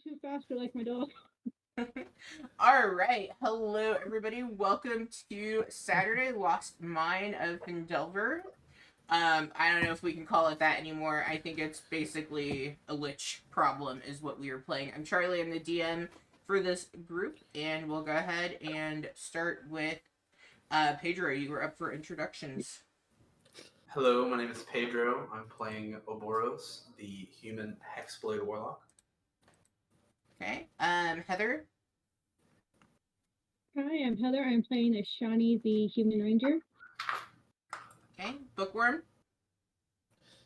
too faster like my dog. All right. Hello, everybody. Welcome to Saturday Lost Mine of Findelver. I don't know if we can call it that anymore. I think it's basically a Lich problem, is what we were playing. I'm Charlie. I'm the DM for this group, and we'll go ahead and start with Pedro. You were up for introductions. Hello, my name is Pedro. I'm playing Oboros, the human Hexblade Warlock. Okay. Heather. Hi, I'm Heather. I'm playing as Shawnee, the human ranger. Okay. Bookworm.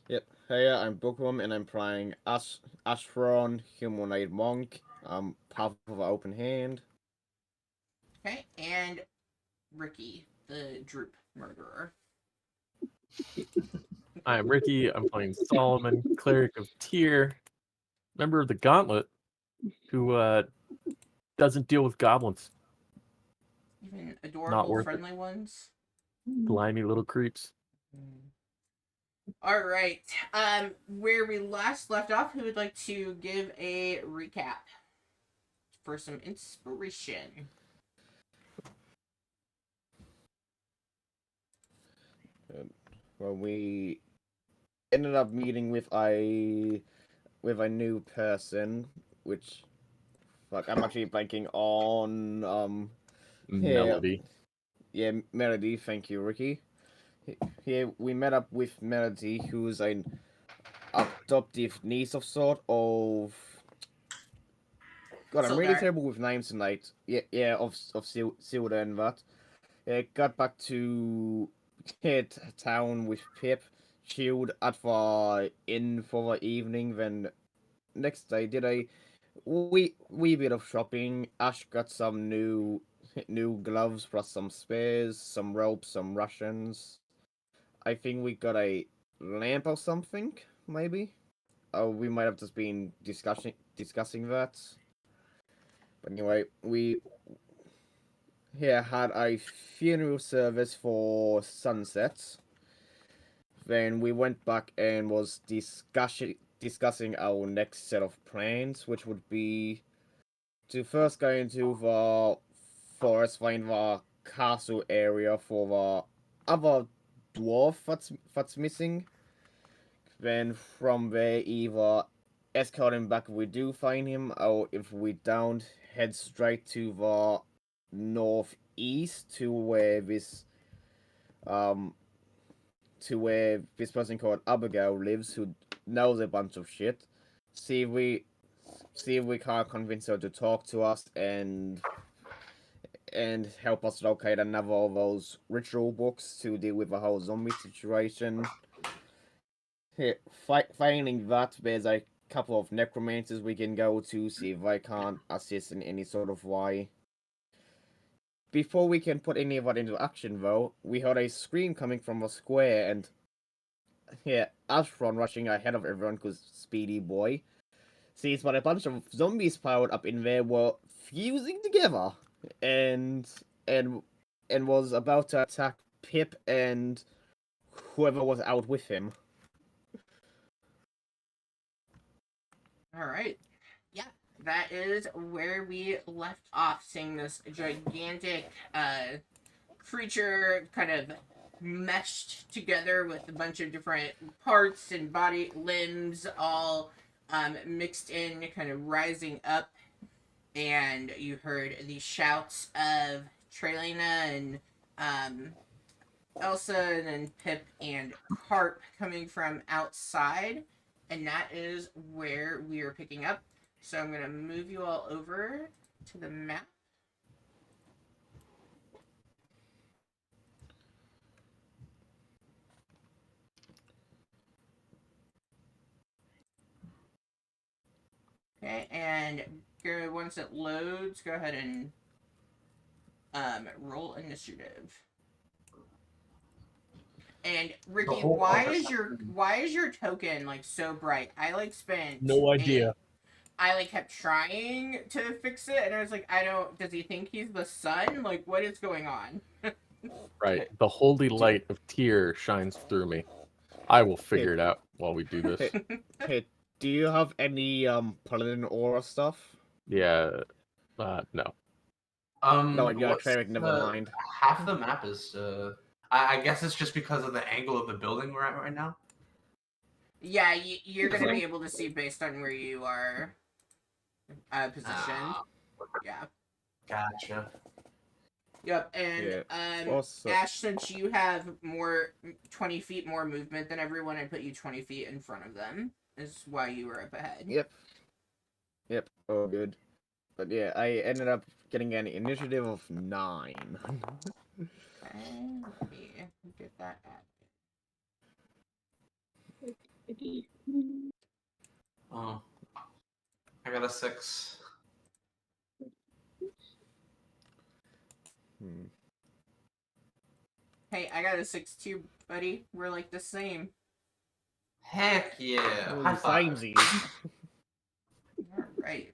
Yep. Hey, I'm Bookworm, and I'm playing Ashron, humanoid monk. Half of an open hand. Okay. And Ricky, the Droop murderer. I'm Ricky. I'm playing Solomon, cleric of Tyr, member of the Gauntlet, who doesn't deal with goblins. Even Not adorable, worth friendly ones. Slimy little creeps. All right. Where we last left off, who would like to give a recap for some inspiration? Well, we ended up meeting with a new person, which I'm actually blanking on Melody. yeah, Melody. Thank you, Ricky. Here we met up with Melody, who's an adoptive niece of sort of. God, I'm really Sildar. terrible with names tonight. Yeah, of Silda and that. Got back to town with Pip, chilled at the inn for the evening. Then next day did a wee bit of shopping. Ash got some new gloves plus some spares, some ropes, some rations. I think we got a lamp or something, maybe. Oh, we might have just been discussing that. But anyway, we here had a funeral service for Sunset. Then we went back and was discussing our next set of plans, which would be to first go into the forest, find the castle area for the other dwarf that's missing. Then from there, either escort him back if we do find him, or if we don't, head straight to the northeast um to where this person called Abigail lives, who knows a bunch of shit. See if we see if we can't convince her to talk to us and help us locate another of those ritual books to deal with the whole zombie situation. Here, finding that, there's a couple of necromancers we can go to, see if they can't assist in any sort of way. Before we can put any of that into action, though, we heard a scream coming from the square, and Ashron rushing ahead of everyone because Speedy Boy sees what a bunch of zombies piled up in there were fusing together, and and and was about to attack Pip and whoever was out with him. All right. Yeah, that is where we left off, seeing this gigantic creature kind of meshed together with a bunch of different parts and body limbs all mixed in, kind of rising up. And you heard the shouts of Trelina and Elsa and then Pip and Carp coming from outside. And that is where we are picking up. So I'm going to move you all over to the map. Okay, and once it loads, go ahead and roll initiative. And Ricky, why is your token like so bright? I like spent No idea. I like kept trying to fix it, and I was like, I don't. Does he think he's the sun? Like, what is going on? Right. The holy light of Tyr shines through me. I will figure it out while we do this. Hey, Do you have any paladin aura stuff? Yeah. No. No, you're what's cleric. Never mind. half the map is. I guess it's just because of the angle of the building we're at right now. Yeah, you're gonna be able to see based on where you are positioned. Yeah. Gotcha. Yep, and Yeah. Also, Ash, since you have more 20 feet more movement than everyone, I put you 20 feet in front of them. Is why you were up ahead. Yep. Oh, good. But yeah, I ended up getting an initiative of 9. Okay, let me get that at. Oh, I got a 6. Hey, I got a 6 too, buddy. We're like the same. Heck yeah! High five. Samesies. Alright.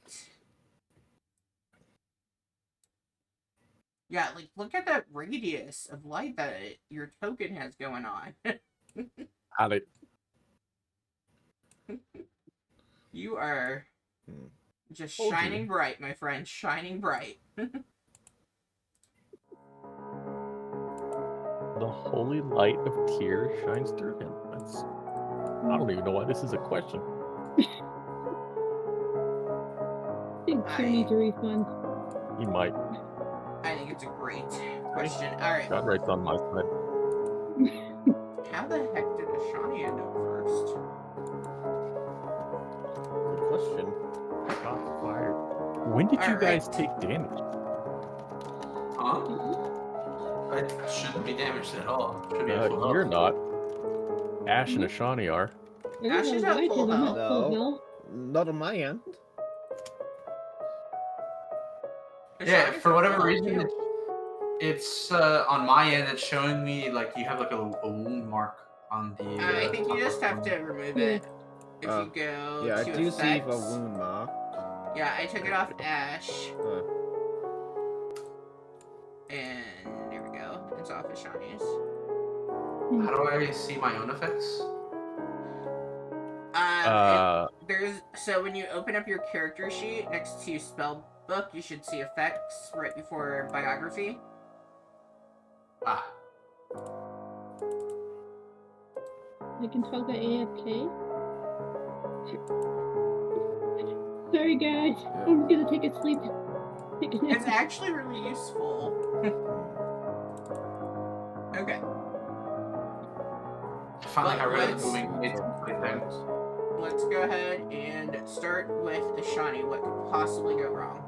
Yeah, like, look at that radius of light that your token has going on. Had it. You are just Told you. shining bright, my friend. Shining bright. The holy light of Tyr shines through him. I don't even know why this is a question. I think Tyr needs a refund. He might. I think it's a great question. Alright. God writes on my side. How the heck did Ashani end up first? Good question. Shots fired. When did you guys take damage? Huh? I shouldn't be damaged at all. Should be at full You're health. not. Ash and Ashani are. I Ash don't is know at why, full 'cause I'm health. at full No. health. Not on my end. Yeah, Ashani's for at whatever full reason, health, too. it's on my end. It's showing me like you have like a wound mark on the. I think you just have to remove it. If you go Yeah, I to do see a effects. wound mark. Yeah, I took it off Ash. Uh, And there we go. It's off Ashani's. How do I see my own effects? There's so when you open up your character sheet next to spell book, you should see effects right before biography. Ah, I can talk at AFK. Sorry guys, I'm gonna take a sleep. Take a nap. It's actually really useful. Okay. I finally got rid of Let's- the moving blades thing. Let's go ahead and start with Ashani. What could possibly go wrong?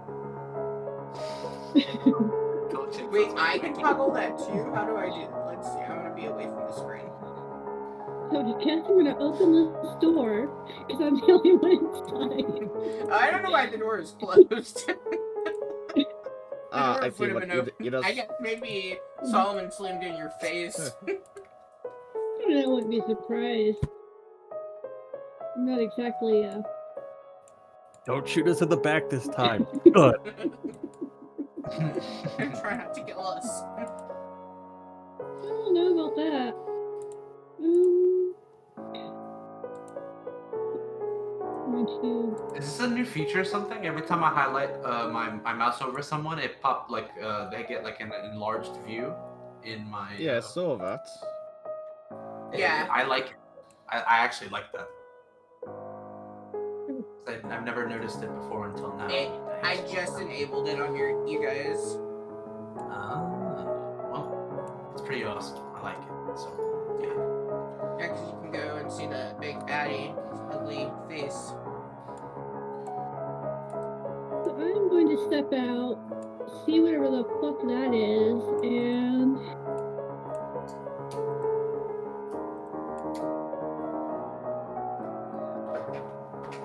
Wait, I can toggle that too? How do I do that? Let's see. I'm gonna be away from the screen. So I guess I'm gonna open this door, because I'm the only one inside. I don't know why the door is closed. I would see have what been you, open. you just. I guess maybe Solomon slammed in your face. I wouldn't be surprised. I'm not exactly, Don't shoot us in the back this time. Good. Try not to kill us. I don't know about that. Going to... Is this a new feature or something? Every time I highlight my mouse over someone, it pop like they get like an enlarged view in my. Yeah, I saw that. Yeah. I like it. I actually like that. I've never noticed it before until now. I just enabled it on you guys. Well, it's pretty awesome. I like it. So Yeah, because you can go and see the big baddie ugly face. So I'm going to step out, see whatever the fuck that is, and...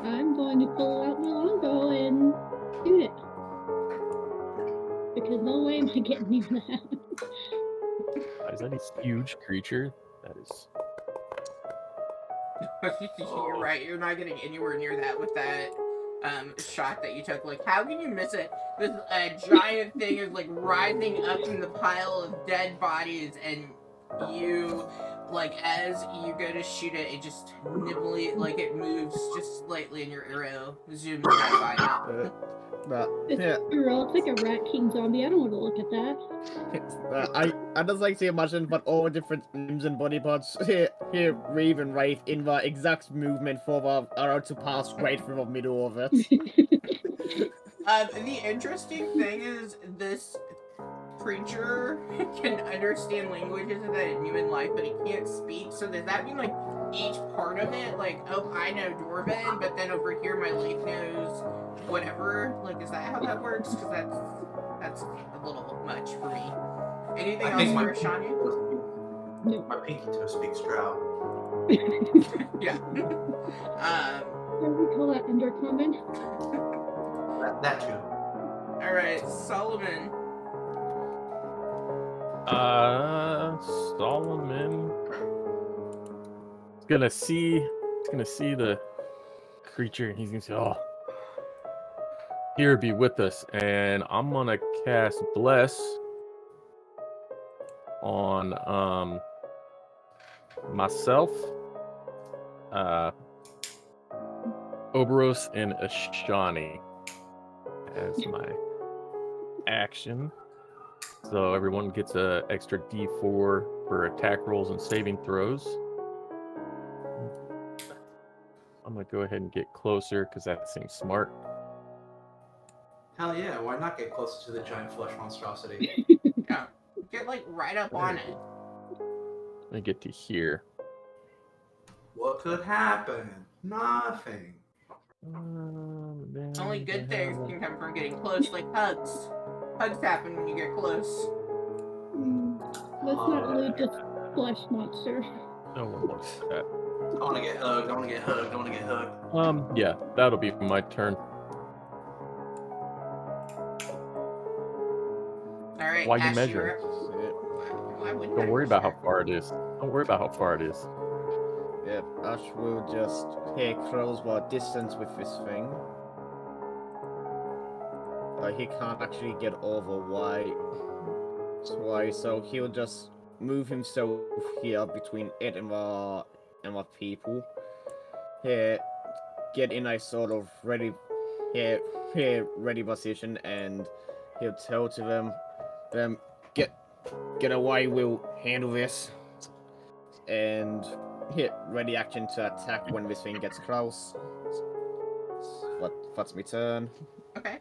I'm going to pull out my longbow and shoot it. Because no way am I getting near that. Is that a huge creature? That is. You're right. You're not getting anywhere near that with that shot that you took. Like, how can you miss it? This giant thing is like rising up from the pile of dead bodies, and you like as you go to shoot it, it just nibbly, like it moves just slightly, and your arrow zooms right by it. But It's yeah, girl, it's like a rat king zombie. I don't want to look at that. I just like to imagine but all different limbs and body parts here Reeve and Wraith in the exact movement for the arrow to pass right through the middle of it. The interesting thing is this creature can understand languages that in human life, but it can't speak. So does that mean like each part of it, like, oh, I know Dwarven, but then over here my lake knows whatever? Like, is that how that works? Because that's a little much for me. Anything else for Shania? No. My pinky toe speaks Drow. Yeah. What do we call that? Undercommon? That too. All right, Solomon. Solomon is gonna see the creature, and he's gonna say, "Oh, here be with us," and I'm gonna cast Bless on myself, Oberos, and Ashani as my action. So everyone gets a extra D4 for attack rolls and saving throws. I'm gonna go ahead and get closer because that seems smart. Hell yeah, why not get closer to the giant flesh monstrosity? Yeah, get like right up on it. Let me get to here. What could happen? Nothing. Only good things can come from getting close, like hugs. Hugs happen when you get close. Let's not loot this flesh monster. No one wants that. I wanna get hugged, I wanna get hugged, I wanna get hugged. Yeah, that'll be my turn. All right, Why you Ash, measuring? you're up. Why wouldn't I Don't worry about how measure? far it is. Don't worry about how far it is. Yep, Ash will just close the distance with this thing. He can't actually get over why, so he'll just move himself here between it and the people. Here, get in a sort of ready position, and he'll tell to them get away, we'll handle this. And hit ready action to attack when this thing gets close. That's my turn. Okay.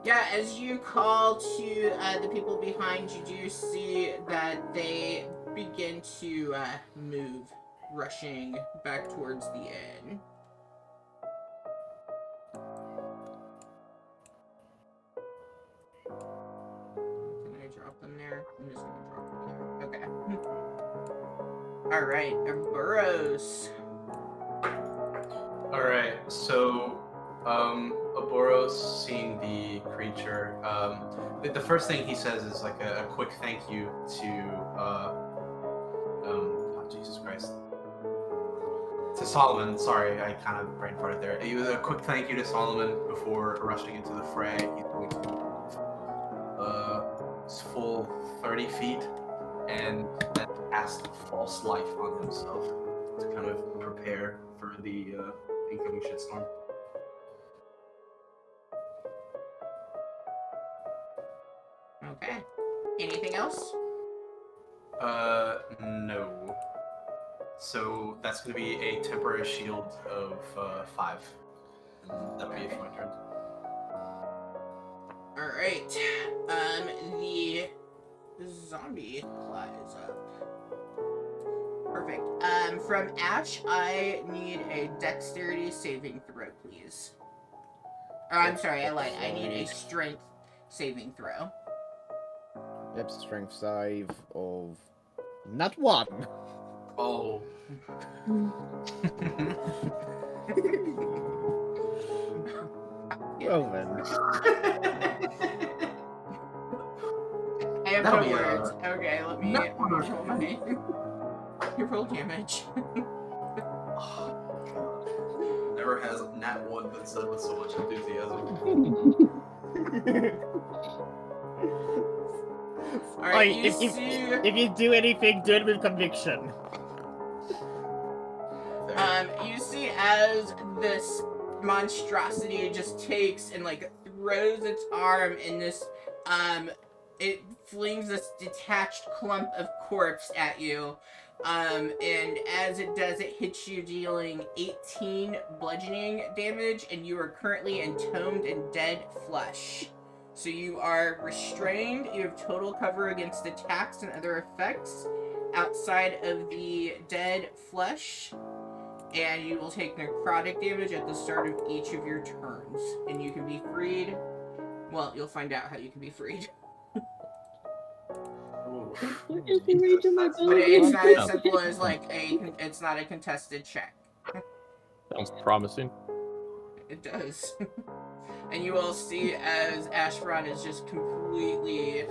Yeah, as you call to the people behind you, do see that they begin to move, rushing back towards the inn. Can I drop them there? I'm just gonna drop them there. Okay. All right, Burrows. All right, so Oboros, seeing the creature, the first thing he says is like a quick thank you to oh, Jesus Christ, to Solomon. Sorry, I kind of brain farted there. It was a quick thank you to Solomon before rushing into the fray. He's going to his full 30 feet and then cast false life on himself to kind of prepare for the incoming shitstorm. Okay. Anything else? No. So that's going to be a temporary shield of 5. That'll be it for my turn. All right. The zombie flies up. Perfect. From Ash, I need a dexterity saving throw, please. Oh, I'm sorry, I lied. I need a strength saving throw. Yep, strength save of not 1. Oh. Well then. I have That'll no be, words. Okay, let me roll my you roll damage. Never has nat 1 been said with so much enthusiasm. Alright, Oi, you if see... if you do anything, do it with conviction. You see as this monstrosity just takes and like throws its arm in this, it flings this detached clump of corpse at you. And as it does, it hits you, dealing 18 bludgeoning damage, and you are currently entombed in dead flesh. So you are restrained, you have total cover against attacks and other effects outside of the dead flesh, and you will take necrotic damage at the start of each of your turns. And you can be freed. Well, you'll find out how you can be freed. Ooh. What is the range of my That's- bow? But it's again? not as simple as like it's not a contested check. Sounds promising. It does. And you will see as Ashron is just completely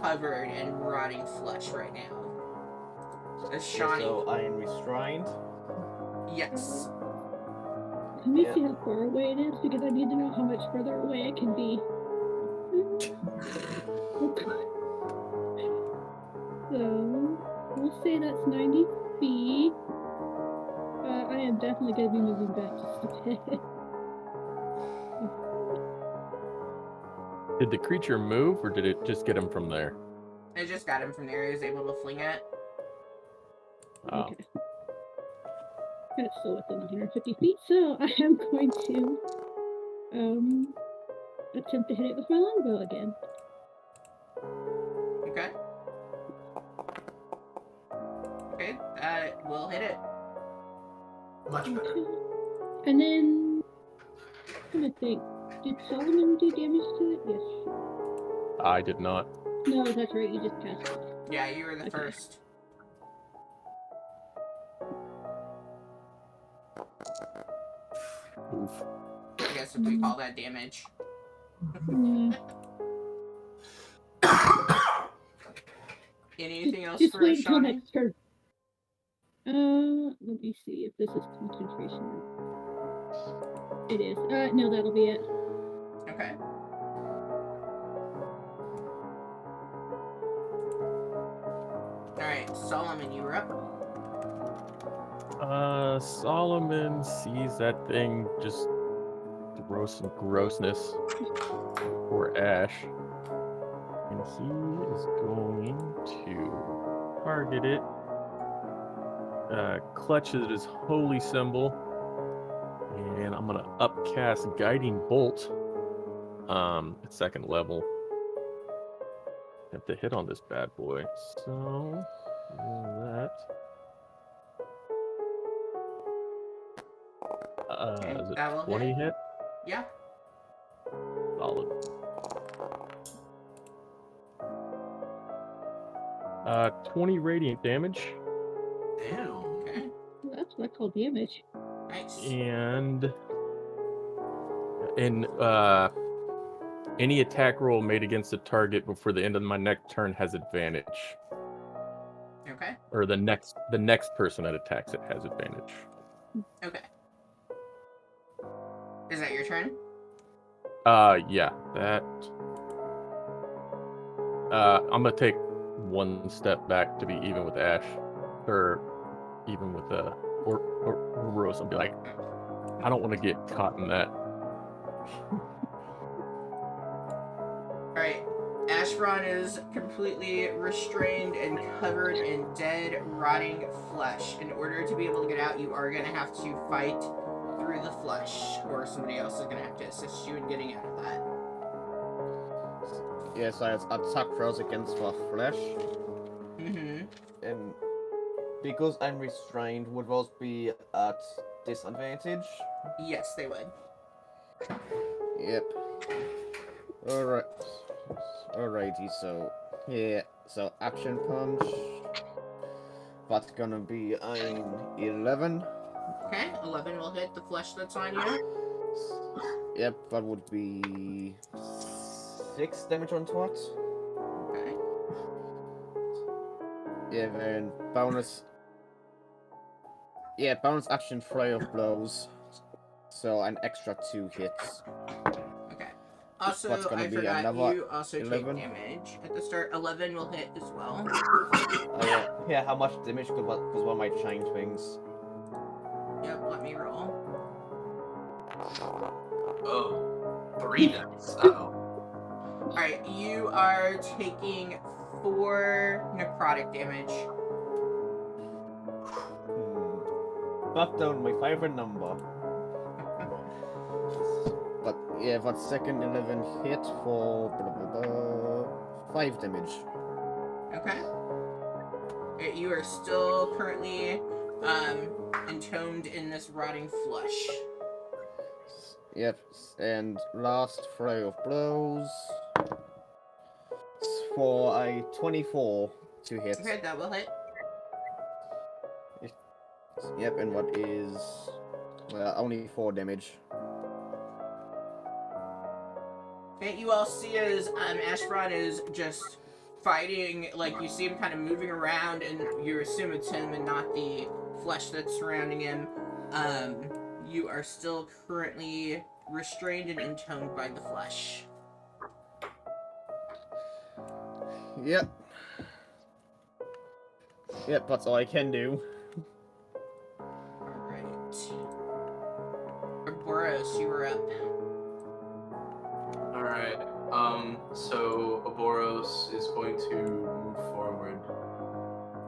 covered in rotting flesh right now. As Shawnee, So I am restrained. yes. Let me Yeah. see how far away it is, because I need to know how much further away I can be. So, we'll say that's 90 feet. I am definitely going to be moving back just a bit. Did the creature move, or did it just get him from there? I just got him from there. He was able to fling it. Oh. Okay. And it's still within 150 feet, so I am going to attempt to hit it with my longbow again. Okay. Okay, we'll hit it. Much better. And then, I'm gonna think, did Solomon do damage to it? Yes. I did not. No, that's right, you just cast it. Yeah, you were the Okay. first. Oof. I guess if we call that damage. Yeah. Anything else Just for wait until Shawnee? next turn. Let me see if this is concentration. It is. No, that'll be it. Okay. Alright, Solomon, you were up. Solomon sees that thing just throw some grossness for Ash, and he is going to target it. Clutches his holy symbol, and I'm gonna upcast Guiding Bolt. At second level. Have to hit on this bad boy. So roll that. Is it that will 20 hit? Yeah. Solid. 20 radiant damage, Damn. Okay. Well, that's what I call damage. Nice. and in any attack roll made against the target before the end of my next turn has advantage. Okay. Or the next person that attacks it has advantage. Okay. Is that your turn? Yeah, that. I'm gonna take one step back to be even with Ash, or even with or Rose. I'll be like, I don't want to get caught in that. Alright. Ashron is completely restrained and covered in dead, rotting flesh. In order to be able to get out, you are going to have to fight through the flesh, or somebody else is going to have to assist you in getting out of that. Yes, I attack rolls against the flesh, Mm-hmm. and because I'm restrained, would those be at disadvantage? Yes, they would. Yep. Alright. Alrighty, so yeah, so action punch. That's gonna be an 11. Okay, 11 will hit the flesh that's on you. Yep, that would be 6 damage on twat. Okay. Yeah, then bonus. Yeah, bonus action flurry of blows. So an extra 2 hits. Okay. Also, What's gonna I be forgot, another you also 11? take damage at the start. 11 will hit as well. Oh, yeah, how much damage? Because one might change things. Yep, let me roll. Oh, 3 dice. Uh-oh. Alright, you are taking 4 necrotic damage. Not down my favorite number. But yeah, that second 11 hit for 5 damage. Okay. You are still currently entombed in this rotting flesh. Yep, and last throw of blows for a 24 to hit. Okay, that will hit. Yep, and what is only 4 damage. Okay, you all see as Ashfron is just fighting, like you see him kind of moving around, and you assume it's him and not the flesh that's surrounding him. You are still currently restrained and entombed by the flesh. Yep. Yep, that's all I can do. Alright. Boros, you were up. Alright, so Oboros is going to move forward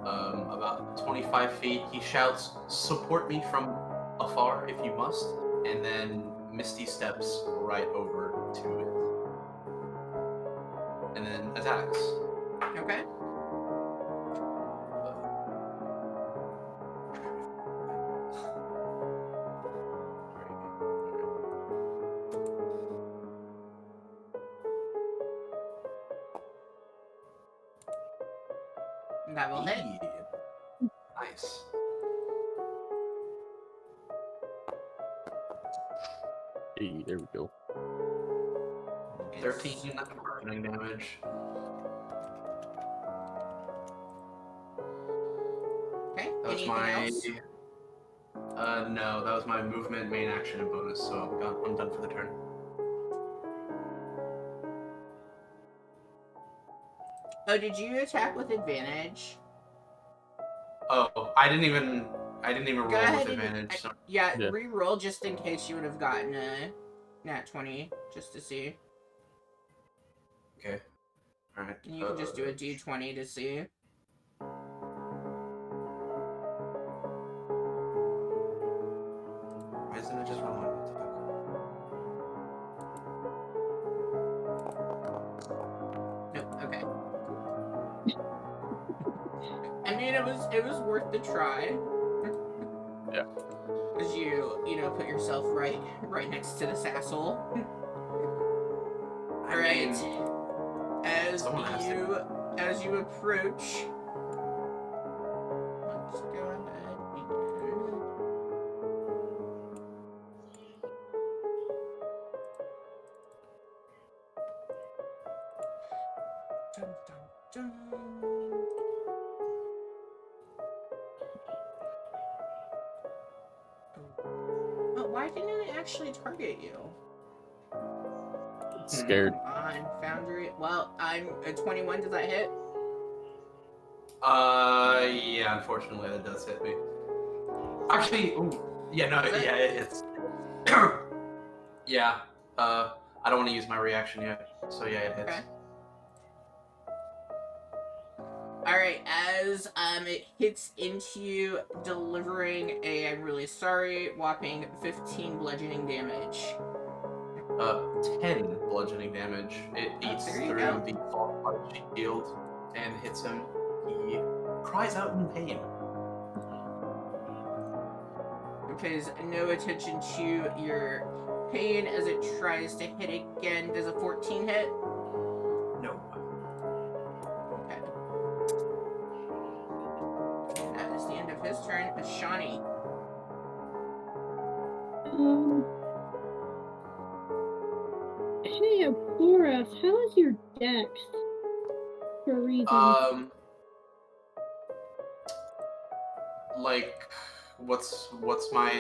about 25 feet. He shouts, "Support me from afar if you must," and then Misty steps right over to it. And then attacks. Okay. That will hit. Yeah. Nice. Hey, there we go. 13 burning damage. Okay, That was anything my. else? No, that was my movement, main action, and bonus, so I'm done for the turn. Oh, did you attack with advantage? Oh, I didn't even Go roll ahead with and advantage. So. yeah, Yeah. re-roll just in case you would have gotten a nat 20, just to see. Okay. All right. And you can just do a d20 to see. Why isn't it just rolling? Nope. Okay. I mean, it was worth the try. Yeah. As you put yourself right next to this asshole. All right. Someone has As you approach, let's go ahead and dun, dun, dun. Oh, why didn't it actually target you? Scared. Come on, Foundry. Well, I'm a 21. Does that hit? Yeah, unfortunately, that does hit me. Actually, ooh, yeah, no, Is it? yeah, it's. Yeah, I don't want to use my reaction yet, so yeah, it hits. Okay. Alright, as it hits into you, delivering a, I'm really sorry, whopping 15 bludgeoning damage. 10 bludgeoning damage. It eats there you through go. the fortified shield and hits him. He cries out in pain. Pays no attention to your pain as it tries to hit again. Does a 14 hit? No. Okay. And that is the end of his turn. Shawnee. Hey, Boras, how is your dex? For a reason. Like, what's my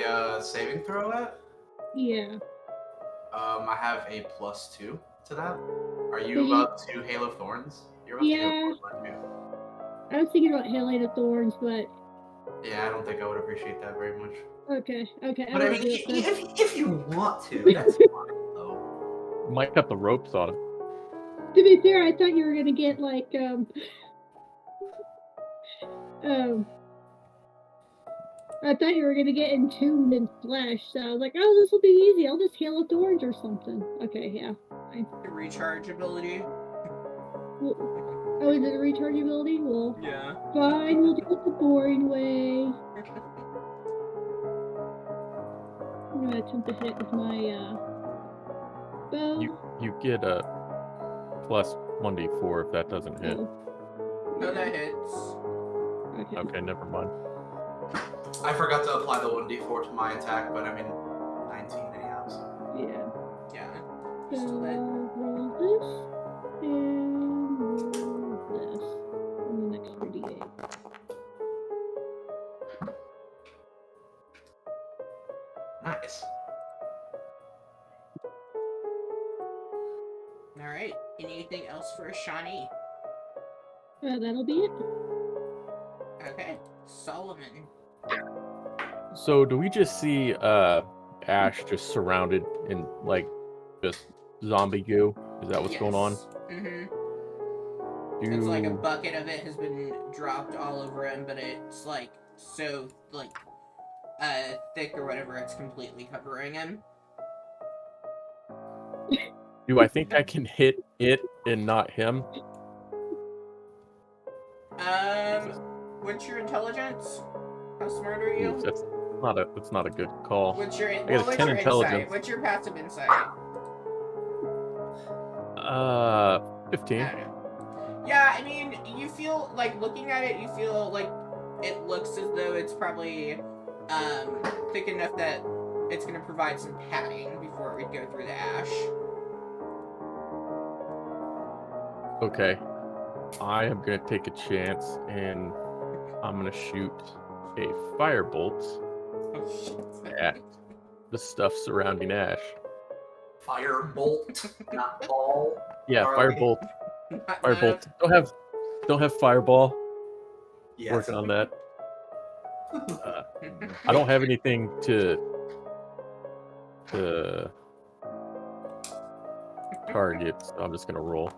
saving throw at? Yeah. I have a +2. to that? Are But you you- about to Hail of Thorns? You're about to Hail Yeah. of Thorns, aren't you? I was thinking about Hail of Thorns, but Yeah, I don't think I would appreciate that very much. okay. But I won't mean, do it then. if you want to, that's fine, though. Might cut the ropes on him. To be fair, I thought you were gonna get like I thought you were gonna get entombed in flesh, so I was like, oh, this will be easy. I'll just Hail of Thorns or something. Okay, yeah. The recharge ability. Well, oh, is it a rechargeability? Well, Yeah. fine, we'll do it the boring way. I'm gonna attempt to hit it with my bow. You get a plus 1d4 if that doesn't hit. Oh. No, that hits. Okay. Okay, never mind. I forgot to apply the 1d4 to my attack, but I mean, 19 anyhow, so. Yeah. Yeah. So Still hit. roll this and roll this on the next 3d8. Nice. Alright. Anything else for Shawnee? That'll be it. Okay. Solomon. So do we just see Ash just surrounded in like just zombie goo? Is that what's going on? Mm-hmm. Do... It's like a bucket of it has been dropped all over him, but it's like so like thick or whatever, it's completely covering him. Do I think I can hit it and not him? What's your intelligence? How smart are you? Ooh, that's not a good call. What's your got a what's 10 your intelligence. insight? What's your passive insight? 15. I don't know. Yeah, I mean, you feel like looking at it, you feel like it looks as though it's probably thick enough that it's gonna provide some padding before it would go through the ash. Okay. I am gonna take a chance and I'm gonna shoot a firebolt Oh shit. at the stuff surrounding Ash. Firebolt, not ball. Yeah, Charlie. firebolt. Not Firebolt. enough. Don't have fireball. Yes. Working on that. I don't have anything to target, so I'm just gonna roll.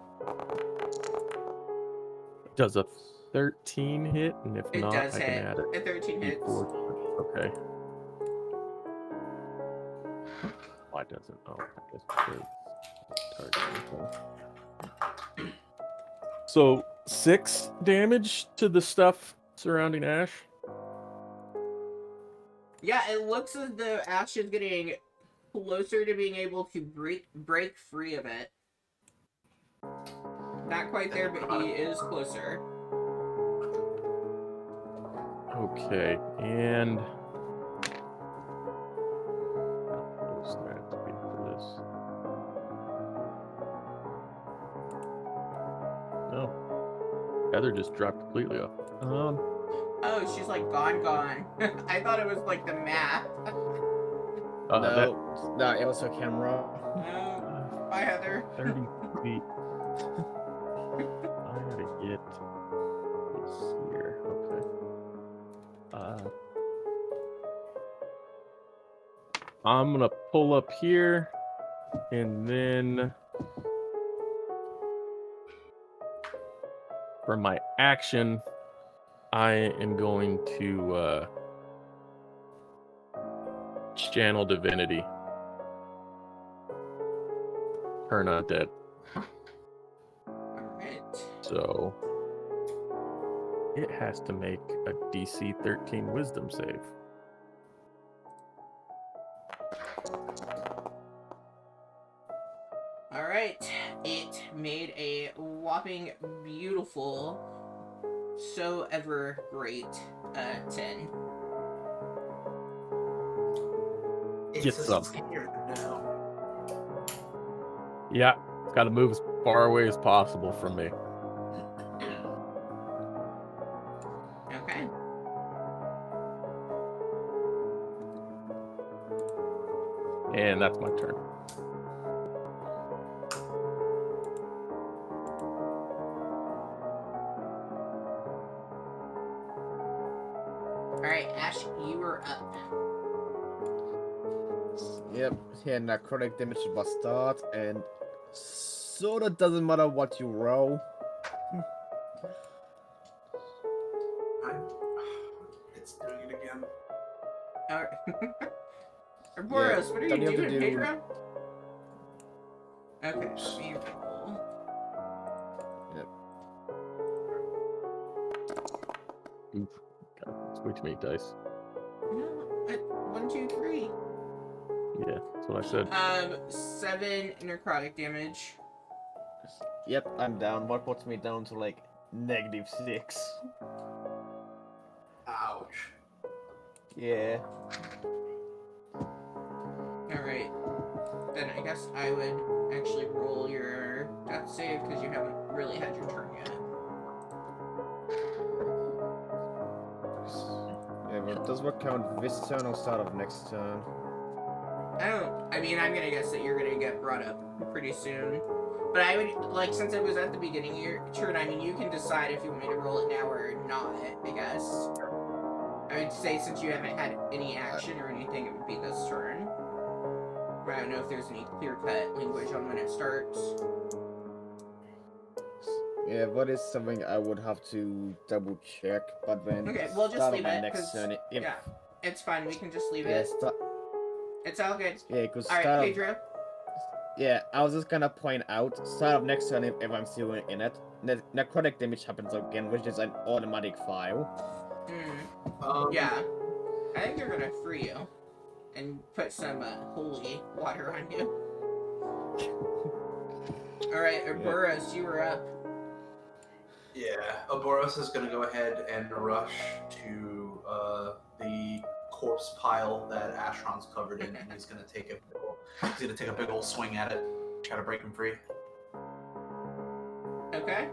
Does a 13 hit? And if It not, does I hit. can add it. A 13 hits. Okay. Why doesn't? Oh, I guess because target. Okay. So 6 damage to the stuff surrounding Ash. Yeah, it looks as though Ash is getting closer to being able to break free of it. Not quite there, but he is closer. Okay, and how close do I have to be for this? No, Heather just dropped completely off. Oh, she's like gone. I thought it was like the map. No, it was a camera. Oh, bye, Heather. 30 feet. I gotta get this here. Okay. I'm gonna pull up here, and then for my action, I am going to channel divinity. Turn undead. Alright. So it has to make a DC 13 wisdom save. Alright. It made a whopping beautiful, so ever great 10. Get It's some. a senior now. Yeah, it's got to move as far away as possible from me. Okay. And that's my turn. Yep, here necrotic damage will start, and sorta doesn't matter what you roll. It's doing it again. Alright. Boros, what are you don't you have to doing, do- Pedro? Okay, let me roll. Yep. Oof. God, it's way too many dice. No, 1, 2, 3. Yeah, that's what I said. 7 necrotic damage. Yep, I'm down. What puts me down to like -6? Ouch. Yeah. Alright. Then I guess I would actually roll your death save because you haven't really had your turn yet. Yeah, but does what count this turn or start of next turn? I mean, I'm gonna guess that you're gonna get brought up pretty soon. But I would, like, since it was at the beginning of your turn, I mean, you can decide if you want me to roll it now or not, I guess. I would say since you haven't had any action or anything, it would be this turn. But I don't know if there's any clear-cut language on when it starts. Yeah, that is something I would have to double check, but then Okay, we'll just start leave of my it, next 'cause- turn. yeah. It's fine, we can just leave Yeah, it. It's all good. because Alright, start of Pedro. yeah, I was just gonna point out start of next turn if I'm still in it. Necrotic damage happens again, which is an automatic file. Yeah. I think they're gonna free you. And put some holy water on you. Alright, Boros, you were up. Yeah, Aboros is gonna go ahead and rush to the corpse pile that Ashron's covered in, and he's gonna take a big ol' swing at it, try to break him free. Okay.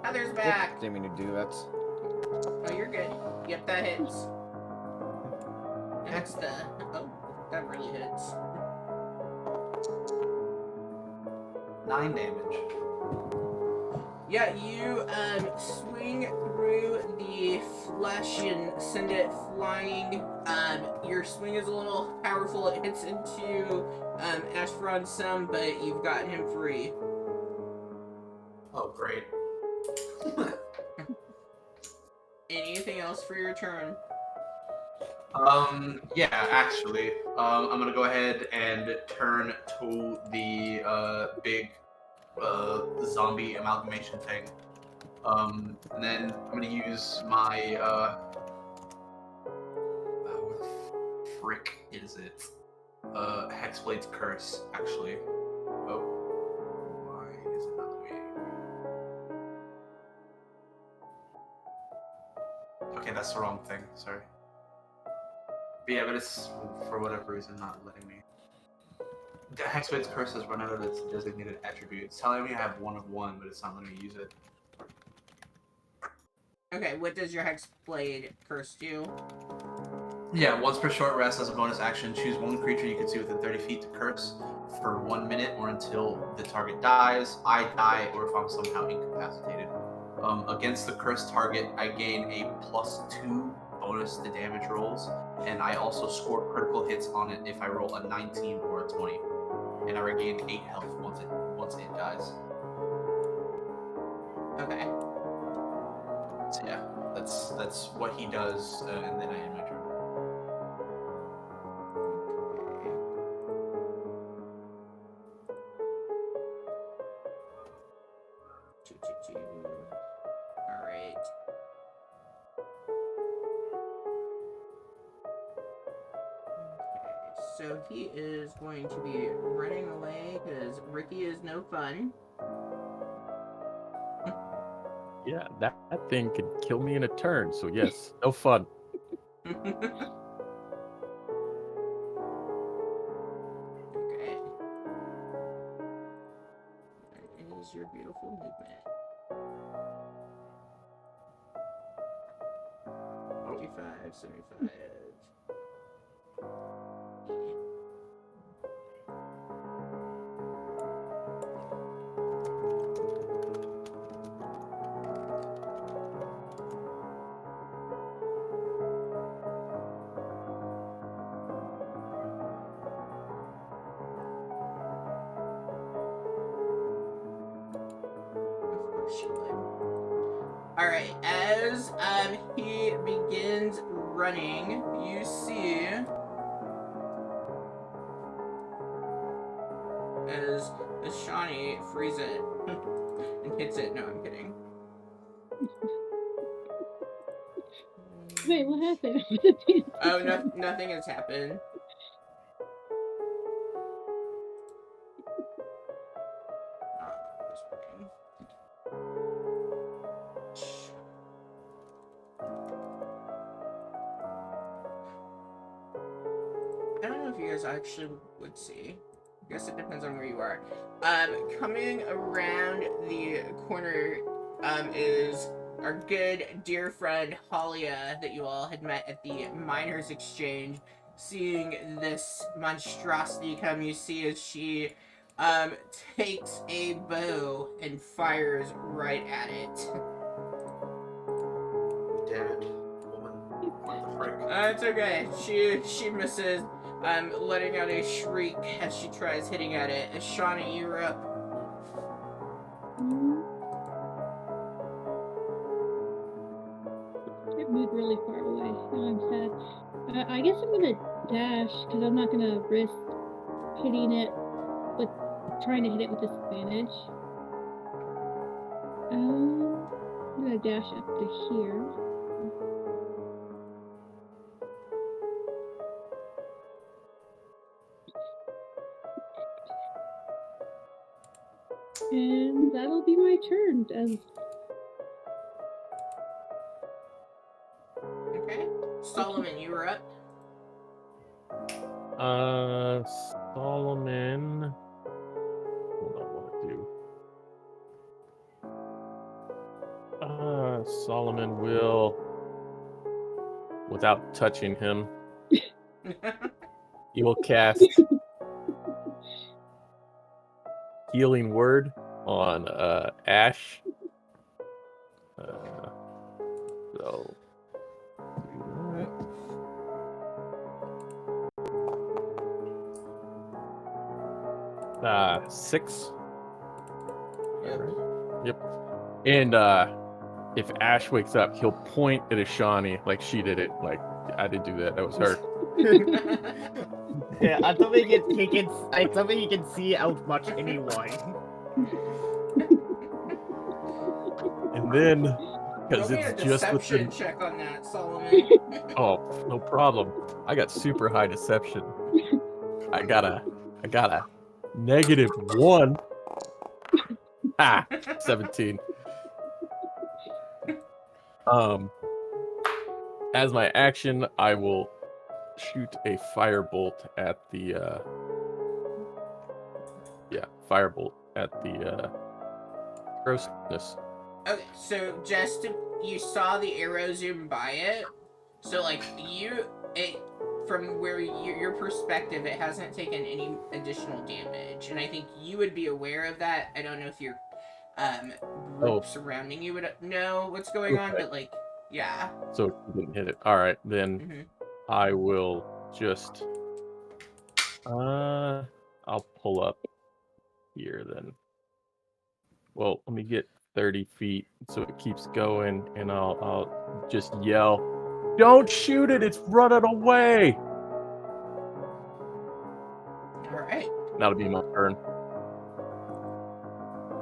Heather's back. Didn't mean to do that. Oh, you're good. Yep, that hits. That's the... Oh, that really hits. 9 damage. Yeah, you swing through the flesh and send it flying. Your swing is a little powerful. It hits into Ashfron some, but you've gotten him free. Oh, great. Anything else for your turn? Yeah, actually, I'm gonna go ahead and turn to the big zombie amalgamation thing. And then I'm gonna use my what the frick is it? Hexblade's Curse, actually. Oh, why is it not letting me? Okay, that's the wrong thing. Sorry. But yeah, but it's for whatever reason not letting me. Hexblade's Curse has run out of its designated attribute. It's telling me I have 1 of 1, but it's not letting me use it. Okay, what does your Hexblade Curse do? Yeah, once per short rest as a bonus action, choose 1 creature you can see within 30 feet to curse for 1 minute or until the target dies, I die, or if I'm somehow incapacitated. Against the cursed target, I gain a +2 bonus to damage rolls, and I also score critical hits on it if I roll a 19 or a 20. And I regain 8 health once it dies. Okay. So yeah, that's what he does, and then I end my turn. Alright. Okay, so he is going to be running away because Ricky is no fun. Yeah, that thing could kill me in a turn, so yes, no fun. Okay. That is your beautiful movement. 55, 75. shield. Alright, as he begins running, you see as Shawnee frees it and hits it. No, I'm kidding. Wait, what happened? Oh, no, nothing has happened. It's working. I don't know if you guys actually would see. I guess it depends on where you are. Coming around the corner, is our good dear friend Halia that you all had met at the Miners Exchange. Seeing this monstrosity come, you see as she, takes a bow and fires right at it. Damn it, woman. What the frick? It's okay. She misses, letting out a shriek as she tries hitting at it. Shawnee, you're up. It moved really far away. Now I'm sad. I guess I'm gonna dash because I'm not gonna risk hitting it with trying to hit it with disadvantage. I'm gonna dash up to here. And that'll be my turn. Okay. Solomon, you were up. Solomon. Hold on, what to do? Solomon will, without touching him, he will cast Healing Word on Ash. So. 6. Yep. Right? Yep. And if Ash wakes up, he'll point at Ashani like she did it. Like, I didn't do that. That was her. Yeah, I don't think he can see out much anyway. And then, Roll because me a it's just deception within. check on that, Solomon. Oh, no problem. I got super high deception. I got a -1. Ah, 17. As my action, I will shoot a firebolt at the firebolt at the grossness. Okay, so just you saw the arrow zoom by it, so like from where your perspective, it hasn't taken any additional damage, and I think you would be aware of that. I don't know if your group surrounding you would know what's going on, but like, yeah. So you didn't hit it. All right, then I will just I'll pull up here then. Well, let me get 30 feet so it keeps going, and I'll just yell, "Don't shoot it! It's running away!" All right. That'll be my turn.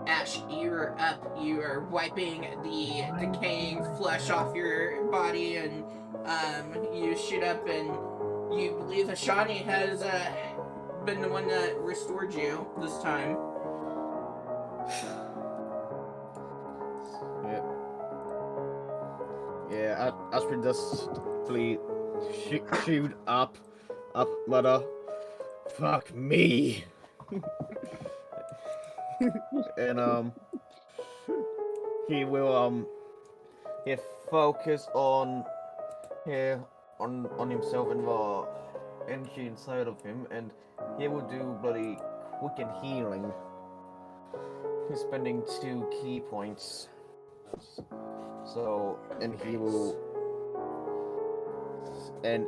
Ash, you're up. You are wiping the decaying flesh off your body, and you shoot up, and you believe Ashani has been the one that restored you this time. Yeah, Ashwin just shoot up, mother. Fuck me. And he will he focus on himself and the energy inside of him, and he will do bloody quicken healing. He's spending 2 key points. So, and he will, and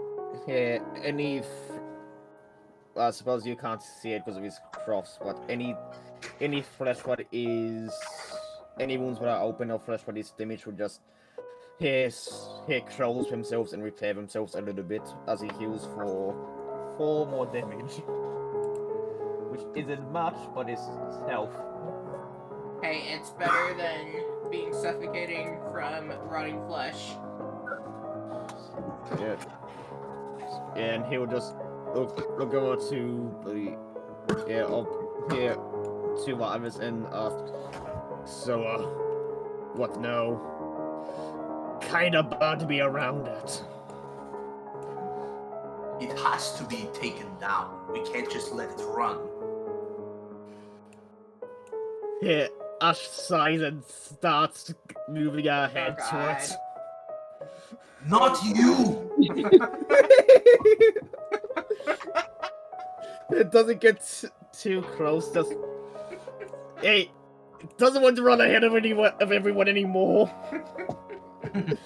I suppose you can't see it because of his cross, but any flesh what is any wounds without open or flesh body damage will just he crawls themselves and repair themselves a little bit as he heals for 4 more damage. Which isn't much, but it's health. Hey, it's better than being suffocating from rotting flesh. Yeah. And he'll just look over to the up here to Iris and ask, so what now? Kinda bad to be around it. It has to be taken down. We can't just let it run. Here, Ash sighs and starts moving her head Oh, to God. it. Not you! It doesn't get too close, just... Hey, it doesn't want to run ahead of everyone anymore. Oh, God.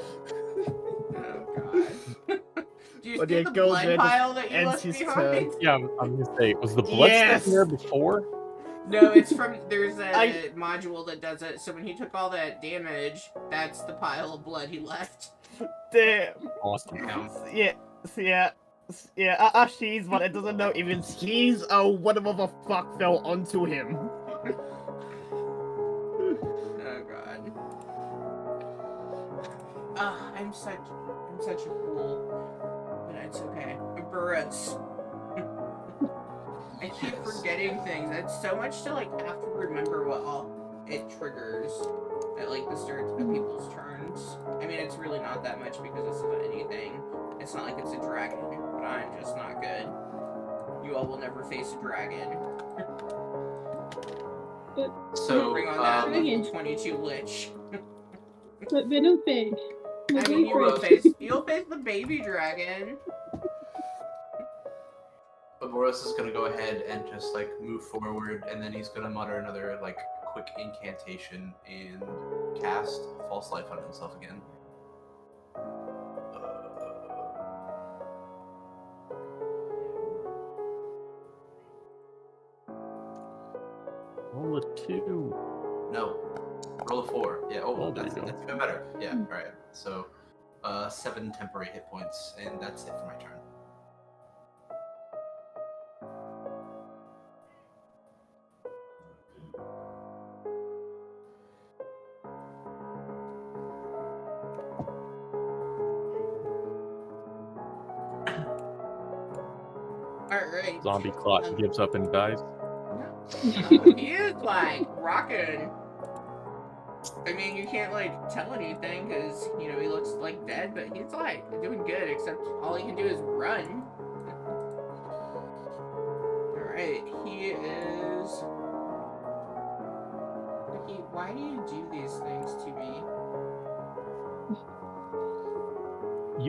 Do you But see yeah, the goes blood there, pile that you ends left his behind? Yeah, I'm gonna say, was the blood Yes! sitting there before? No, it's from, there's a I- module that does it, so when he took all that damage, that's the pile of blood he left. Damn. Awesome. Ash sees, but it doesn't know even he's whatever the fuck fell onto him. Oh, God. Ah, I'm such a fool. But it's okay. Burris. I keep forgetting things. It's so much to, like, have to remember what all it triggers at, like, the start of people's turns. I mean, it's really not that much because this isn't anything. It's not like it's a dragon, but I'm just not good. You all will never face a dragon. So, Bring on that level Dragon. 22 Lich. But they don't face. I mean, you'll face the baby dragon. but Boris is gonna go ahead and just like move forward, and then he's gonna mutter another like quick incantation and cast false life on himself again. Roll a 2. No, roll a 4. Yeah. Oh, Oh, there that's you go. even better. Yeah. All right. So, 7 temporary hit points, and that's it for my turn. Alright. Zombie clot gives up and dies. He is, like, rocking. I mean, you can't, like, tell anything, because, you know, he looks, like, dead, but he's, like, doing good, except all he can do is run. Alright, he is... Ricky, why do you do these things to me?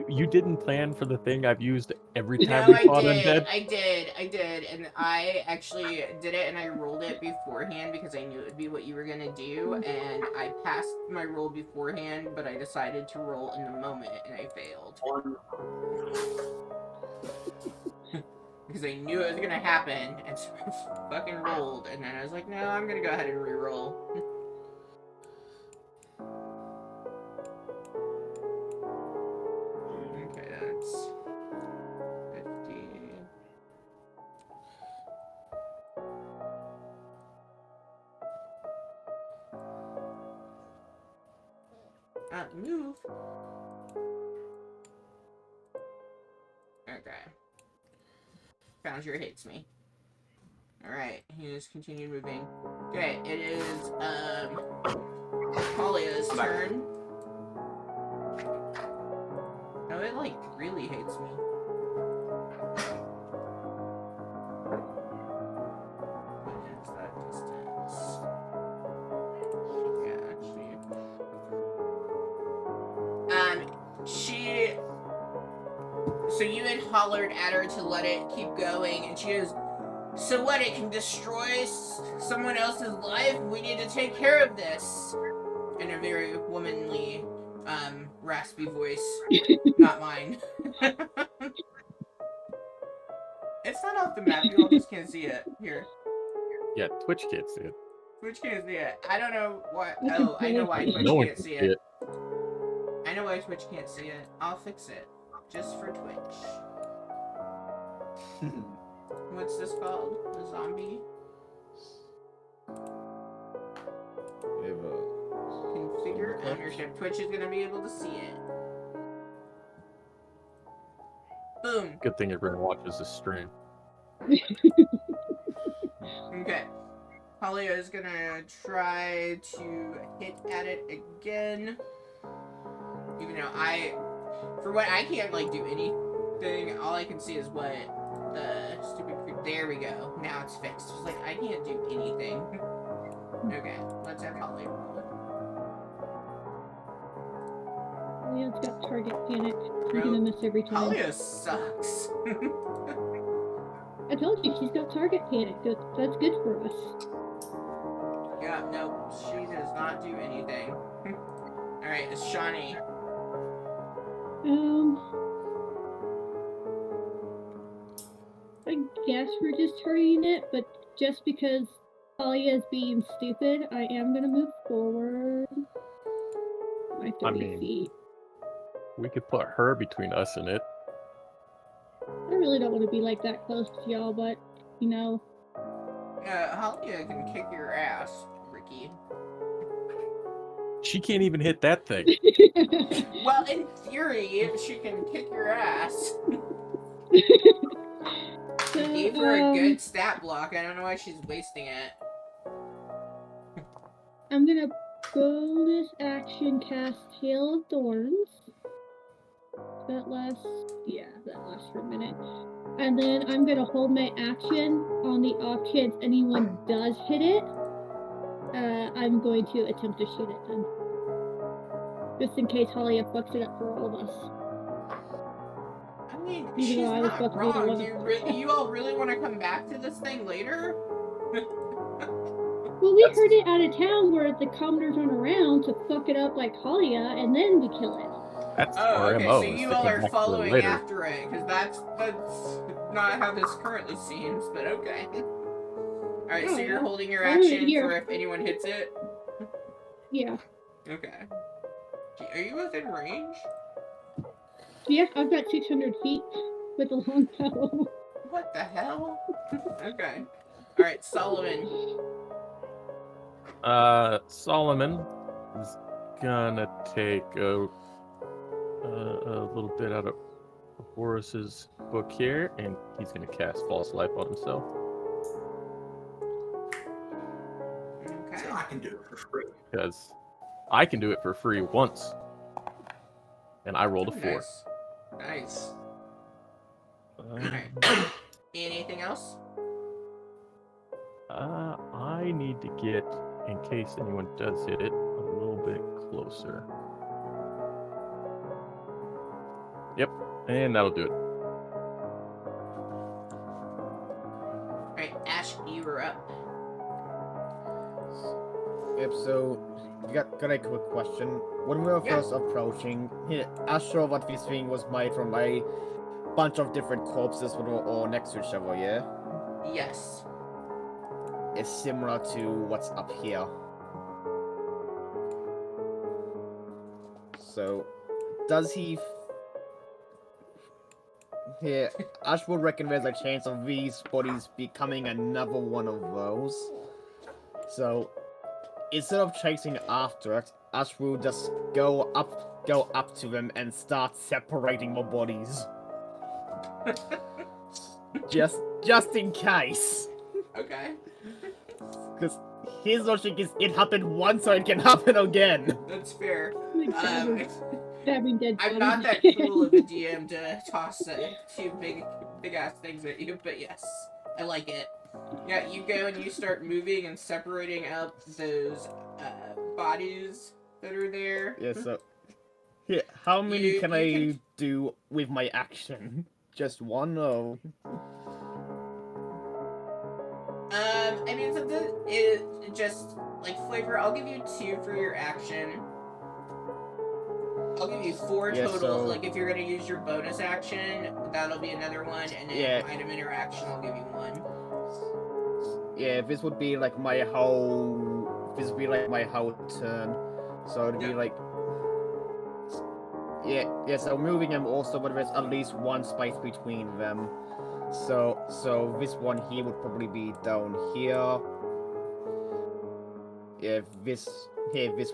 You didn't plan for the thing I've used every time No, we fought undead? I did, and I actually did it, and I rolled it beforehand because I knew it would be what you were gonna do, and I passed my roll beforehand, but I decided to roll in the moment, and I failed. Because I knew it was gonna happen, and so I fucking rolled, and then I was like, no, I'm gonna go ahead and re-roll. Okay, that's 50. Move. Okay. Founder hates me. Alright, he just continued moving. Okay, it is, Talia's turn. No, it, like, really hates me. What is that distance? Yeah, she... So you had hollered at her to let it keep going, and she goes, so what, it can destroy someone else's life? We need to take care of this. In a very womanly, raspy voice. Not mine. It's not off the map, you all just can't see it. Here. Yeah, Twitch can't see it. Twitch can't see it. I don't know why. Oh, I know why Twitch No one can't can see see it. it. I know why Twitch can't see it. I'll fix it. Just for Twitch. What's this called? The zombie? Configure ownership. Twitch is gonna be able to see it. Boom. Good thing everyone watches this stream. Okay. Talia is gonna try to hit at it again. Even though for what I can't like do anything, all I can see is what the stupid. There we go. Now it's fixed. It's like I can't do anything. Okay, let's have Talia roll. Leon's got target panic. He's Bro, gonna miss every time. Talia sucks. I told you she's got target panic. That's good for us. Yeah, no, she does not do anything. Alright, it's Shawnee. I guess we're just hurrying it, but just because Talia is being stupid, I am gonna move forward. My 30 feet. We could put her between us and it. I really don't want to be like that close to y'all, but you know. Talia can kick your ass, Ricky. She can't even hit that thing. Well, in theory, she can kick your ass. So, You gave her a good stat block. I don't know why she's wasting it. I'm gonna bonus action cast Hail of Thorns. That lasts for a minute. And then I'm gonna hold my action on the off chance anyone does hit it. I'm going to attempt to shoot it then. Just in case Talia fucks it up for all of us. I mean, Even she's though I was not about to be the wrong. one. You all really want to come back to this thing later? Well, we heard it out of town where the commoners aren't around to fuck it up like Talia, and then we kill it. That's Oh, our okay, MO. so is you to all come are back to her following later. after it, because that's not how this currently seems, but okay. Alright, so you're holding your action for if anyone hits it? Yeah. Okay. Are you within range? Yeah, I've got 600 feet with a long bow. What the hell? Okay. Alright, Solomon. Solomon is gonna take a little bit out of Boris's book here, and he's gonna cast False Life on himself. Okay. So I can do it for free. Because I can do it for free once. And I rolled a 4. Nice. Alright. Anything else? I need to get, in case anyone does hit it, a little bit closer. Yep, and that'll do it. Alright, Ash, you are up. Yep, so, got a quick question. When we were first approaching, Ash saw what this thing was made from a bunch of different corpses that were all next to each other, yeah? Yes. It's similar to what's up here. So, does he... Here, Ash would reckon there's a chance of these bodies becoming another one of those. So, instead of chasing after it, Ash will just go up to them and start separating the bodies. just in case. Okay. Because his logic is it happened once, so it can happen again. That's fair. Stabbing dead I'm bodies. not that cool of a DM to toss two big ass things at you, but yes, I like it. Yeah, you go and you start moving and separating out those bodies that are there. Yeah, so... Yeah, how many You can can- I do with my action? Just one, or... I mean, something is just like flavor. I'll give you 2 for your action. I'll give you 4 Yeah, total. so- Like if you're gonna use your bonus action, that'll be another one, and then Yeah. item interaction, I'll give you 1. yeah, this would be like my whole. This would be like my whole turn. So it'd be Yeah. like. Yeah. So moving them also, but there's at least one space between them. So this one here would probably be down here. Yeah, this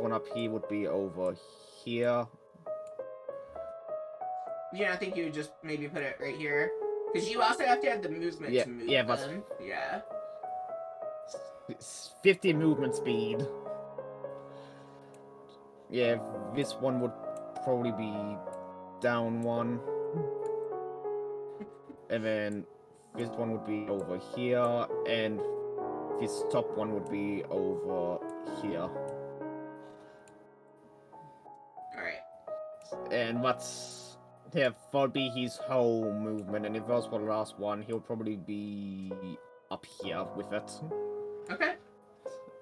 one up here would be over here. Yeah, I think you would just maybe put it right here. Because you also have to have the movement Yeah, to move yeah, that's- them. Yeah. It's 50 movement speed. Yeah, this one would probably be down one. And then this one would be over here, and this top one would be over here. Alright. And that's... Yeah, that'll be his whole movement, and if that was the last one, he'll probably be up here with it. Okay.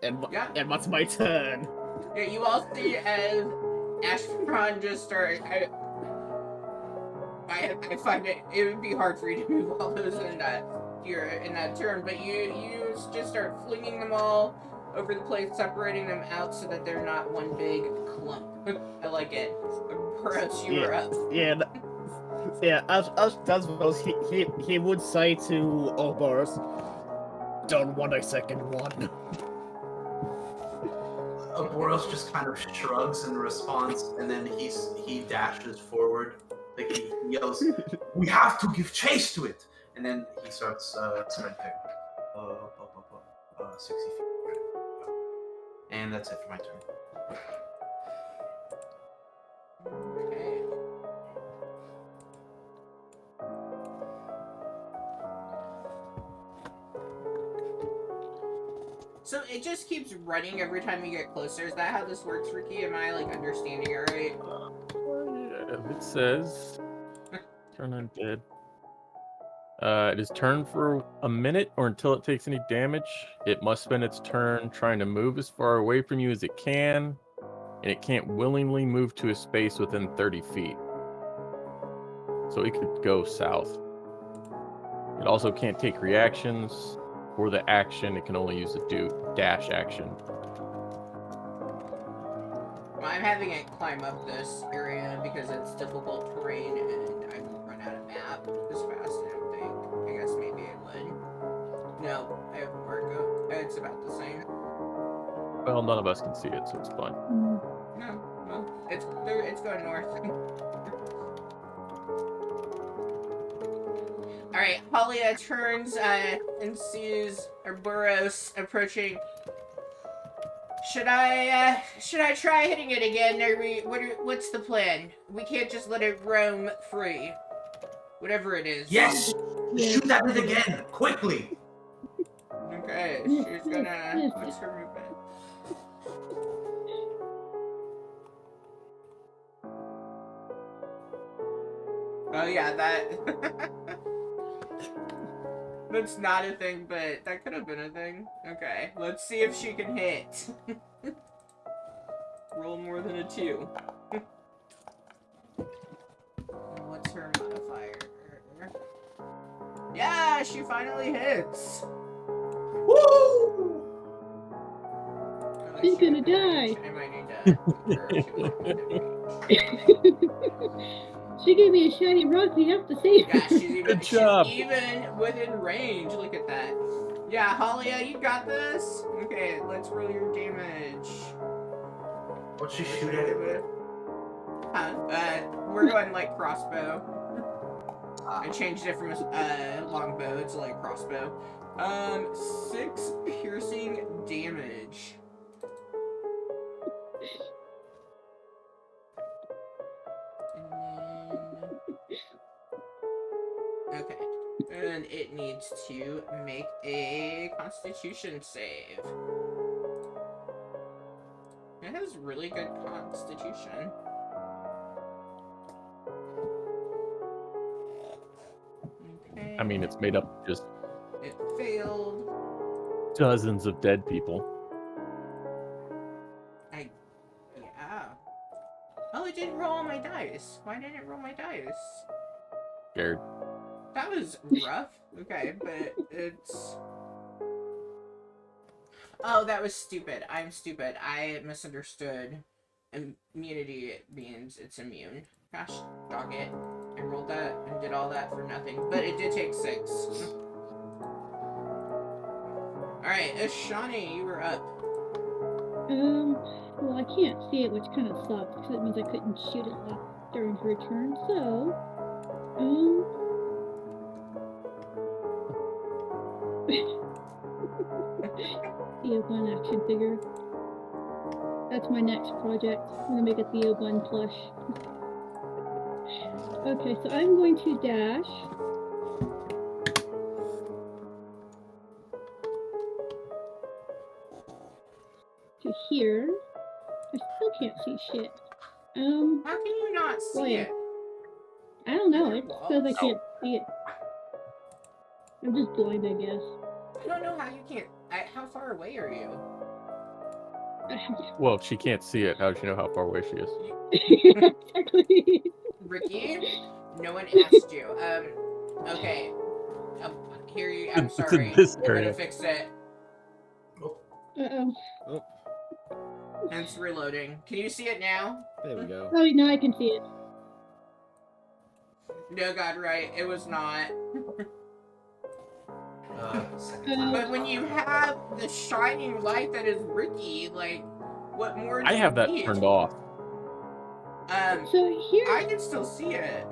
And Yeah. and that's my turn. Yeah, you all see as Ashfron just started. I find it would be hard for you to move all those in that turn, but you just start flinging them all over the place, separating them out so that they're not one big clump. I like it. Perhaps you are up. Yeah, as does those, he would say to Oboros, "Don't want a second one." Boros just kind of shrugs in response, and then he dashes forward. Like he yells, "We have to give chase to it!" And then he starts sprinting 60 feet. And that's it for my turn. Okay. So it just keeps running every time you get closer. Is that how this works, Ricky? Am I like understanding it right? Yeah, it says turn undead. It is turn for a minute or until it takes any damage. It must spend its turn trying to move as far away from you as it can, and it can't willingly move to a space within 30 feet. So it could go south. It also can't take reactions. For the action, it can only use the dash action. Well, I'm having it climb up this area because it's difficult terrain and I won't run out of map this fast, I don't think. I guess maybe I would. No, I have more to go. It's about the same. Well, none of us can see it, so it's fine. No, well, it's going north. Alright, Halia turns and sees Burros approaching. Should I try hitting it again, or what's the plan? We can't just let it roam free. Whatever it is. Yes! Shoot at it again! Quickly! Okay, she's gonna... What's her movement? Oh yeah, that... That's not a thing, but that could have been a thing. Okay, let's see if she can hit. Roll more than a 2. What's her modifier? Yeah, she finally hits. Woo! Oh, She's gonna die. I might need to... She gave me a shiny rock. We have to save her. Yeah, Good job. She's even within range. Look at that. Yeah, Halia, you got this? Okay, let's roll your damage. What'd she shoot at it with? Huh? We're going like crossbow. I changed it from a longbow to like crossbow. 6 piercing damage. Okay. And it needs to make a Constitution save. It has really good Constitution. Okay. I mean, it's made up of just It failed. dozens of dead people. Yeah. Oh, it didn't roll all my dice. Why didn't it roll my dice? Scared. That was rough. Okay, but it's... Oh, that was stupid. I'm stupid. I misunderstood. Immunity means it's immune. Gosh, dog it. I rolled that and did all that for nothing. But it did take 6. Alright, Ashani, you were up. Well, I can't see it, which kind of sucks, because it means I couldn't shoot it during her turn, so, Theoblin action figure. That's my next project. I'm gonna make a Theoblin plush. Okay, so I'm going to dash. To here. I still can't see shit. How can you not see it? I don't know. Are there It says I walls? can't see it. I'm just blind, I guess. I don't know how you can't. How far away are you? Well, if she can't see it, how does she know how far away she is? Exactly. Ricky, no one asked you. Okay. Here you. I'm It's in sorry. this I'm area. gonna fix it. Uh-oh. Oh, And it's reloading. Can you see it now? there we go. Oh, now I can see it. No, God, right. It was not. But when you have the shining light that is Ricky, like, what more do I have you that need? turned off. So here. I can still see it.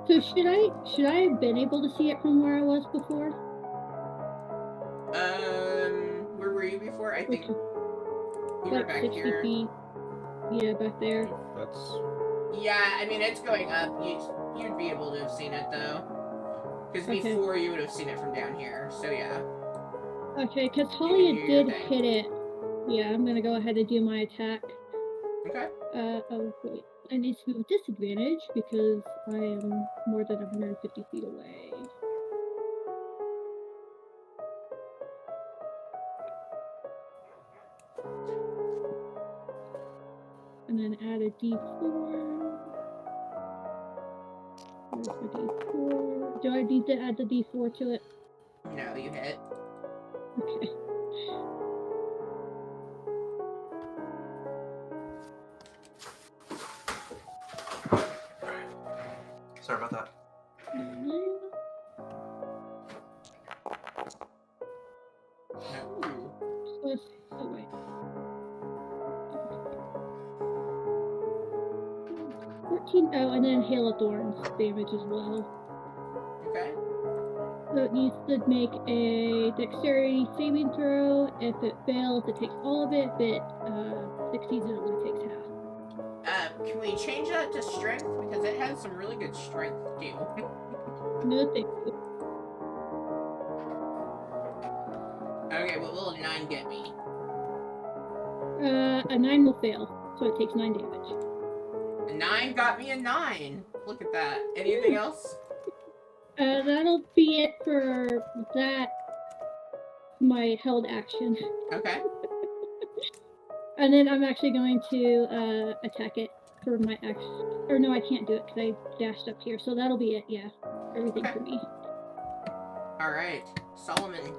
So should I have been able to see it from where I was before? Where were you before? I think Okay. you were Like back 60 here. feet. Yeah, back there. That's Yeah, I mean, it's going up. You'd be able to have seen it, though. Because Okay. before, you would have seen it from down here. So, yeah. Okay, because You Talia can do your did thing. hit it. Yeah, I'm gonna go ahead and do my attack. Okay. Oh wait. I need to be with disadvantage because I am more than 150 feet away. And then add a d4. Where's my d4? Do I need to add the d4 to it? No, you hit. Okay. Sorry about that. Ooh. 14. Oh, and then Hail of Thorns damage as well. Okay. So it needs to make a dexterity saving throw. If it fails, it takes all of it. If it succeeds, it only takes half. Can we change that to strength? Because it has some really good strength, too. No, thank you. Okay, what will a 9 get me? A 9 will fail, so it takes 9 damage. A 9 got me a 9. Look at that. Anything else? That'll be it for that. My held action. Okay. And then I'm actually going to attack it for my action. Or no, I can't do it because I dashed up here. So that'll be it, yeah. Everything Okay. for me. Alright. Solomon.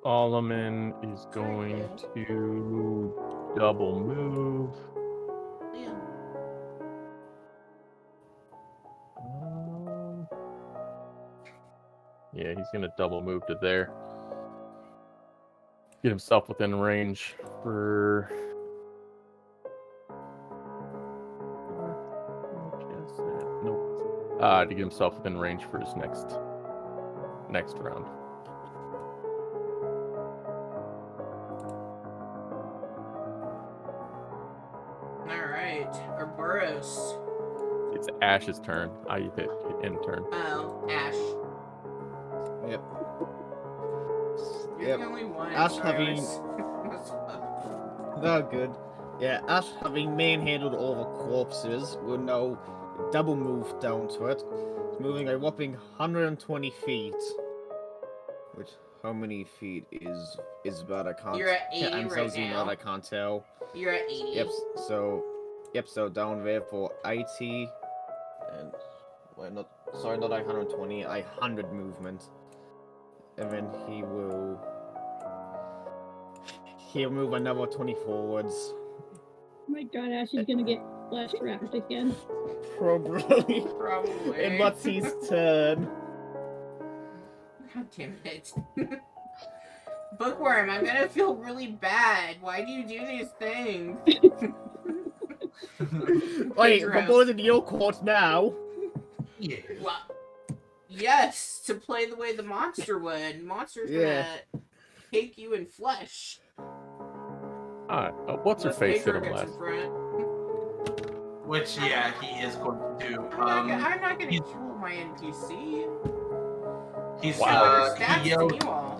Solomon is going to double move. Yeah. Yeah, he's gonna double move to there. Get himself within range for. Nope. To get himself within range for his next round. Alright. Ouroboros. It's Ash's turn. I hit end turn. Oh, Ash. Yep. You're Yep. the only one. Ash Sorry, having- What's up? no good. Yeah, Ash having manhandled all the corpses will now double move down to it. It's moving a whopping 120 feet. Which, how many feet is that? I can't. You're at 80 I'm so right zoomed now. out, I can't tell. You're at 80. Yep, so down there for 80. And, well, not 120, 100 movement. and then he'll move another 20 forwards. Oh my god, Ash is gonna get flesh wrapped again. Probably. Probably. In Mutsy's turn. God damn it. Bookworm, I'm gonna feel really bad. Why do you do these things? Wait, Gross. we're both in your court now. Yeah. Well, yes, to play the way the monster would. Monster's gonna take you in flesh. Alright, what's her Unless face hit Pedro him gets last? in front. Which, yeah, he is going to do. I'm not gonna kill my NPC. He's Better he stats yells. than you all.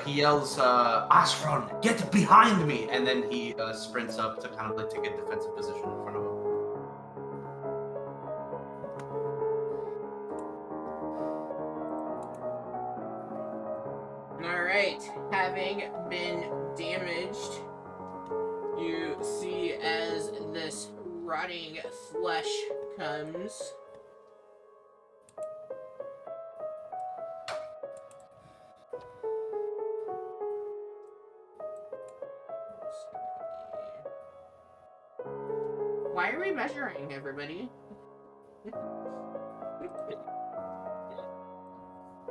He yells, Asfron, get behind me! And then he sprints up to kind of like take a defensive position in front of him. Alright, having been damaged, you see as this rotting flesh comes. Why are we measuring, everybody?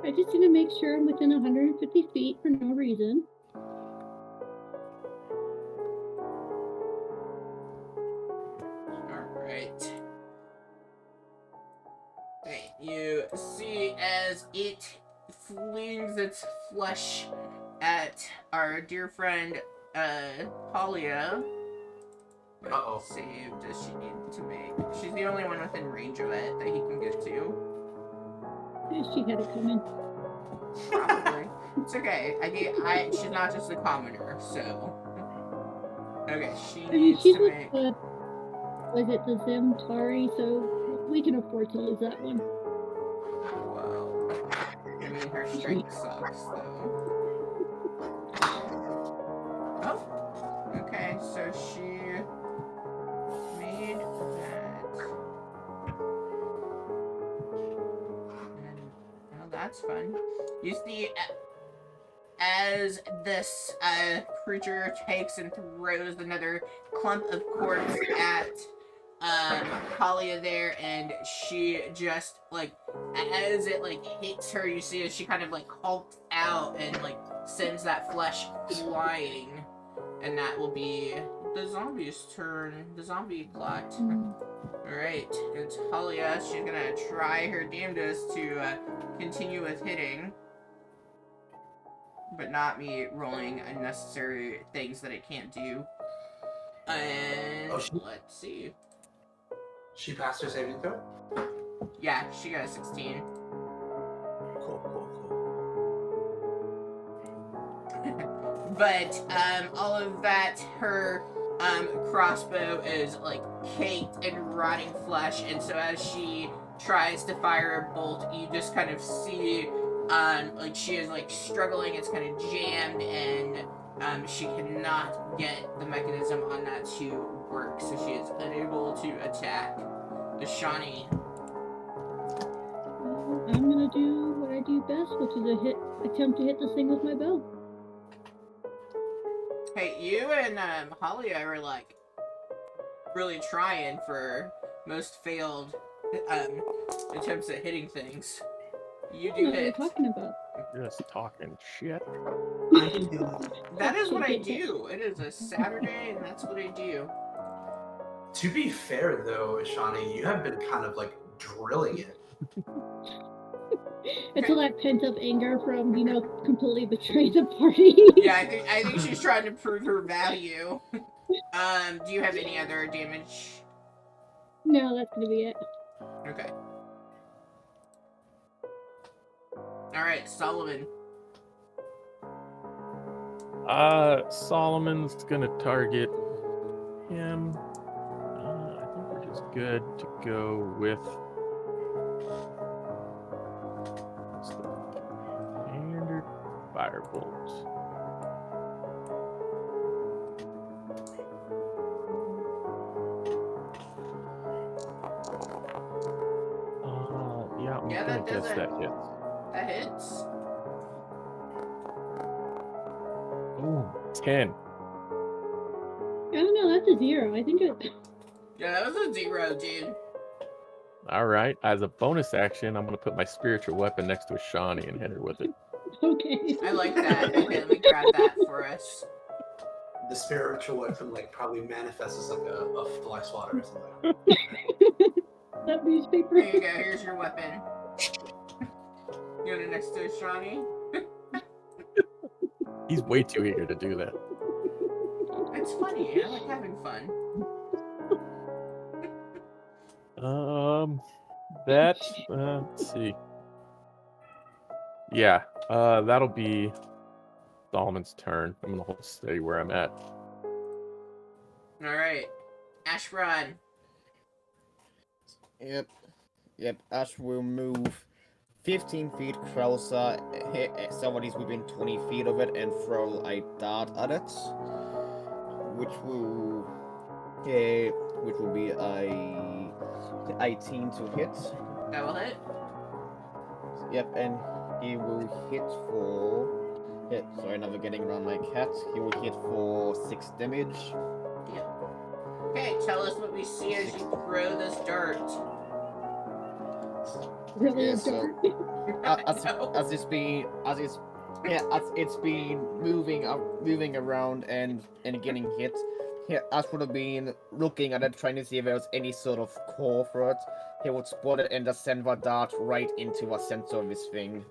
I just need to make sure I'm within 150 feet for no reason. Alright. Okay, you see as it flings its flesh at our dear friend, Talia. Uh-oh. What save does she need to make? She's the only one within range of it that he can get to. She had it coming. Probably. It's okay. She's not just a commoner, so. Okay, she I mean, needs she's to with make. was it the Zemtari, so we can afford to lose that one. Whoa. I mean, her strength sucks, though. Oh. Okay, so she made that. And, well, that's fun. You see, as this creature takes and throws another clump of corpse at Talia there, and she just, like, as it, like, hits her, you see as she kind of, like, hulks out and, like, sends that flesh flying. And that will be the zombie's turn. The zombie clot. Alright, it's Talia. She's gonna try her damnedest to continue with hitting. But not me rolling unnecessary things that it can't do. And let's see. She passed her saving throw? Yeah, she got a 16. Cool. But all of that, her crossbow is like caked in rotting flesh, and so as she tries to fire a bolt, you just kind of see like she is like struggling. It's kind of jammed, and she cannot get the mechanism on that to work, so she is unable to attack. Shawnee. I'm gonna do what I do best, which is attempt to hit this thing with my bow. Hey, you and Halia are like really trying for most failed attempts at hitting things. You do What are you hit. talking about? Just talking shit. I can do it. That is what I do. It is a Saturday, and that's what I do. To be fair, though, Shawnee, you have been kind of like drilling it. Until that pent up anger from, completely betraying the party. Yeah, I think she's trying to prove her value. Do you have any other damage? No, that's gonna be it. Okay. Alright, Solomon. Solomon's gonna target him. I think we're just good to go with standard firebolt. Yeah, I'm Yeah, gonna that guess does it. that hits. That hits. Ooh, 10. I don't know, that's a 0. I think it... Yeah, that was a 0, dude. All right. As a bonus action, I'm going to put my spiritual weapon next to a Shawnee and hit her with it. Okay. I like that. Okay, let me grab that for us. The spiritual weapon like probably manifests as like a fly swatter or something. That newspaper. Here you go. Here's your weapon. You want it next to Shawnee? He's way too eager to do that. It's funny. I like having fun. Let's see. Yeah, that'll be Solomon's turn. I'm gonna hold steady where I'm at. All right, Ashron. Yep. Ash will move 15 feet closer, hit somebody's within 20 feet of it, and throw a dart at it, which will be a 18 to hit. That will hit. Yep, and he will hit for. Sorry, never getting around my cat. He will hit for 6 damage. Yep. Okay, tell us what we see as you throw this dart. Really Yeah, a so- dart. As it's been moving around and getting hit. Yeah, Ash would have been looking at it, trying to see if there was any sort of core for it. He would spot it and just send the dart right into the center of his thing.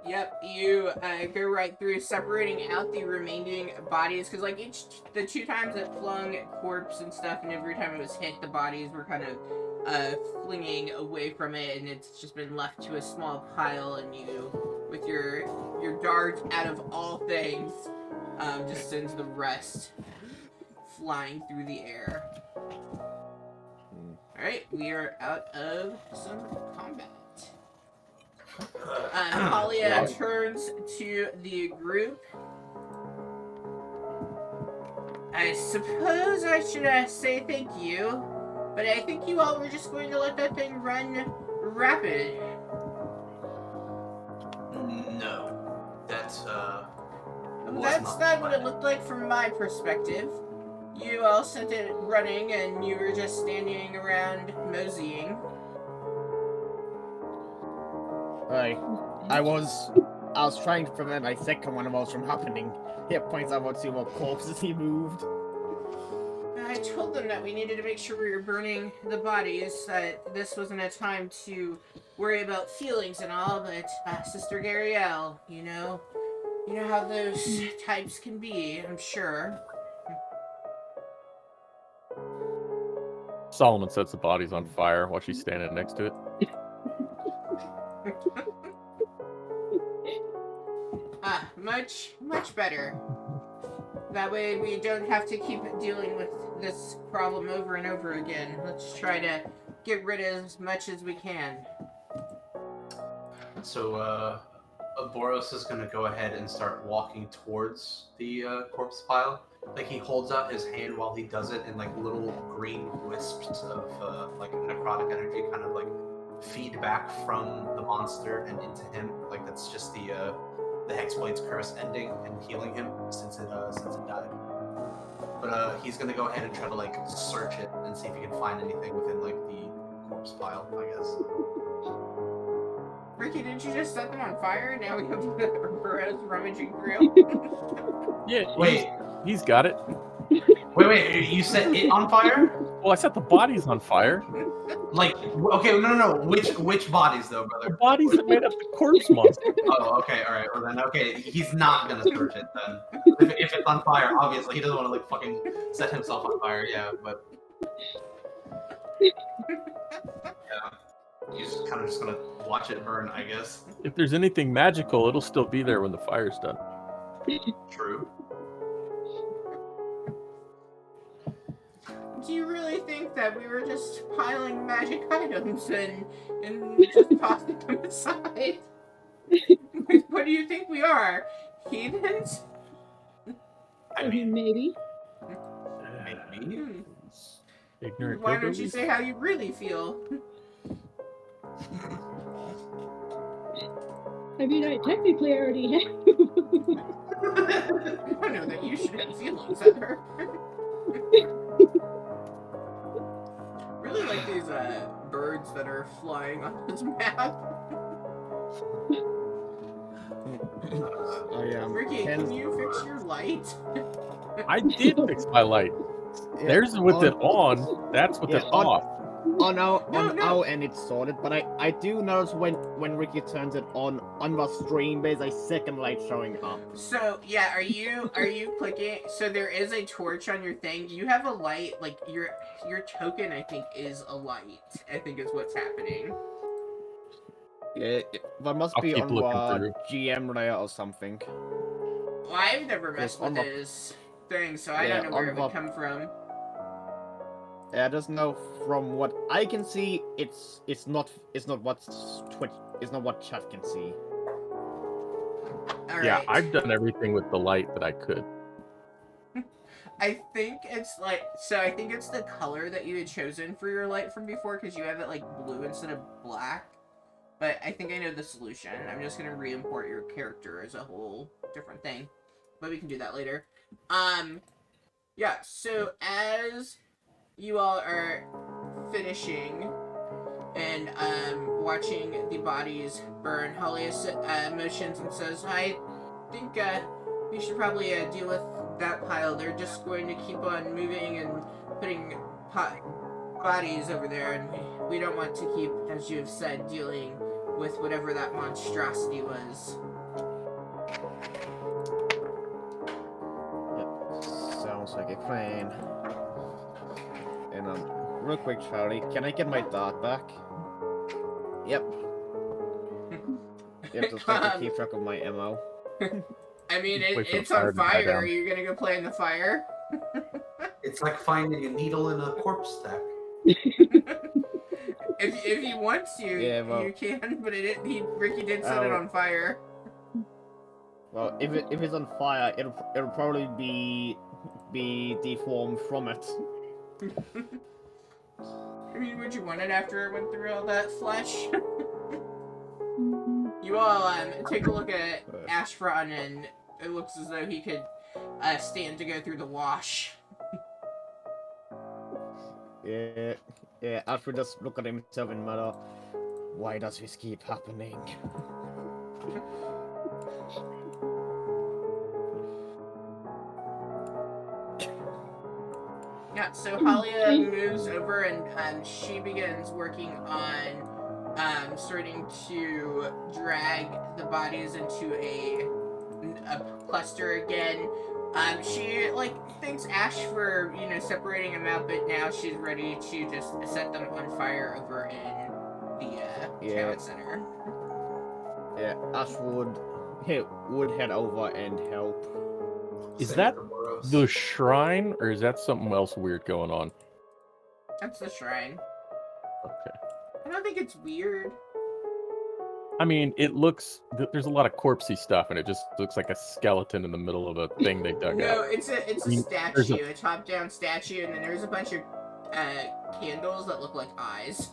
Yep, you go right through, separating out the remaining bodies, because like the 2 times it flung corpse and stuff, and every time it was hit, the bodies were kind of flinging away from it, and it's just been left to a small pile, and you, with your dart, out of all things, just sends the rest flying through the air. Alright, we are out of some combat. Talia turns to the group. I suppose I should say thank you, but I think you all were just going to let that thing run rapid. No, that's That's not what it looked like from my perspective. You all sent it running and you were just standing around moseying. I was trying to prevent my second one of those from happening. He points out what 2 more corpses he moved. I told them that we needed to make sure we were burning the bodies, that this wasn't a time to worry about feelings and all, but Sister Garielle, you know how those types can be, I'm sure. Solomon sets the bodies on fire while she's standing next to it. Much better. That way we don't have to keep dealing with this problem over and over again. Let's try to get rid of as much as we can. So, Boros is gonna go ahead and start walking towards the corpse pile. Like, he holds out his hand while he does it, and like little green wisps of like necrotic energy kind of like feed back from the monster and into him. Like, that's just the Hexblade's curse ending and healing him since it died. But he's gonna go ahead and try to like search it and see if he can find anything within like the corpse pile, I guess. Ricky, didn't you just set them on fire? Now we have Burrows rummaging through. Yeah, Wait, he's got it. wait, you set it on fire? Well, I set the bodies on fire. Like, okay, no. Which bodies though, The brother? bodies that made up the corpse monster. Oh, okay, all right. Well then, okay, he's not gonna search it then. If it's on fire, obviously he doesn't want to like fucking set himself on fire. Yeah, but yeah, he's kind of just gonna watch it burn, I guess. If there's anything magical, it'll still be there when the fire's done. True. Do you really think that we were just piling magic items and just tossing them aside? What do you think we are? Heathens? I mean, Maybe. maybe. Ignorant Why don't you hillbillies. say how you really feel? I mean, I technically already have. I know that you should have feelings, Heather. Really like these birds that are flying on this map. Ricky, can you fix your light? I did fix my light. Yeah, There's with it on. That's with yeah, it off. On our No. our end it's sorted, but I do notice when Ricky turns it on the stream there's a second light showing up. So yeah, are you clicking? So there is a torch on your thing. You have a light, like your token. I think is a light. I think is what's happening. Yeah, that must I'll be keep on looking our through. GM layer or something. Well, I've never messed with on the- this thing, so I Yeah, don't know where on it would the- come from. Yeah, just know from what I can see, it's not what chat can see. All Yeah, right. I've done everything with the light that I could. I think it's like, so I think it's the color that you had chosen for your light from before, because you have it like blue instead of black. But I think I know the solution. I'm just gonna re-import your character as a whole different thing. But we can do that later. Yeah, so as you all are finishing and watching the bodies burn, Holly motions and says, I think we should probably deal with that pile. They're just going to keep on moving and putting bodies over there, and we don't want to keep, as you have said, dealing with whatever that monstrosity was. Yep, sounds like a plan. And real quick, Charlie, can I get my dart back? Yep. Yep, just have to keep track of my ammo. I mean, Wait for the it's fire on to die fire. down. Are you gonna go play in the fire? It's like finding a needle in a corpse stack. If you want to, Yeah, well- you can. But Ricky did set it Oh. on fire. Well, if it's on fire, it'll probably be deformed from it. I mean, would you want it after it went through all that flesh? You all take a look at Ashfron, and it looks as though he could stand to go through the wash. Yeah, Alfred just look at himself and mutter, why does this keep happening? Yeah, so Halia moves over and she begins working on starting to drag the bodies into a cluster again. She thanks Ash for separating them out, but now she's ready to just set them on fire over in the town center. Yeah, Ash would head over and help. Is Same that for Boros. the shrine, or is that something else weird going on? That's the shrine. Okay. I don't think it's weird. I mean, it looks... There's a lot of corpsey stuff, and it just looks like a skeleton in the middle of a thing they dug No, out. it's a I mean, there's statue, a top-down statue, and then there's a bunch of candles that look like eyes.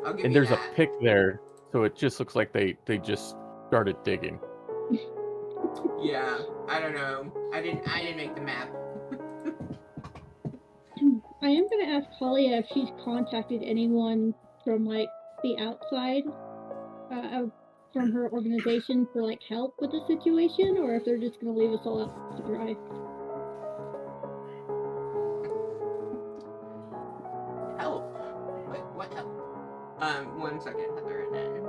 I'll give And you there's a that. pick there, so it just looks like they just started digging. Yeah, I don't know. I didn't make the map. I am gonna ask Talia if she's contacted anyone from the outside, from her organization for help with the situation, or if they're just gonna leave us all out to dry. Help? Wait, what help? 1 second, Heather, and then...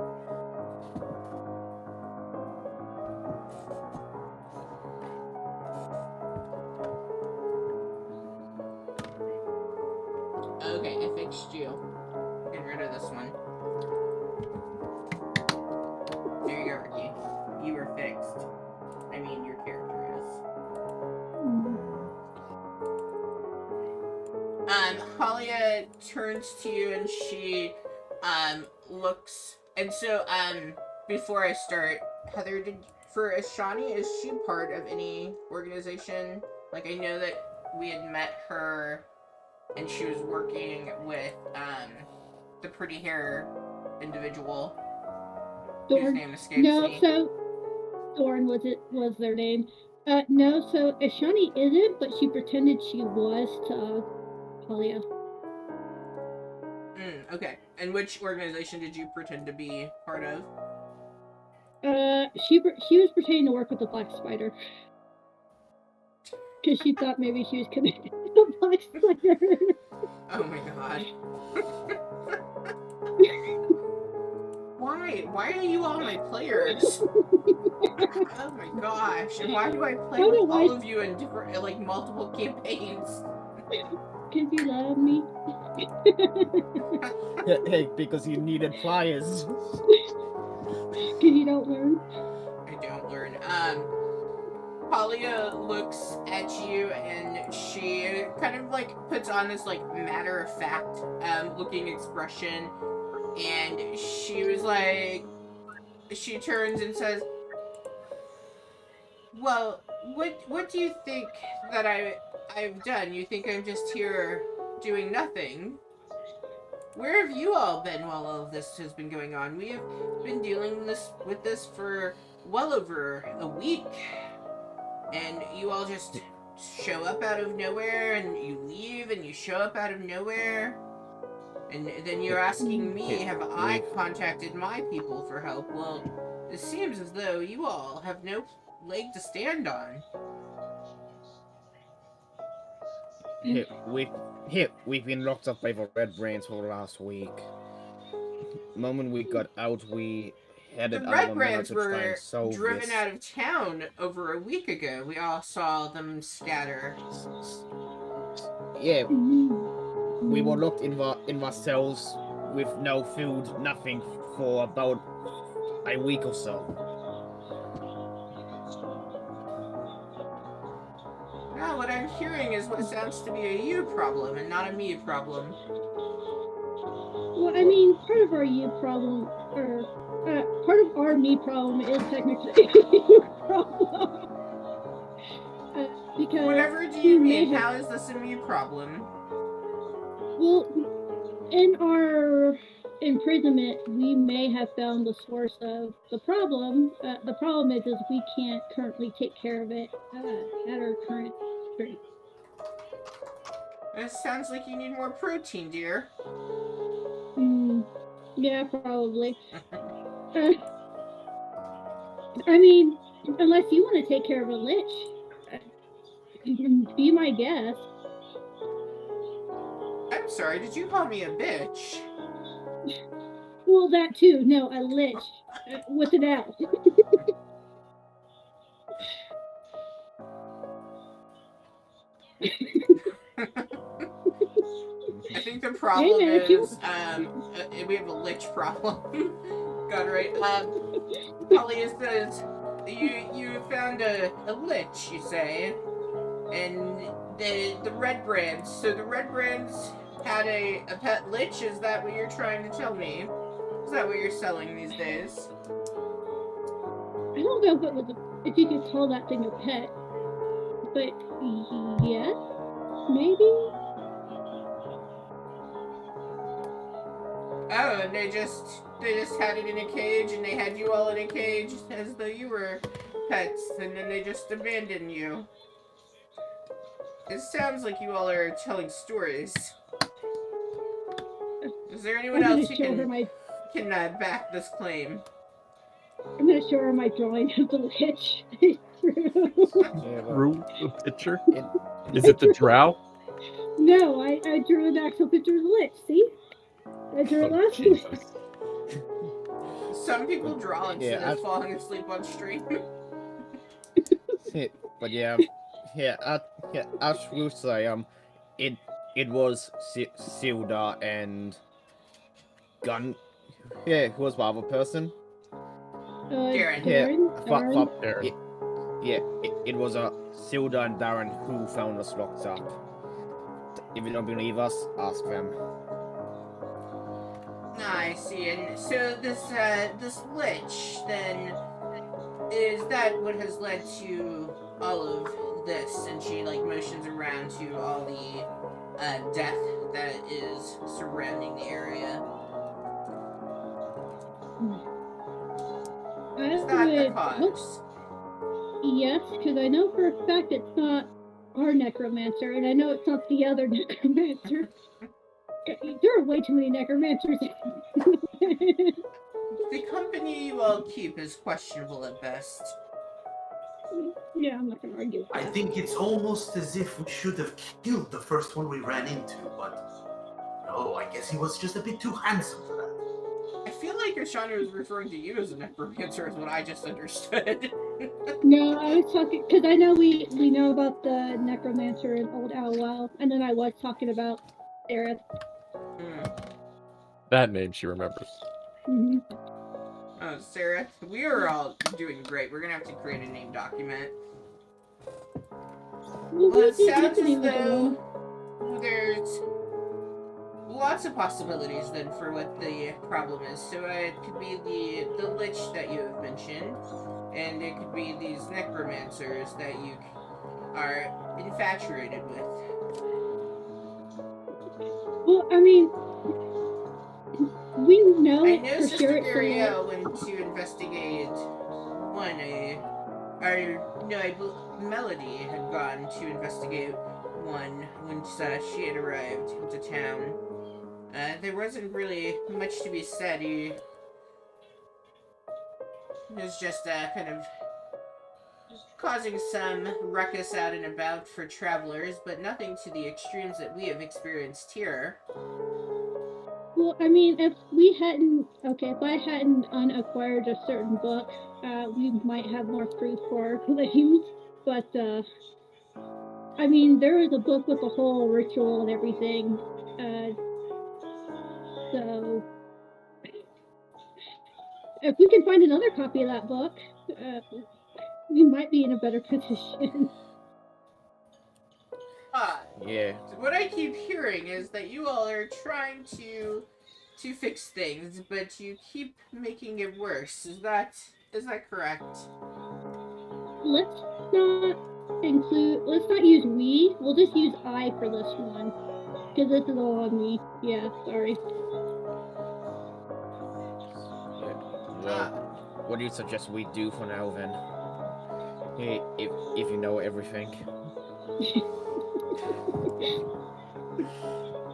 Okay, I fixed you. Get rid of this one. There you go, Ricky. You were fixed. I mean, your character is. Halia turns to you and she, looks, and so, before I start, Heather, for Ashani, is she part of any organization? I know that we had met her, and she was working with, the pretty hair individual. Thorn. whose name escapes No, me. so Thorn was their name. No, so Ashani isn't, but she pretended she was to Talia. Okay. And which organization did you pretend to be part of? She was pretending to work with the Black Spider. Because she thought maybe she was connected to the Black Spider. Oh my god. Why are you all my players? Oh my gosh. And why do I play with all of you in different, like, multiple campaigns? Because you love me. Hey, because you needed pliers. Because you don't learn. I don't learn. Talia looks at you and she kind of like puts on this like matter of fact looking expression, and she was like, she turns and says, well, what do you think that I've done? You think I'm just here doing nothing? Where have you all been while all of this has been going on? We have been dealing with this for well over a week. And you all just show up out of nowhere, and you leave, and you show up out of nowhere. And then you're asking me, have I contacted my people for help? Well, it seems as though you all have no leg to stand on. We've been locked up by the Red Brains for the last week. The moment we got out, we headed The out Red of Brands to try were and solve driven this. out of town over a week ago. We all saw them scatter. Yeah, we were locked in the cells with no food, nothing for about a week or so. Now, what I'm hearing is what sounds to be a you problem and not a me problem. Well, I mean, part of our you problem, or part of our me problem is technically a you problem. Because whatever do you mean? How is this a me problem? Well, in our imprisonment, we may have found the source of the problem. The problem is we can't currently take care of it at our current strength. It sounds like you need more protein, dear. Yeah, probably. I mean, unless you want to take care of a Lich, be my guest. I'm sorry, did you call me a bitch? Well, that too. No, a Lich with an L. I think the problem Hey, man, is, we have a Lich problem. God, right. Talia says, you found a Lich, you say, and the Red Brands. So the Red Brands had a pet Lich. Is that what you're trying to tell me? Is that what you're selling these days? I don't know if it was if you could call that thing a pet, but yes, maybe. Oh, and they just had it in a cage, and they had you all in a cage as though you were pets, and then they just abandoned you. It sounds like you all are telling stories. Is there anyone else who can back this claim? I'm gonna show her my drawing of the Lich. Drew the picture? Is it the drow? No, I drew an actual picture of the Lich. See? I drew it last week. Some people draw instead of falling asleep on stream. But as we say, it was Silda and Gun. Yeah, who was the other person? Darren. It was Silda and Darren who found us locked up. If you don't believe us, ask them. I see. And so this Lich, then, is that what has led to all of this? And she like motions around to all the death that is surrounding the area. that the Wait, cause? Yes, because I know for a fact it's not our necromancer, and I know it's not the other necromancer. There are way too many necromancers. The company you all keep is questionable at best. Yeah, I'm not gonna argue with I that. think it's almost as if we should have killed the first one we ran into, but no, I guess he was just a bit too handsome for that. I feel like Ashana was referring to you as a necromancer, is what I just understood. No, I was talking because I know we know about the necromancer in Old Owl, and then I was talking about Aerith. That name she remembers. Mm-hmm. Oh, Sarah, we are all doing great. We're gonna have to create a name document. Well, it sounds as though there's lots of possibilities then for what the problem is. So it could be the Lich that you have mentioned, and it could be these necromancers that you are infatuated with. Well, I mean, we know I know for Sister sure it's the Lich. Gariel went to investigate one, Melody had gone to investigate one when she had arrived into town. There wasn't really much to be said. He was just kind of causing some ruckus out and about for travelers, but nothing to the extremes that we have experienced here. Well, I mean, if I hadn't unacquired a certain book, we might have more proof for our claims. But I mean, there is a book with the whole ritual and everything. So if we can find another copy of that book, we might be in a better position. Yeah. So what I keep hearing is that you all are trying to fix things, but you keep making it worse. Is that correct? Let's not use we. We'll just use I for this one. Because this is all on me. Yeah, sorry. Yeah. Well, what do you suggest we do for now then? Hey, if you know everything.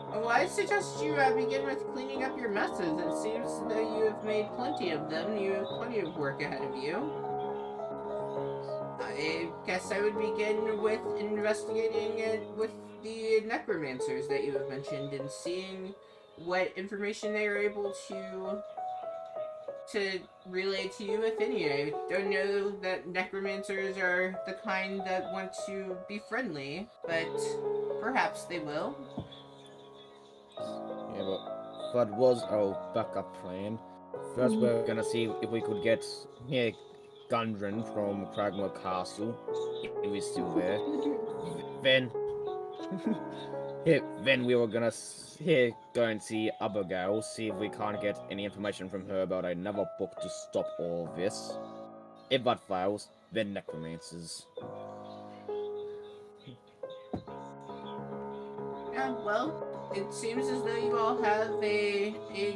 Well, I suggest you begin with cleaning up your messes. It seems that you have made plenty of them. You have plenty of work ahead of you. I guess I would begin with investigating it with the necromancers that you have mentioned and seeing what information they are able to relay to you, if any. I don't know that necromancers are the kind that want to be friendly, but perhaps they will. Yeah, but what was our backup plan? First, we're gonna see if we could get Gundren from Cragmore Castle, if he's still there. Then, then we were gonna go and see Abigail, see if we can't get any information from her about another book to stop all this. If that fails, then necromancers. Yeah, well, it seems as though you all have a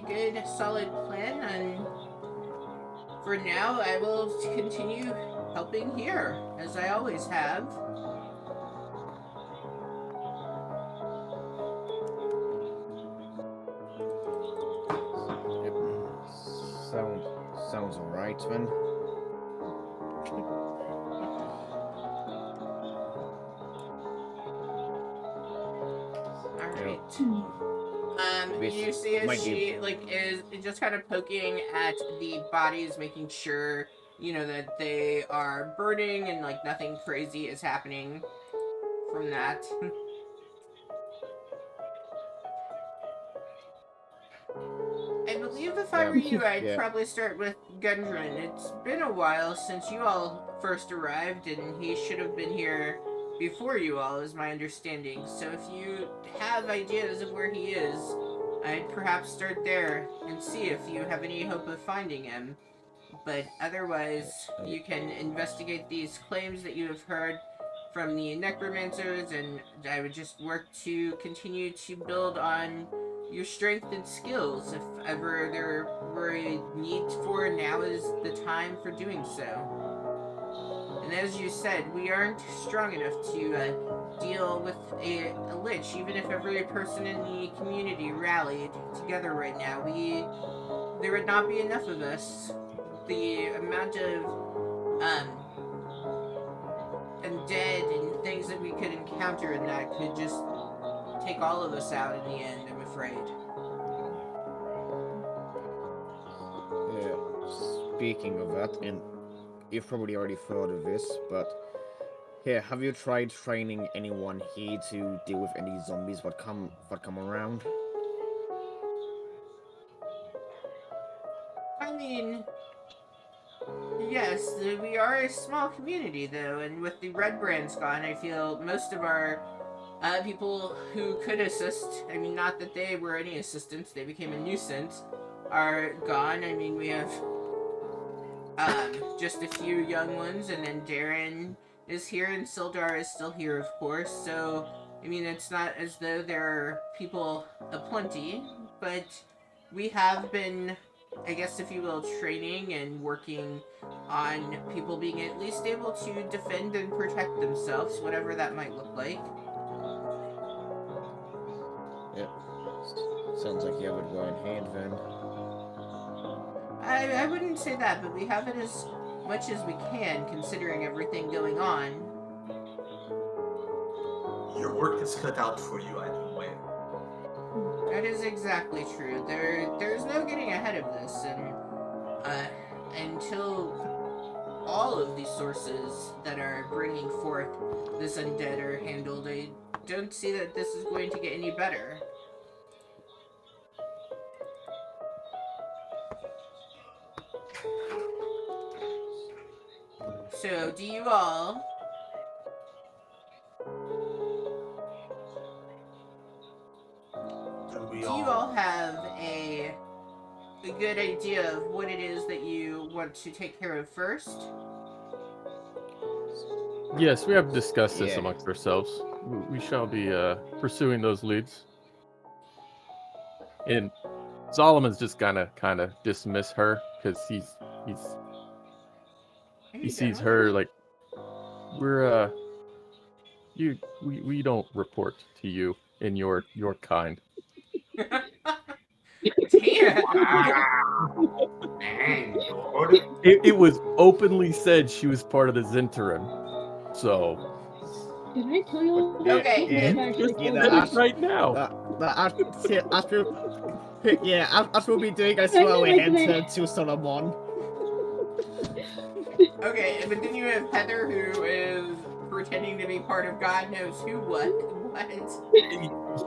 good, solid plan, and for now, I will continue helping here, as I always have. Yep. Sounds alright then. Alright. Which You see as might she, give- is just kind of poking at the bodies, making sure, that they are burning and, nothing crazy is happening from that. I believe if I were you, I'd probably start with Gundren. It's been a while since you all first arrived, and he should have been here before you all, is my understanding. So if you have ideas of where he is, I'd perhaps start there and see if you have any hope of finding him. But otherwise, you can investigate these claims that you have heard from the necromancers, and I would just work to continue to build on your strength and skills. If ever there were a need for, now is the time for doing so. And as you said, we aren't strong enough to deal with a lich. Even if every person in the community rallied together right now, there would not be enough of us. The amount of undead and things that we could encounter in that could just take all of us out in the end, I'm afraid. Yeah. Speaking of that, and you've probably already thought of this, but yeah, have you tried training anyone here to deal with any zombies that come around? I mean, yes, we are a small community, though, and with the red brands gone, I feel most of our people who could assist, I mean, not that they were any assistance, they became a nuisance, are gone. I mean, we have just a few young ones, and then Darren is here, and Sildar is still here, of course, so, I mean, it's not as though there are people aplenty, but we have been, I guess, if you will, training and working on people being at least able to defend and protect themselves, whatever that might look like. Yep. Sounds like you have it well in hand then. I wouldn't say that, but we have it as much as we can, considering everything going on. Your work is cut out for you either way. That is exactly true. There's no getting ahead of this, and until all of these sources that are bringing forth this undead are handled, I don't see that this is going to get any better. So, do you all have a good idea of what it is that you want to take care of first? Yes, we have discussed this Yeah. amongst ourselves. We shall be pursuing those leads. And Solomon's just kind of dismiss her because he sees her like we don't report to you in your kind. Damn. Dang, Lord. It was openly said she was part of the Zinterim. So Did I tell you? Okay, Yeah, and actually, just told said you. it right now. As we'll be doing, I I swear mean, we like, head to Solomon. okay, but then you have Heather, who is pretending to be part of God knows who. What?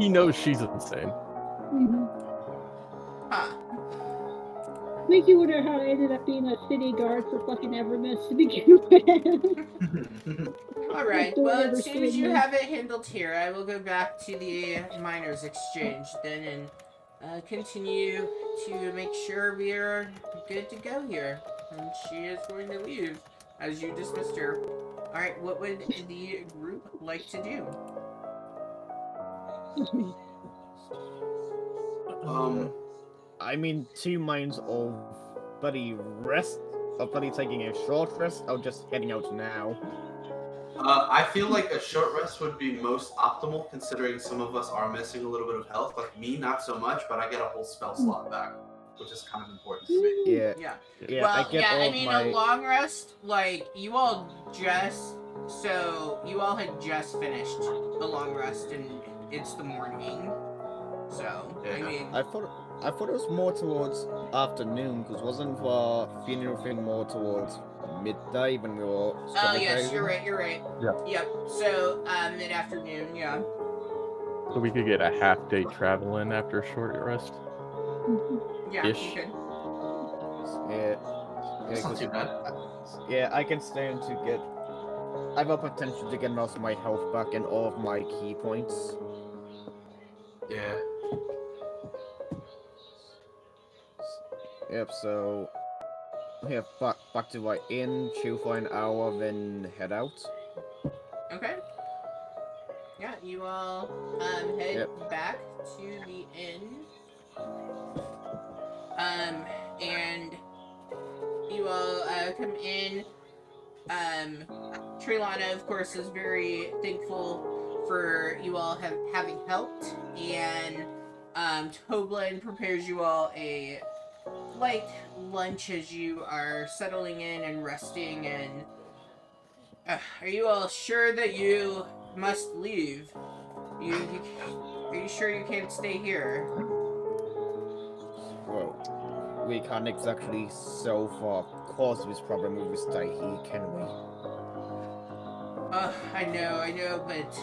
He knows she's insane. Mhm. Huh. Makes you wonder how I ended up being a city guard for fucking Evermist to begin with. Alright, Don't well, ever as soon as see you me. have it handled here, I will go back to the miners' exchange then and continue to make sure we are good to go here. And she is going to leave, as you dismissed her. Alright, what would the group like to do? I mean, 2 minds of bloody rest, of bloody taking a short rest, or just heading out now. I feel like a short rest would be most optimal, considering some of us are missing a little bit of health. Like me, not so much, but I get a whole spell slot back, which is kind of important to me. Yeah, Yeah. yeah. Well, I get all I of mean, my. a long rest, like, you all had just finished a long rest, and it's the morning. So, I Yeah. mean, I thought it was more towards afternoon, because wasn't the funeral thing more towards midday when we were oh, yes, strategizing? you're right. Yeah. Yep, so, mid-afternoon, yeah. So we could get a half day travel in after a short rest. Yeah, Ish. you could. Yeah, That's not too bad. yeah. I can stand to get. I have a potential to get most of my health back and all of my key points. Yeah. Yep. So, yeah, back to my inn, chill for an hour, then head out. Okay. Yeah, you all head Yep. back to the inn. And you all come in. Trilana, of course, is very thankful for you all having helped, and Toblin prepares you all a light lunch as you are settling in and resting. And are you all sure that you must leave? Are you sure you can't stay here? Well, we can't exactly so far cause this problem if we stay here, can we? I know, but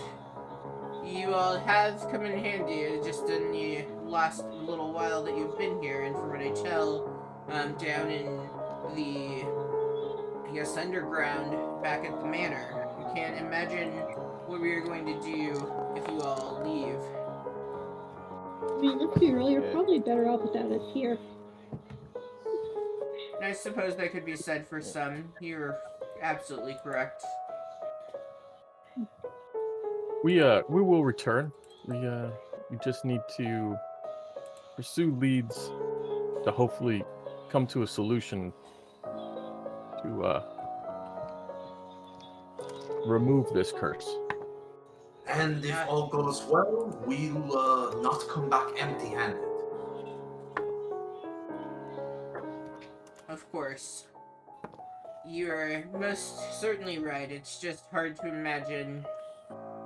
you all have come in handy just in the last little while that you've been here, and from what I tell, down in the, I guess, underground back at the manor. You can't imagine what we are going to do if you all leave. I mean, let's be real, you're Yeah. probably better off without us here. And I suppose that could be said for some. You're absolutely correct. We will return. We just need to pursue leads to hopefully come to a solution to remove this curse. And if all goes well, we'll not come back empty-handed. Of course. You're most certainly right. It's just hard to imagine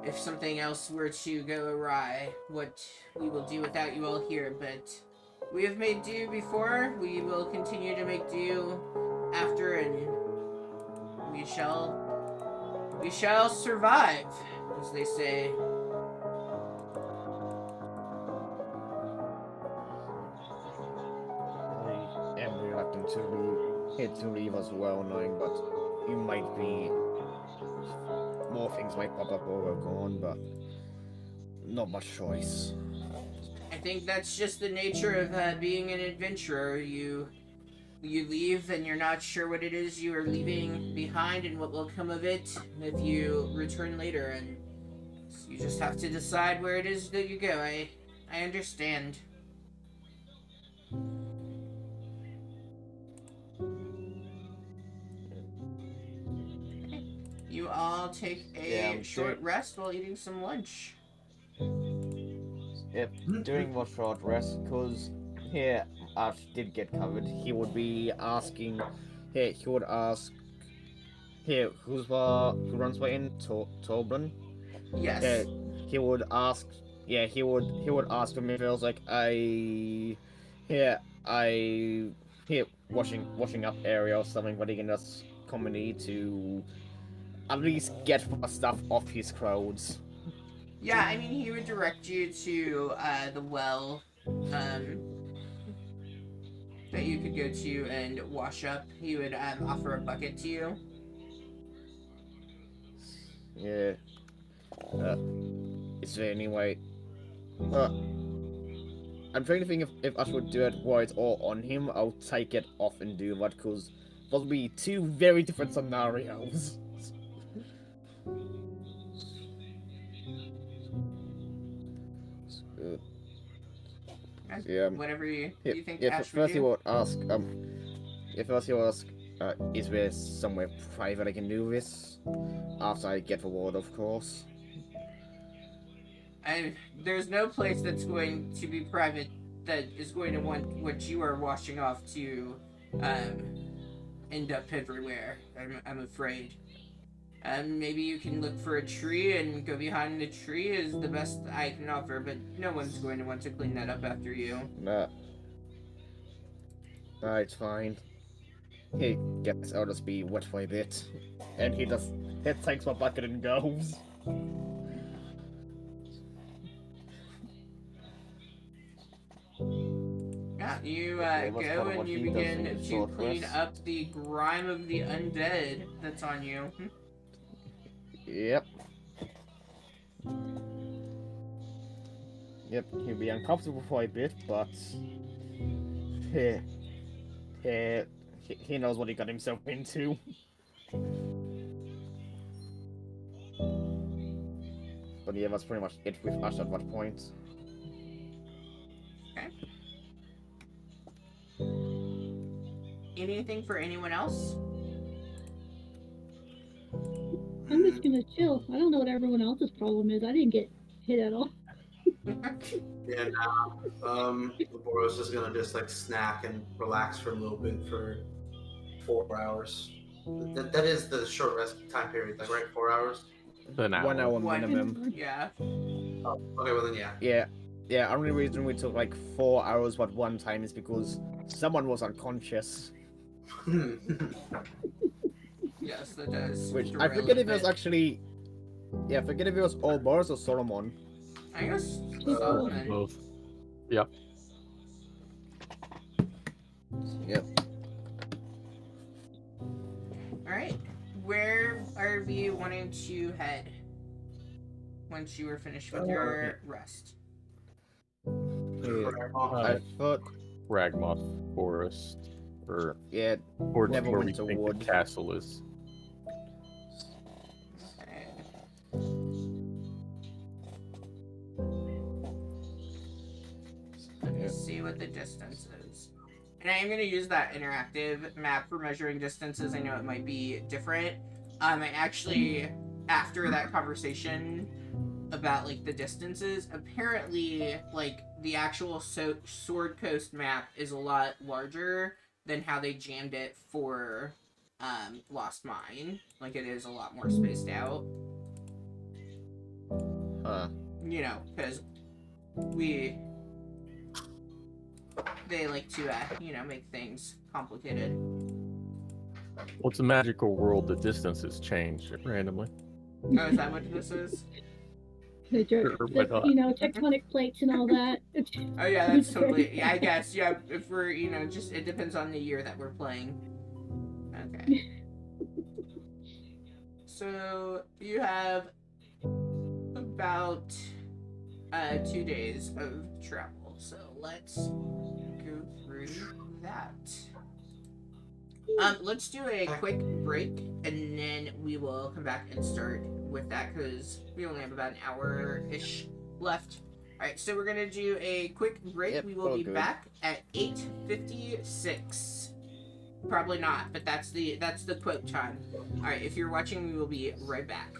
if something else were to go awry, what we will do without you all here, but we have made do before, we will continue to make do after, and we shall survive, as they say. I am reluctant to leave as well, knowing that you might be more things might pop up while we're gone, but not much choice. I think that's just the nature of being an adventurer. You leave and you're not sure what it is you are leaving behind and what will come of it if you return later, and you just have to decide where it is that you go. I understand. You all take a short rest while eating some lunch. Yep, doing more short rest, because here Ash did get covered. He would be asking, here, he would ask, here, who runs by in Toblin? Yes. He would ask, he would ask him if it was like here, here, washing up area or something, but he can just comedy to at least get stuff off his clothes. Yeah, I mean, he would direct you to the well that you could go to and wash up. He would offer a bucket to you. Yeah. Is there any way? I'm trying to think if Ash would do it while it's all on him. I'll take it off and do that, because those will be two very different scenarios. Yeah. Whatever you think Yeah. Ash would First, he do. would ask. First he will ask. Is there somewhere private I can do this? After I get the ward, of course. And there's no place that's going to be private that is going to want what you are washing off to end up everywhere, I'm afraid. Maybe you can look for a tree and go behind the tree is the best I can offer, but no one's going to want to clean that up after you. Nah. It's fine. He gets I'll just be wet for a bit. And he takes my bucket and goes. Yeah, you Yeah, that's go part of and what you he does begin in his to short clean rest. up the grime of the undead that's on you. Yep. Yep, he'll be uncomfortable for a bit, but he, he knows what he got himself into. But yeah, that's pretty much it with Ash at that point. Okay. anything for anyone else? I'm just gonna chill. I don't know what everyone else's problem is. I didn't get hit at all. Yeah, the Boros is gonna just like snack and relax for a little bit for 4 hours. That is the short rest time period, like right? 4 hours. An 1 hour. hour minimum. Yeah. Oh, okay, well then yeah. Yeah. Only reason we took like 4 hours but one time is because someone was unconscious. Yes, that does. Which I derail forget a if it was bit. actually. Yeah, I forget if it was all Boris or Solomon. I guess Take Solomon. Both. Yep. Yep. All right. Where are we wanting to head once you are finished with your rest? Yeah. Uh, I thought. Ragmoth Forest. Or Yeah. towards where we Neverwinter think Wood. the castle is. Okay. Let me Yeah. see what the distance is. And I am going to use that interactive map for measuring distances. I know it might be different. I actually, after that conversation about like the distances, apparently like the actual Sword Coast map is a lot larger than how they jammed it for Lost Mine. Like it is a lot more spaced out. Huh. You know, because they like to make things complicated. Well, it's a magical world. The distances change randomly. Oh, is that what this is? Sure, why not? Tectonic plates and all that. Oh yeah, that's totally. Yeah, I guess. Yeah, if we're just it depends on the year that we're playing. Okay. So you have about 2 days of travel. So let's go through that. Let's do a quick break and then we will come back and start with that because we only have about an hour-ish left. Alright, so we're gonna do a quick break. Yep, We will all be good. back at 8:56. Probably not, but that's the quote time. Alright, if you're watching, we will be right back.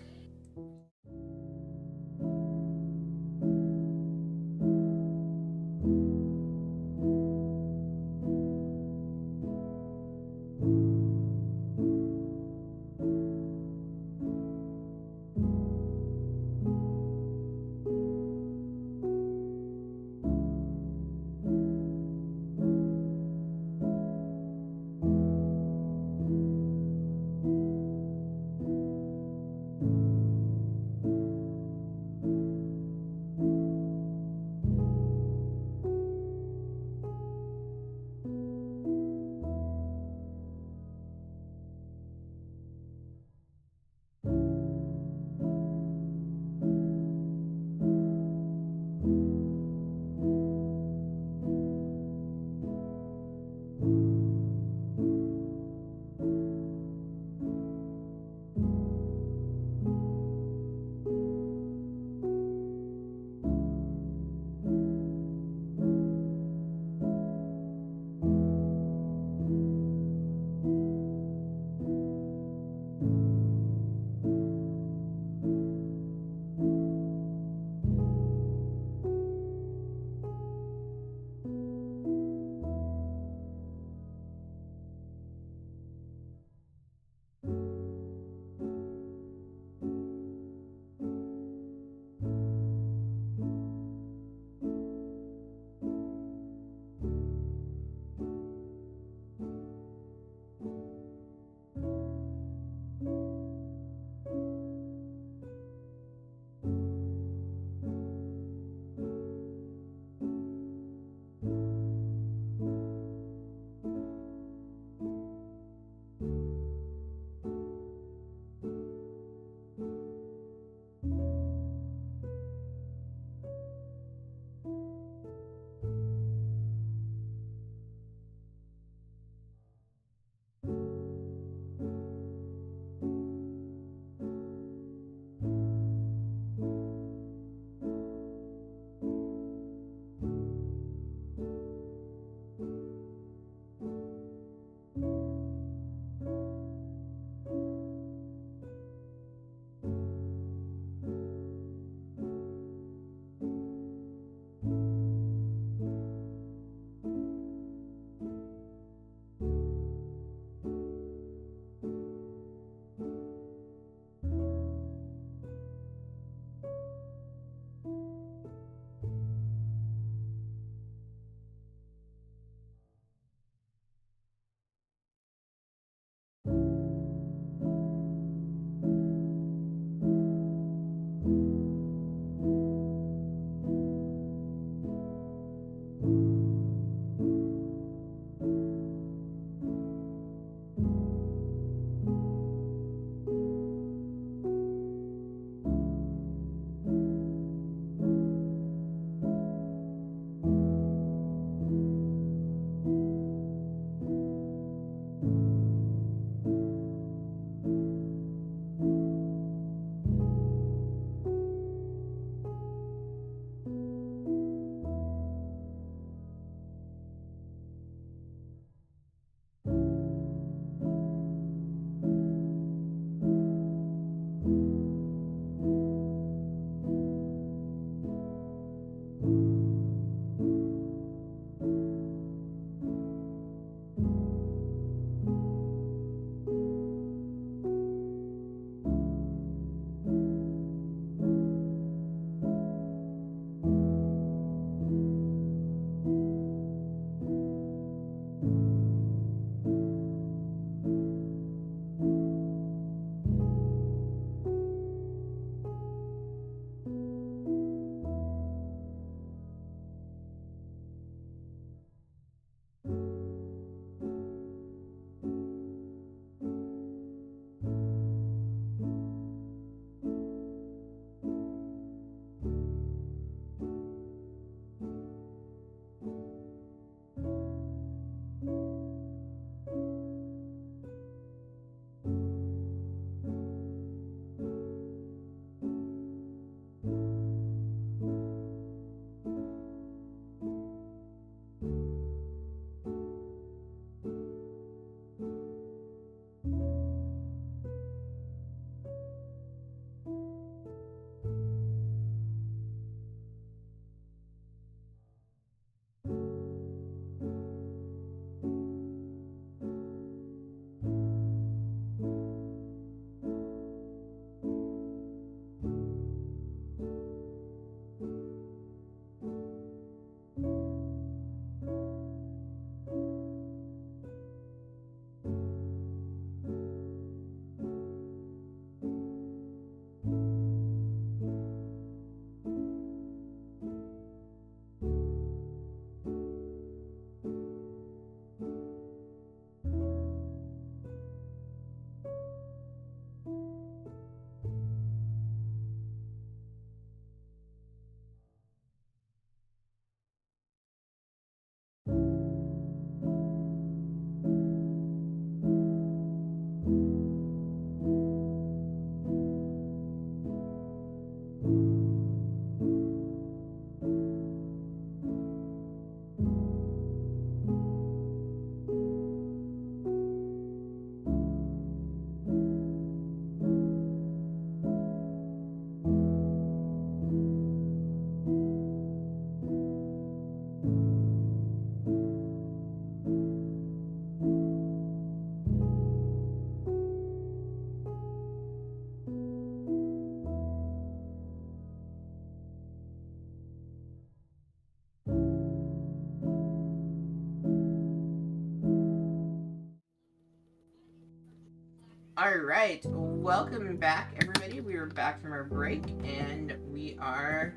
Alright, welcome back everybody. We are back from our break and we are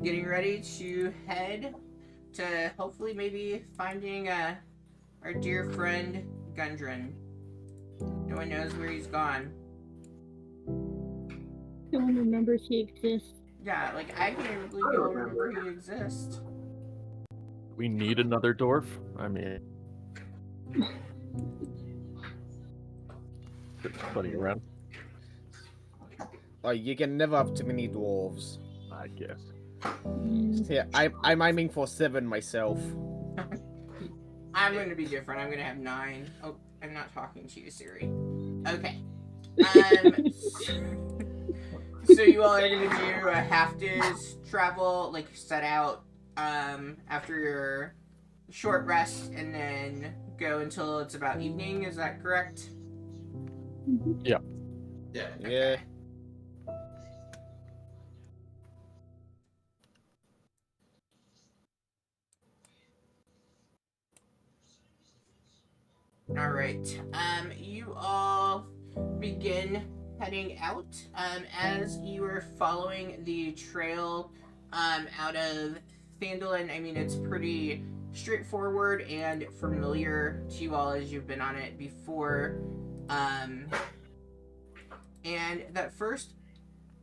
getting ready to head to hopefully maybe finding our dear friend Gundren. No one knows where he's gone. No one remembers he exists. Yeah, like I can't even believe you all remember he exists. We need another dwarf? I mean, it's funny around, You can never have too many dwarves. I guess. Yeah, I'm aiming for 7 myself. I'm going to be different. I'm going to have 9. Oh, I'm not talking to you, Siri. Okay. So you all are going to do a half day's travel, like set out after your short rest, and then go until it's about evening. Is that correct? Yeah. Yeah. All right. You all begin heading out. As you are following the trail, out of Thandalin, I mean, it's pretty straightforward and familiar to you all as you've been on it before. And that first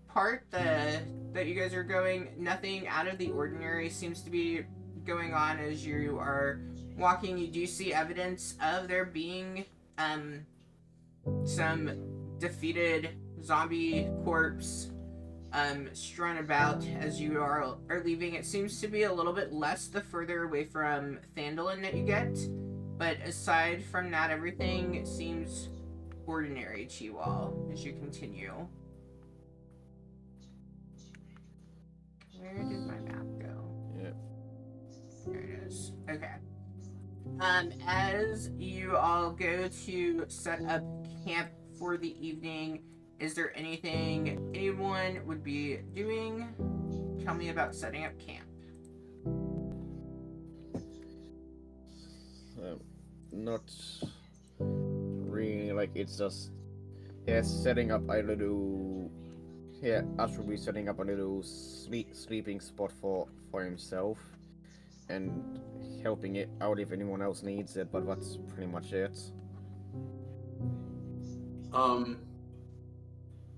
part that you guys are going, nothing out of the ordinary seems to be going on as you are walking. You do see evidence of there being some defeated zombie corpse strewn about as you are leaving. It seems to be a little bit less the further away from Thandalin that you get, but aside from that, everything seems ordinary to you all as you continue. Where did my map go? Yeah. There it is. Okay. As you all go to set up camp for the evening, is there anything anyone would be doing? Tell me about setting up camp. Not really, like, it's just, setting up a little, Ash will be setting up a little sleeping spot for himself, and helping it out if anyone else needs it, but that's pretty much it.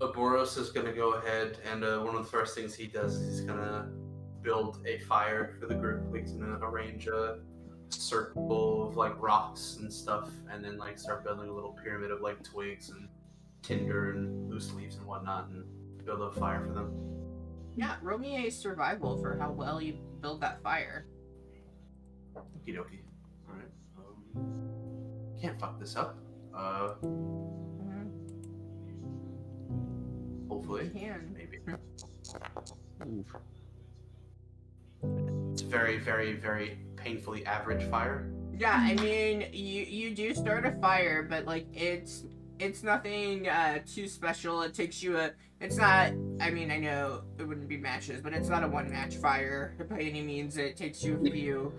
Aboros is gonna go ahead and one of the first things he does is he's gonna build a fire for the group. Like, he's gonna arrange a circle of like rocks and stuff, and then like start building a little pyramid of like twigs and tinder and loose leaves and whatnot, and build a fire for them. Yeah, roll me a survival for how well you build that fire. Okie dokie. Alright. Can't fuck this up. Hopefully. You can. Maybe. Oof. It's very, very, very painfully average fire. Yeah, I mean, you do start a fire, but like it's nothing too special. It takes you it's not, I mean, I know it wouldn't be matches, but it's not a one match fire by any means. It takes you a few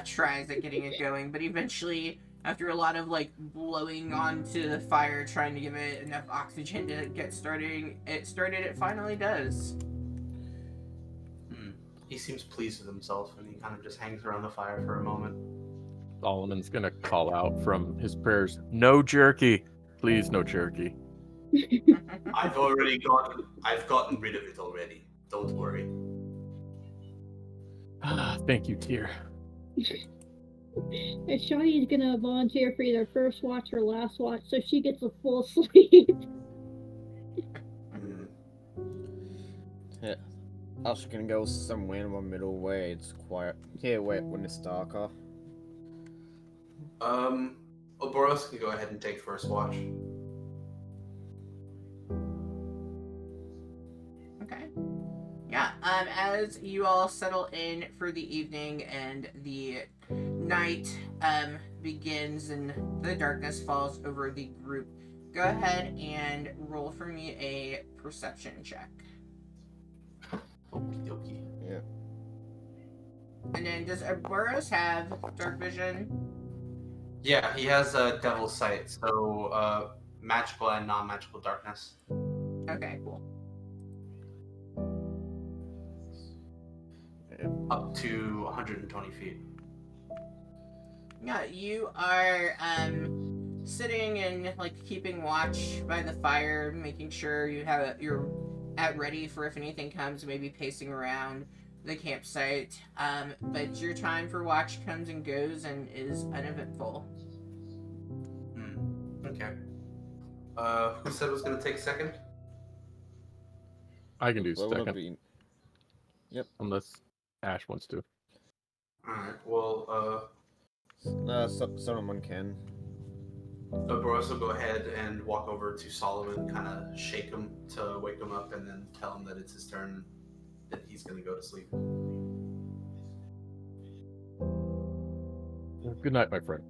tries at getting it going, but eventually, after a lot of like blowing onto the fire, trying to give it enough oxygen to get it finally does. He seems pleased with himself, and he kind of just hangs around the fire for a moment. Solomon's gonna call out from his prayers, "No jerky! Please, no jerky." I've gotten rid of it already. Don't worry. Thank you, dear. Shawty's gonna volunteer for either first watch or last watch, so she gets a full sleep. Yeah. Ash can go somewhere in the middle where it's quiet. Here, where when it's darker. Oboros can go ahead and take first watch. Okay. Yeah, as you all settle in for the evening and the night begins and the darkness falls over the group, go ahead and roll for me a perception check. Okie dokie. Yeah. And then does Aboros have dark vision? Yeah, he has a devil sight, so magical and non-magical darkness. Okay, cool. Up to 120 feet. Yeah, you are sitting and like keeping watch by the fire, making sure you're at ready for if anything comes, maybe pacing around the campsite. But your time for watch comes and goes and is uneventful. Okay. Who said it was gonna take second? I can do What would it second, be? Yep. unless Ash wants to. Alright, well, Someone can. Boros will go ahead and walk over to Solomon, kind of shake him to wake him up, and then tell him that it's his turn, that he's gonna go to sleep. Good night, my friend.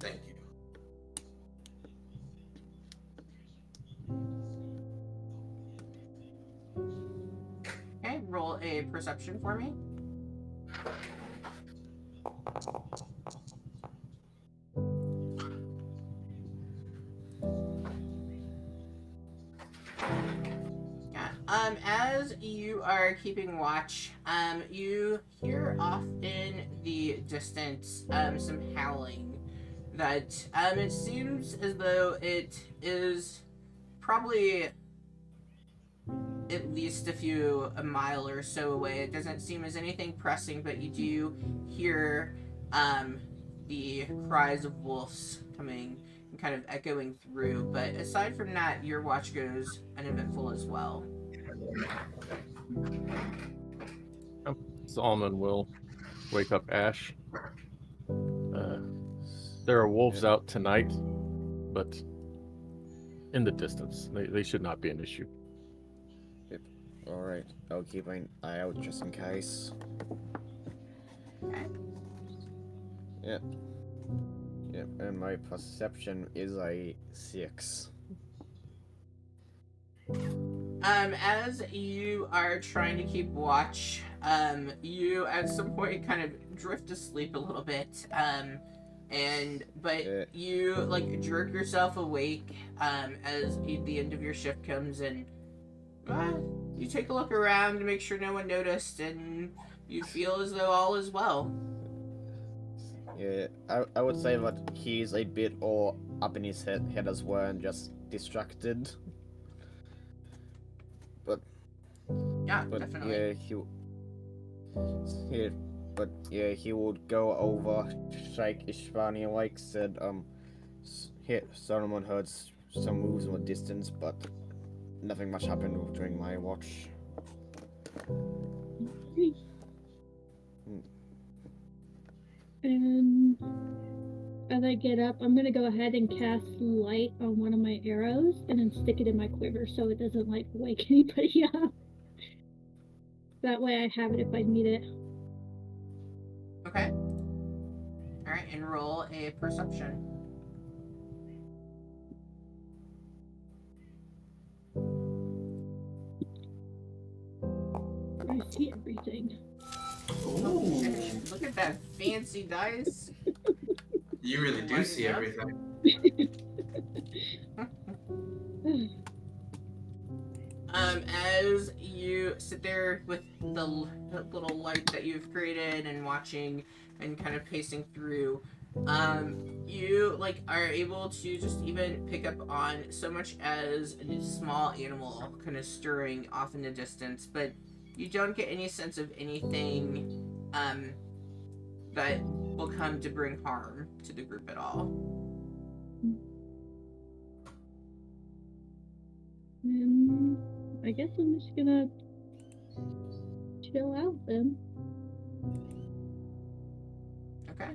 Thank you. Okay, roll a perception for me. Yeah. As you are keeping watch, you hear off in the distance, some howling. That it seems as though it is probably at least a mile or so away. It doesn't seem as anything pressing, but you do hear the cries of wolves coming and kind of echoing through. But aside from that, your watch goes uneventful as well. Solomon will wake up Ash. There are wolves out tonight, but in the distance. They should not be an issue. Alright, I'll keep an eye out just in case. Okay. Yep. Yep, and my perception is a 6. As you are trying to keep watch, you at some point kind of drift asleep a little bit, but you like jerk yourself awake, as the end of your shift comes, and you take a look around to make sure no one noticed, and you feel as though all is well. Yeah, I would say that he's a bit all up in his head as well and just distracted. Yeah, But definitely. he would go over, shake Ishvani like said, Solomon heard some moves in the distance, but nothing much happened during my watch. And as I get up, I'm gonna go ahead and cast light on one of my arrows and then stick it in my quiver so it doesn't like wake anybody up. That way I have it if I need it. Okay. Alright, and roll a perception. I see everything. Ooh. Look at that fancy dice. You really do Lighting see up. everything. As you sit there with the little light that you've created and watching and kind of pacing through, you like are able to just even pick up on so much as a small animal kind of stirring off in the distance, but you don't get any sense of anything that will come to bring harm to the group at all. I guess I'm just gonna chill out then. Okay.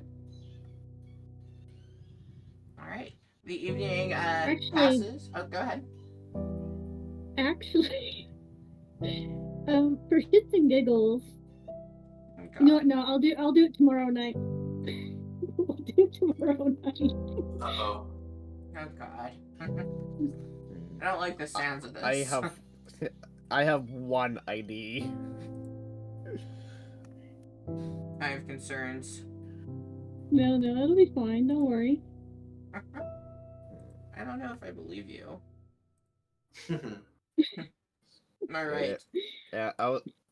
Alright. The evening Actually- passes. Oh, go ahead. Actually, for shits and giggles, Oh, God. you know what? No, I'll do it tomorrow night. We'll do it tomorrow night. Uh-oh. Oh, God. I don't like the sounds of this. I have one ID. I have concerns. No, it'll be fine. Don't worry. I don't know if I believe you. Am I right? Yeah,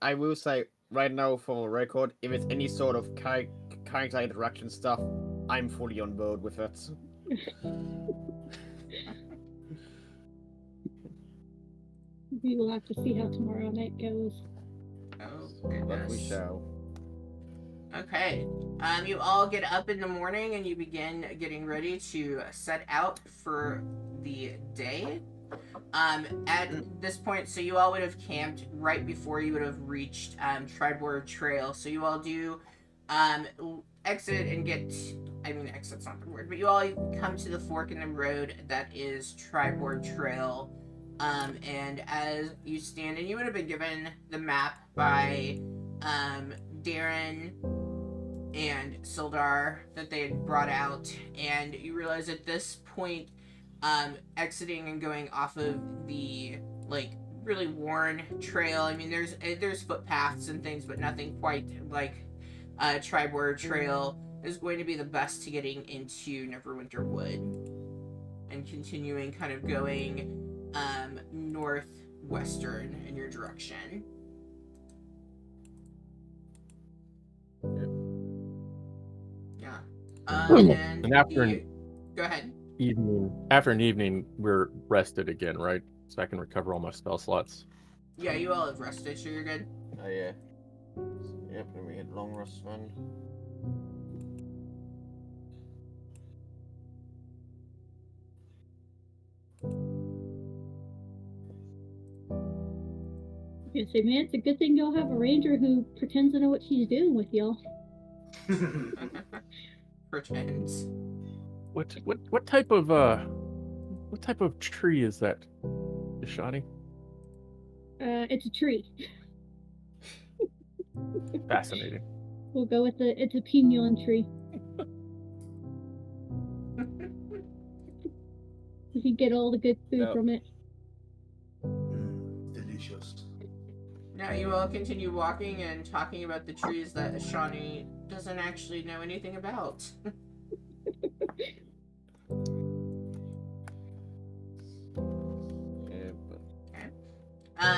I will say right now for the record, if it's any sort of character interaction stuff, I'm fully on board with it. We will have to see how tomorrow night goes. Oh, But we goodness. shall. Okay. You all get up in the morning and you begin getting ready to set out for the day. At this point, so you all would have camped right before you would have reached Tri-Border Trail. So you all do exit and get. I mean, exit's not the word, but you all come to the fork in the road that is Tri-Border Trail. And as you stand, and you would have been given the map by Darren and Sildar that they had brought out, and you realize at this point, exiting and going off of the like really worn trail. I mean, there's footpaths and things, but nothing quite like Tri-Border Trail is going to be the best to getting into Neverwinter Wood, and continuing kind of going northwestern in your direction. Yeah. And after go ahead. after an evening, we're rested again, right? So I can recover all my spell slots. Yeah, you all have rested, so you're good. Oh yeah. Yep, and we hit long rest then. I say, man, it's a good thing y'all have a ranger who pretends to know what she's doing with y'all. Pretends. What type of tree is that, Ishani? It's a tree. Fascinating. We'll go with it's a pinon tree. You can get all the good food from it. Delicious. Now you all continue walking and talking about the trees that Ishani doesn't actually know anything about.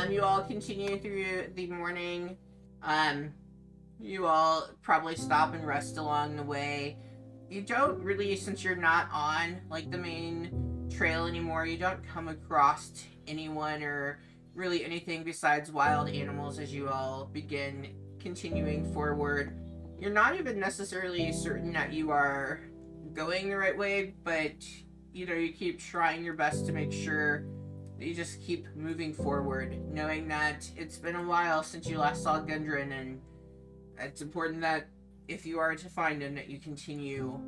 You all continue through the morning. You all probably stop and rest along the way. You don't really, since you're not on like the main trail anymore, you don't come across anyone or really anything besides wild animals as you all begin continuing forward. You're not even necessarily certain that you are going the right way, but you know, you keep trying your best to make sure that you just keep moving forward, knowing that it's been a while since you last saw Gundren, and it's important that if you are to find him, that you continue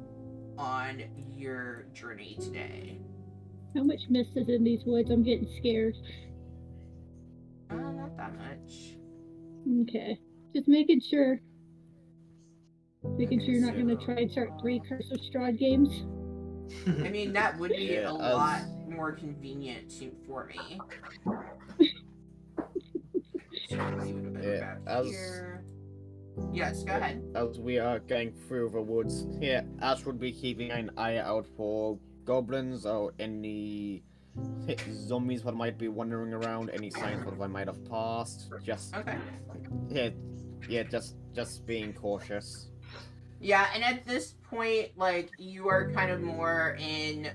on your journey today. How much mist is in these woods? I'm getting scared. Not that much. Okay. Just making sure. Making sure you're not going to try and start 3 Curse of Strahd games. I mean, that would be Yeah, a lot more convenient for me. Yes, go ahead. As we are going through the woods, yeah, Ash would be keeping an eye out for goblins or any zombies that might be wandering around, any signs that they might have passed. Just okay. Yeah, just being cautious. Yeah, and at this point, like, you are kind of more in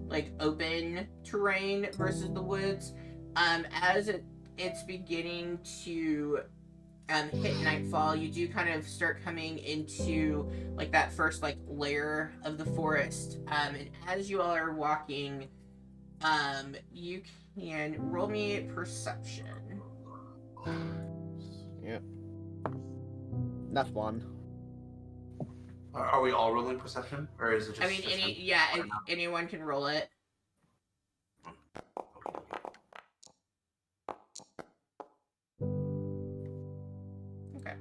like open terrain versus the woods. As it's beginning to hit nightfall, you do kind of start coming into like that first like layer of the forest. And as you all are walking, you can roll me perception. Yep. That's one. Are we all rolling perception, or is it just? I mean, anyone can roll it. Okay.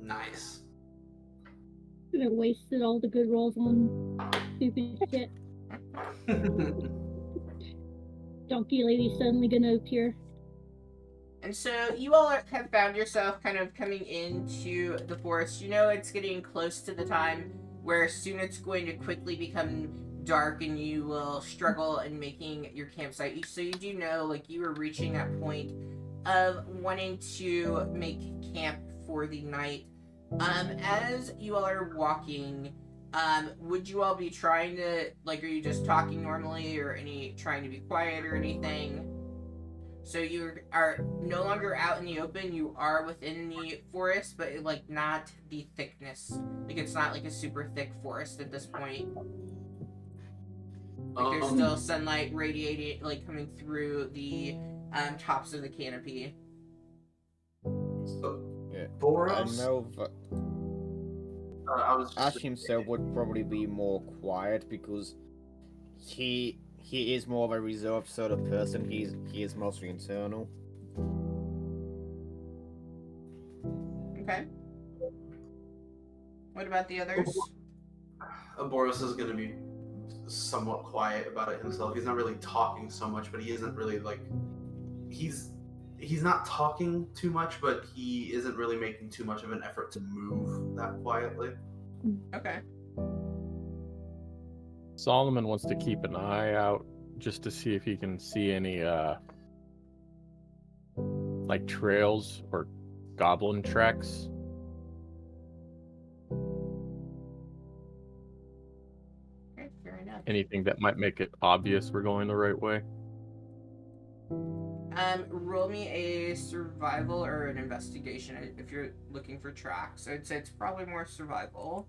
Nice. Could have wasted all the good rolls on stupid shit. Donkey lady suddenly gonna appear. And so you all have found yourself kind of coming into the forest. You know it's getting close to the time where soon it's going to quickly become dark and you will struggle in making your campsite. So you do know, like, you are reaching that point of wanting to make camp for the night. As you all are walking, would you all be trying to, like, are you just talking normally or trying to be quiet or anything? So you are no longer out in the open. You are within the forest, but like not the thickness. Like it's not like a super thick forest at this point. Like there's still sunlight radiating, like coming through the tops of the canopy. So, Yeah. I Boros, know that I was Ash just himself would probably be more quiet because he is more of a reserved sort of person. He is mostly internal. Okay. What about the others? Boros is gonna be somewhat quiet about it himself. He's not really talking so much, but he isn't really like he's not talking too much, but he isn't really making too much of an effort to move that quietly. Okay. Solomon wants to keep an eye out just to see if he can see any like trails or goblin tracks. Okay, fair enough. Anything that might make it obvious we're going the right way. Roll me a survival or an investigation if you're looking for tracks. I'd say it's probably more survival.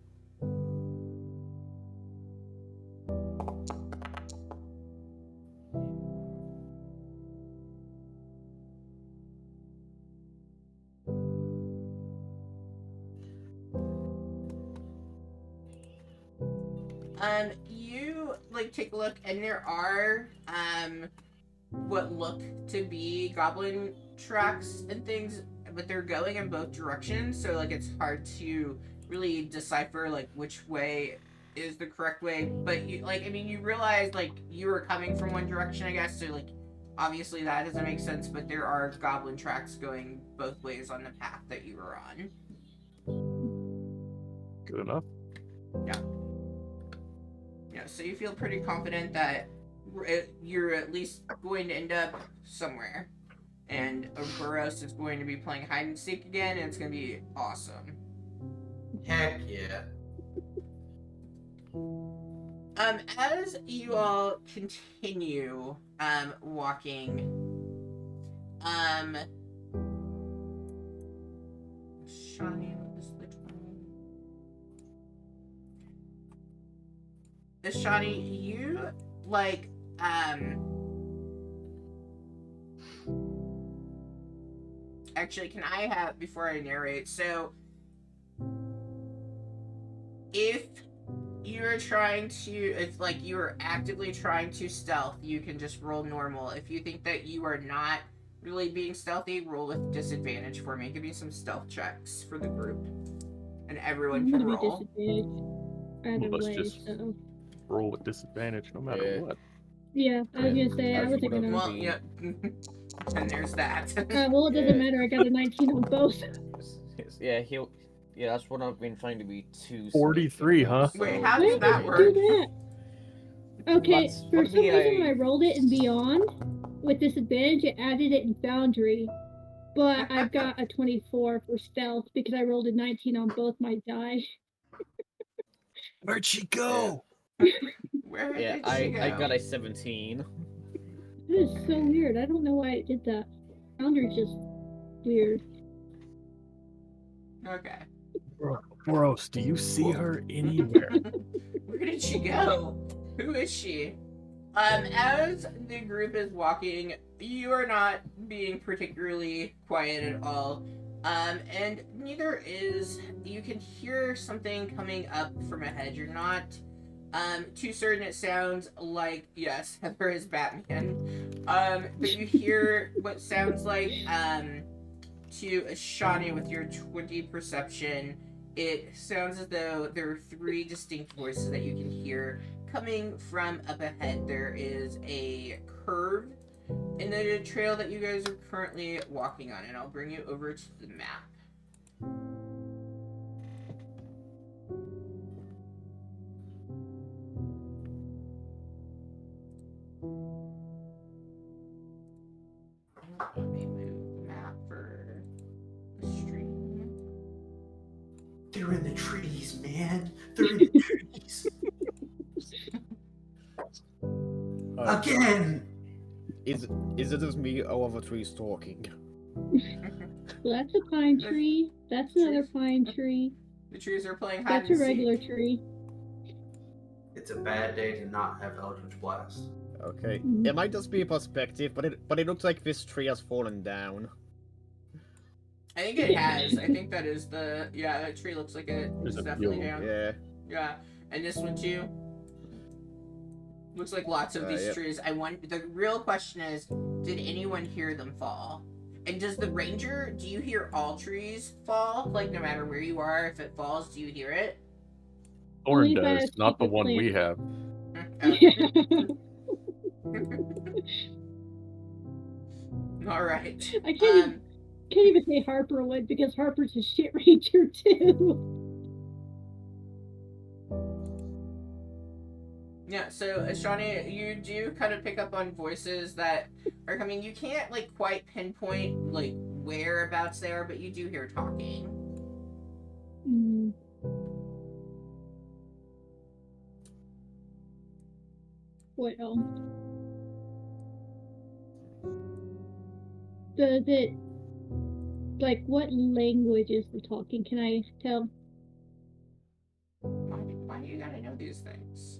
You like take a look, and there are what look to be goblin tracks and things, but they're going in both directions, so like it's hard to really decipher like which way is the correct way. But you like, I mean, you realize like you were coming from one direction, I guess, so like obviously that doesn't make sense, but there are goblin tracks going both ways on the path that you were on. Good enough. Yeah, so you feel pretty confident that you're at least going to end up somewhere. And Boros is going to be playing hide and seek again, and it's going to be awesome. Heck yeah. As you all continue walking, Shawnee, what is the time? Shawnee, you like actually, can I have, before I narrate, so if you're trying to, if like you're actively trying to stealth, you can just roll normal. If you think that you are not really being stealthy, roll with disadvantage for me. Give me some stealth checks for the group, and everyone can roll. Either Let's way, just so. roll with disadvantage no matter Yeah. what. Yeah, I was gonna say, I was thinking Well, yeah, and there's that. well, it doesn't matter, I got a 19 on both. Yeah, that's what I've been trying to be too. 43, huh? Wait, how does that work? Do that? Okay, But for some reason when I I rolled it in Beyond, with disadvantage, it added it in Foundry. But I've got a 24 for stealth because I rolled a 19 on both my die. Where'd she go? Where Yeah, did she go? I got a 17. That is so weird. I don't know why it did that. Foundry's just weird. Okay. Boros, do you see her anywhere? Where did she go? Who is she? As the group is walking, you are not being particularly quiet at all. And neither is, you can hear something coming up from ahead. You're not too certain. It sounds like, yes, Heather is Batman. But you hear what sounds like, to Shawnee with your 20 perception, it sounds as though there are 3 distinct voices that you can hear coming from up ahead. There is a curved in the trail that you guys are currently walking on, and I'll bring you over to the map. Let me move the map for the stream. They're in the trees, man. They're in the trees. Again! Is it just me or other trees talking? Well, that's a pine tree. That's another pine tree. The trees are playing hide That's and a regular seek. tree. It's a bad day to not have Eldritch Blast. Okay. Mhm. It might just be a perspective, but it looks like this tree has fallen down. I think it has. I think that is the... Yeah, that tree looks like it's There's a definitely few. down. Yeah. Yeah. And this one too. Looks like lots of these Yep. trees. The real question is, did anyone hear them fall? And does the ranger, do you hear all trees fall? Like, no matter where you are, if it falls, do you hear it? Thorn Only by does, a not the secret one we plant. have. Alright. I can't even say Harper would because Harper's a shit ranger too. Yeah, so Shawnee, you do kind of pick up on voices that are coming. You can't like quite pinpoint like whereabouts they are, but you do hear talking. Mm. What else? Does it like what language is the talking? Can I tell? Why do you gotta know these things?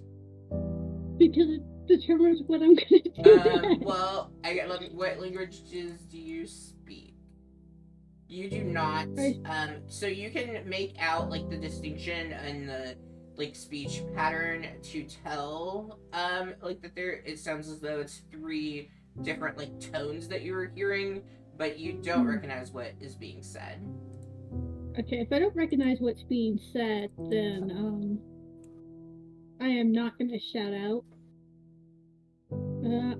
Because it determines what I'm gonna do next. Well, what languages do you speak? You do not. So you can make out like the distinction and the like speech pattern to tell like that there. It sounds as though it's 3 different like tones that you were hearing, but you don't recognize what is being said. Okay, if I don't recognize what's being said, then I am not gonna shout out.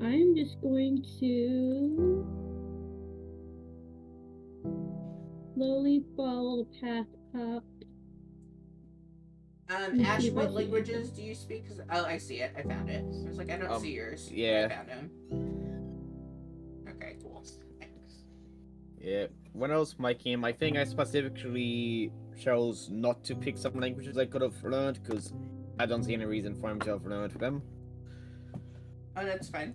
I'm just going to slowly follow the path up. Ash, what languages do you speak? Oh, I see it. I found it. I was like, I don't see yours. Yeah. I found him. Okay, cool. Yeah. When I was making, I think I specifically chose not to pick some languages I could have learned because I don't see any reason for him to have learned them. Oh, that's fine.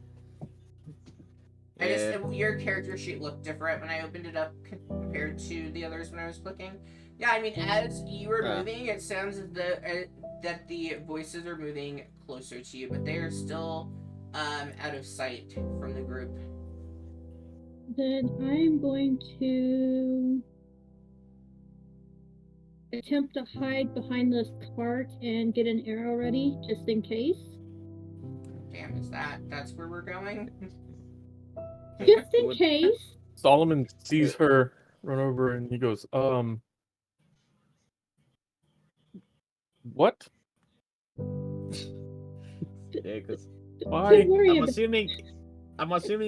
Yeah. I just your character sheet looked different when I opened it up compared to the others when I was clicking. Yeah, I mean, as you were moving, it sounds as though that the voices are moving closer to you, but they are still out of sight from the group. Then I'm going to attempt to hide behind this cart and get an arrow ready, just in case. Damn, that's where we're going? Just in case. Solomon sees her run over and he goes, what? Yeah, because Why? Don't worry I'm about assuming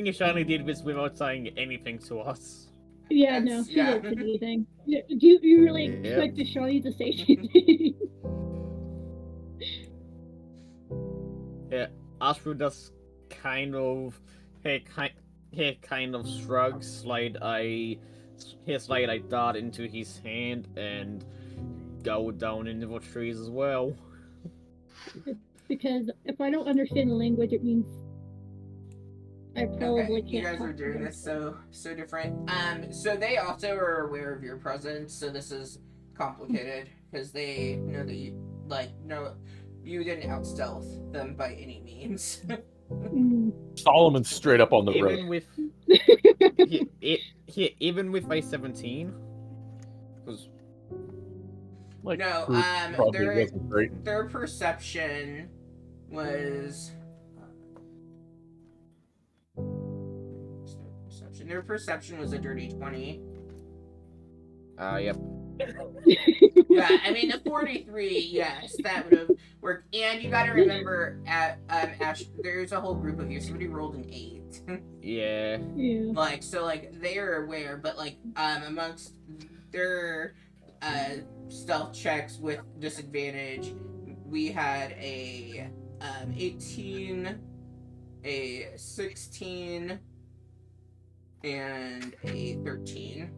you surely did this without saying anything to us. Yeah, no, That's- she yeah. won't say anything. Do you really Yep. expect the Shawnee to say anything? Yeah, Ashru does kind of, he kind of shrugs, his slide dart into his hand and go down into the trees as well. Because if I don't understand the language, it means I probably Okay, you can't guys talk are to doing them. this so different. So they also are aware of your presence, so this is complicated because they know that you didn't out stealth them by any means. Solomon's straight up on the road. Even with even with a 17, because Like, No, Groot probably wasn't great. their perception was Their perception was a dirty 20. Yep. Yeah, I mean the 43, yes, that would have worked. And you got to remember, at Ash, there's a whole group of you. Somebody rolled an 8. Yeah. Yeah. Like, so like they are aware, but like amongst their stealth checks with disadvantage, we had a 18, a 16, and a 13.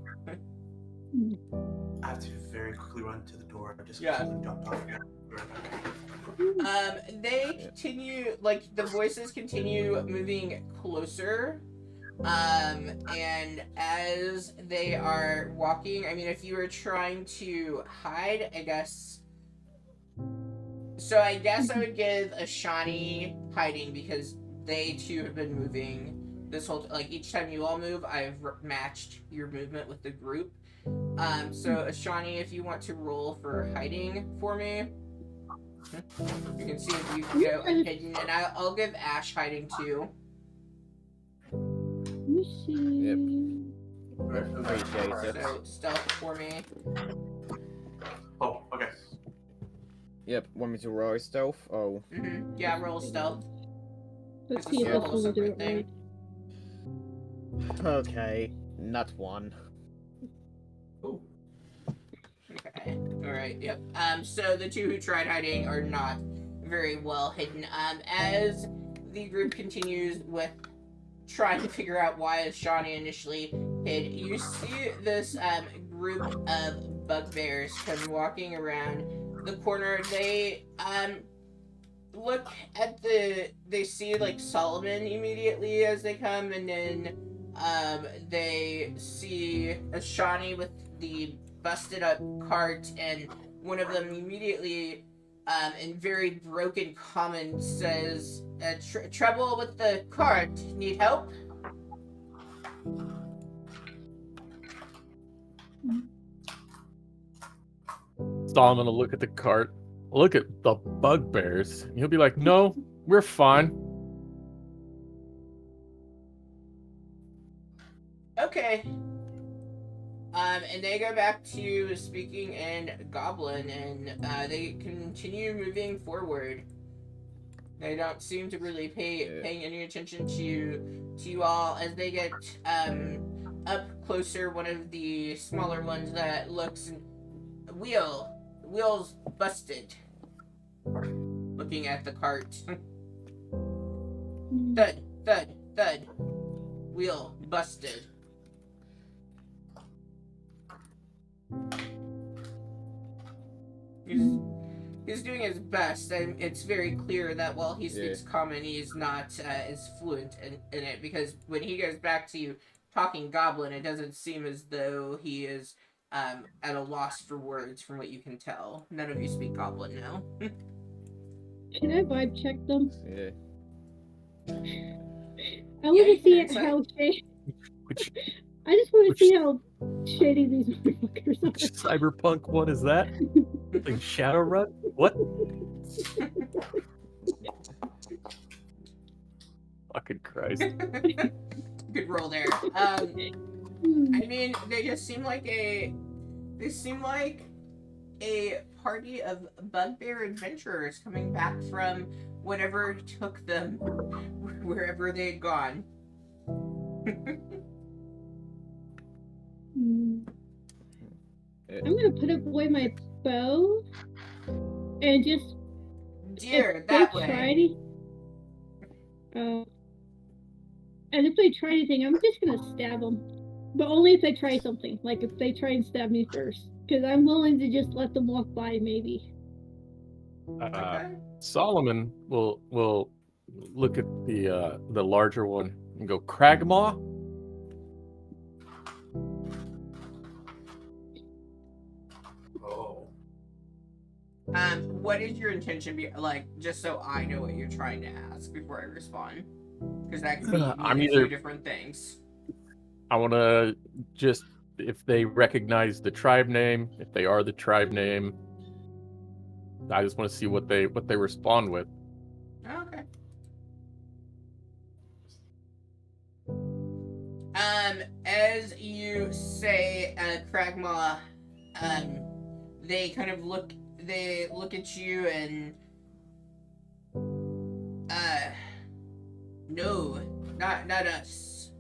I have to very quickly run to the door. I just Yeah. something jumped off again. They continue, like, the voices continue moving closer. And as they are walking, I mean, if you were trying to hide, I guess. So I guess I would give Ashani hiding because they too have been moving this whole, like, each time you all move, I've matched your movement with the group. So Ashani, if you want to roll for hiding for me, you can see if you can go hidden, and I'll give Ash hiding too. Let me see. Appreciate it. So stealth for me. Oh, okay. Yep, want me to roll stealth? Oh. Yeah, roll stealth. Let's It's see a if this solo will do it separate thing. right. Okay, not one. Oh. Okay. Alright, yep. So the two who tried hiding are not very well hidden. As the group continues with trying to figure out why Shawnee initially hid, you see this group of bugbears come walking around the corner. They look at they see like Solomon immediately as they come, and then they see a Shawnee with the busted up cart, and one of them immediately in very broken common says, trouble with the cart, need help? Solomon will look at the cart, look at the bugbears, and he'll be like, no, we're fine. Okay. And they go back to speaking in Goblin, and they continue moving forward. They don't seem to really paying any attention to you all as they get up closer. One of the smaller ones that looks wheels busted. Looking at the cart. Thud, thud, thud. Wheel busted. He's doing his best, and it's very clear that while he speaks common, he's not as fluent in it, because when he goes back to you talking Goblin, it doesn't seem as though he is at a loss for words from what you can tell. None of you speak Goblin now. Can I vibe check them? Yeah. I want you to see can insight. how shady. Which I just want to which- see how shady these motherfuckers are. cyberpunk one is that? Like Shadowrun? What? Fucking Christ. Good roll there. I mean, they just seem like a party of bugbear adventurers coming back from whatever took them wherever they'd gone. I'm gonna put away my bow and just Dear, that way. And if they try anything, I'm just gonna stab them. But only if they try something. Like if they try and stab me first, because I'm willing to just let them walk by, maybe. Okay. Solomon will look at the larger one and go, Cragmaw? Oh. What is your intention like, just so I know what you're trying to ask before I respond? Because that could be I'm two either- different things. I want to just, if they recognize the tribe name, if they are the tribe name, I just want to see what they respond with. Okay. As you say, Kragma, they kind of look at you and no, not us.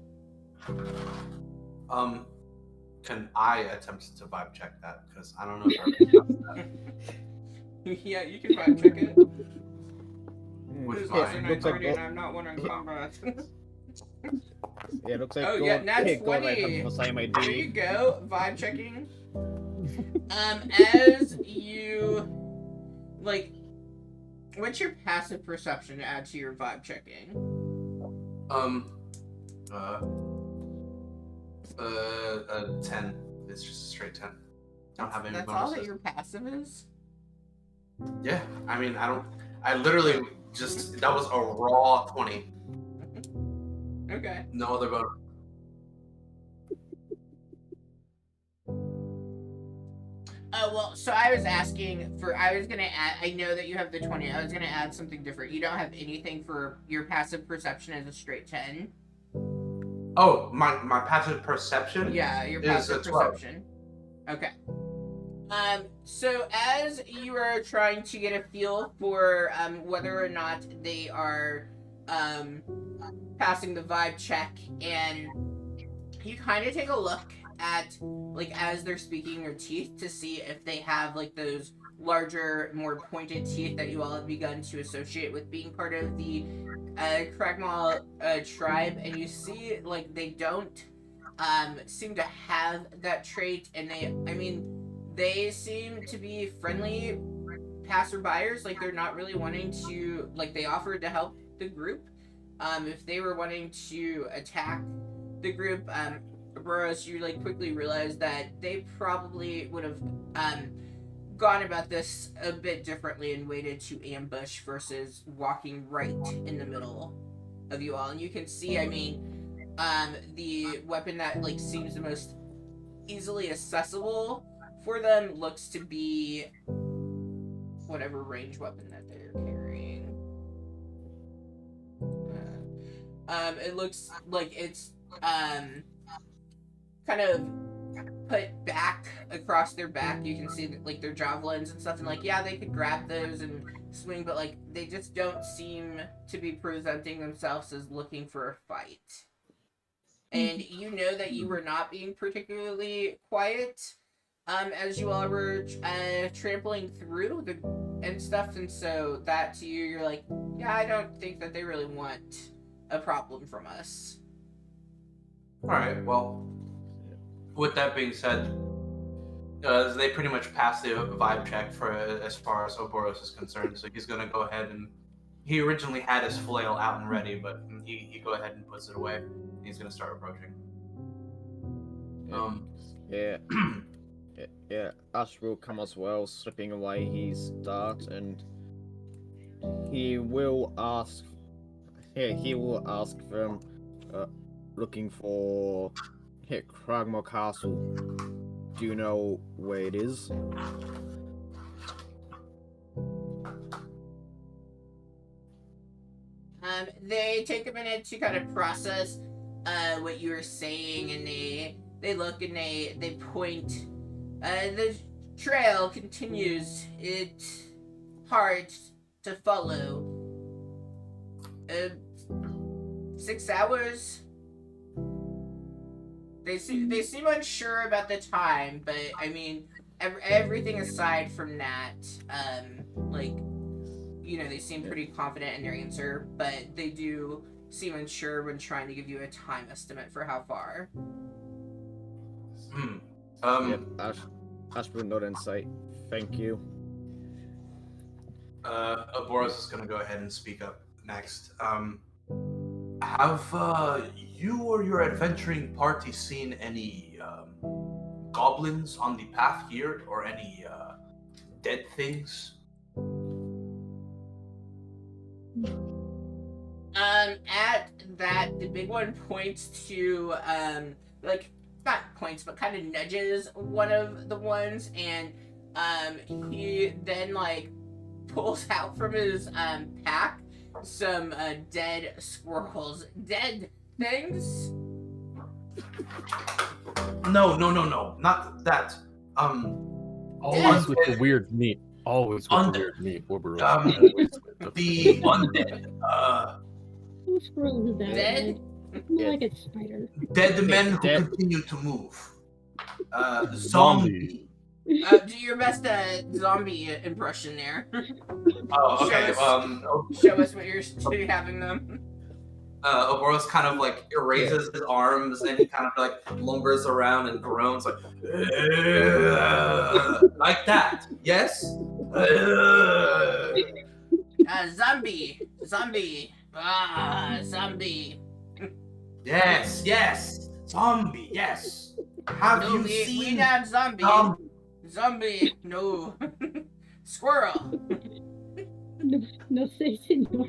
Can I attempt to vibe check that? Because I don't know if I already have that. Yeah, you can vibe check it. Which It is line? also Looks like 9:30 and I'm not one on combat. Yeah, looks like Oh yeah, nat God, I 20. have the same There idea. you go, vibe checking. As you like, what's your passive perception to add to your vibe checking? 10. It's just a straight 10. I don't have any That's bonuses. all that your passive is? Yeah, I mean, I literally just, that was a raw 20. Okay. No other bonus. Well, so I was asking for, I was gonna add, I know that you have the 20, I was gonna add something different. You don't have anything for your passive perception as a straight 10? Oh, my passive perception? Yeah, your is passive a 12. perception. Okay. So as you are trying to get a feel for, whether or not they are, passing the vibe check, and you kind of take a look at, like, as they're speaking their teeth to see if they have, like, those larger, more pointed teeth that you all have begun to associate with being part of the Kragmaw tribe, and you see, like, they don't seem to have that trait, and they seem to be friendly passerbyers. Like, they're not really wanting to, like, they offered to help the group. If they were wanting to attack the group, Boros, you, like, quickly realized that they probably would have gone about this a bit differently and waited to ambush versus walking right in the middle of you all. And you can see, the weapon that, like, seems the most easily accessible for them looks to be whatever range weapon that they're carrying. It looks like it's kind of put back across their back. You can see that, like, their javelins and stuff, and, like, yeah, they could grab those and swing, but, like, they just don't seem to be presenting themselves as looking for a fight. And you know that you were not being particularly quiet as you all were trampling through and stuff, and so that to you, you're like, yeah, I don't think that they really want a problem from us. Alright, well, with that being said, they pretty much passed the vibe check for as far as Oboros is concerned, so he's gonna go ahead and, he originally had his flail out and ready, but he go ahead and puts it away. He's gonna start approaching. Yeah, Ash will come as well, slipping away his dart, and he will ask them, looking for Kragmaw Castle. Do you know where it is? They take a minute to kind of process what you were saying, and they look and they point. The trail continues. It's hard to follow. 6 hours. They seem unsure about the time, but I mean, everything aside from that, like, you know, they seem pretty confident in their answer, but they do seem unsure when trying to give you a time estimate for how far. Yep, Ash will nod and say, thank you. Boros is gonna go ahead and speak up next. Have you or your adventuring party seen any goblins on the path here, or any dead things? At that, the big one points to, like, not points, but kind of nudges one of the ones, and, he then, like, pulls out from his, pack some, dead squirrels. Dead things? No, not that. Always with the weird meat. Always with the Undead. weird meat. Orberos. The Always undead. Who squirrels that Dead? red? More Yeah. like a spider. Dead men who Dead. continue to move. Zombie. Do your best zombie impression there. Oh, okay. Show us what you're having them. Ouroboros kind of like raises his arms and he kind of like lumbers around and groans like that. Yes. Zombie. Zombie. Yes. Zombie. Yes. Have No, you we seen? not zombie. Zombie. Zombie. No. Squirrel. No say senor.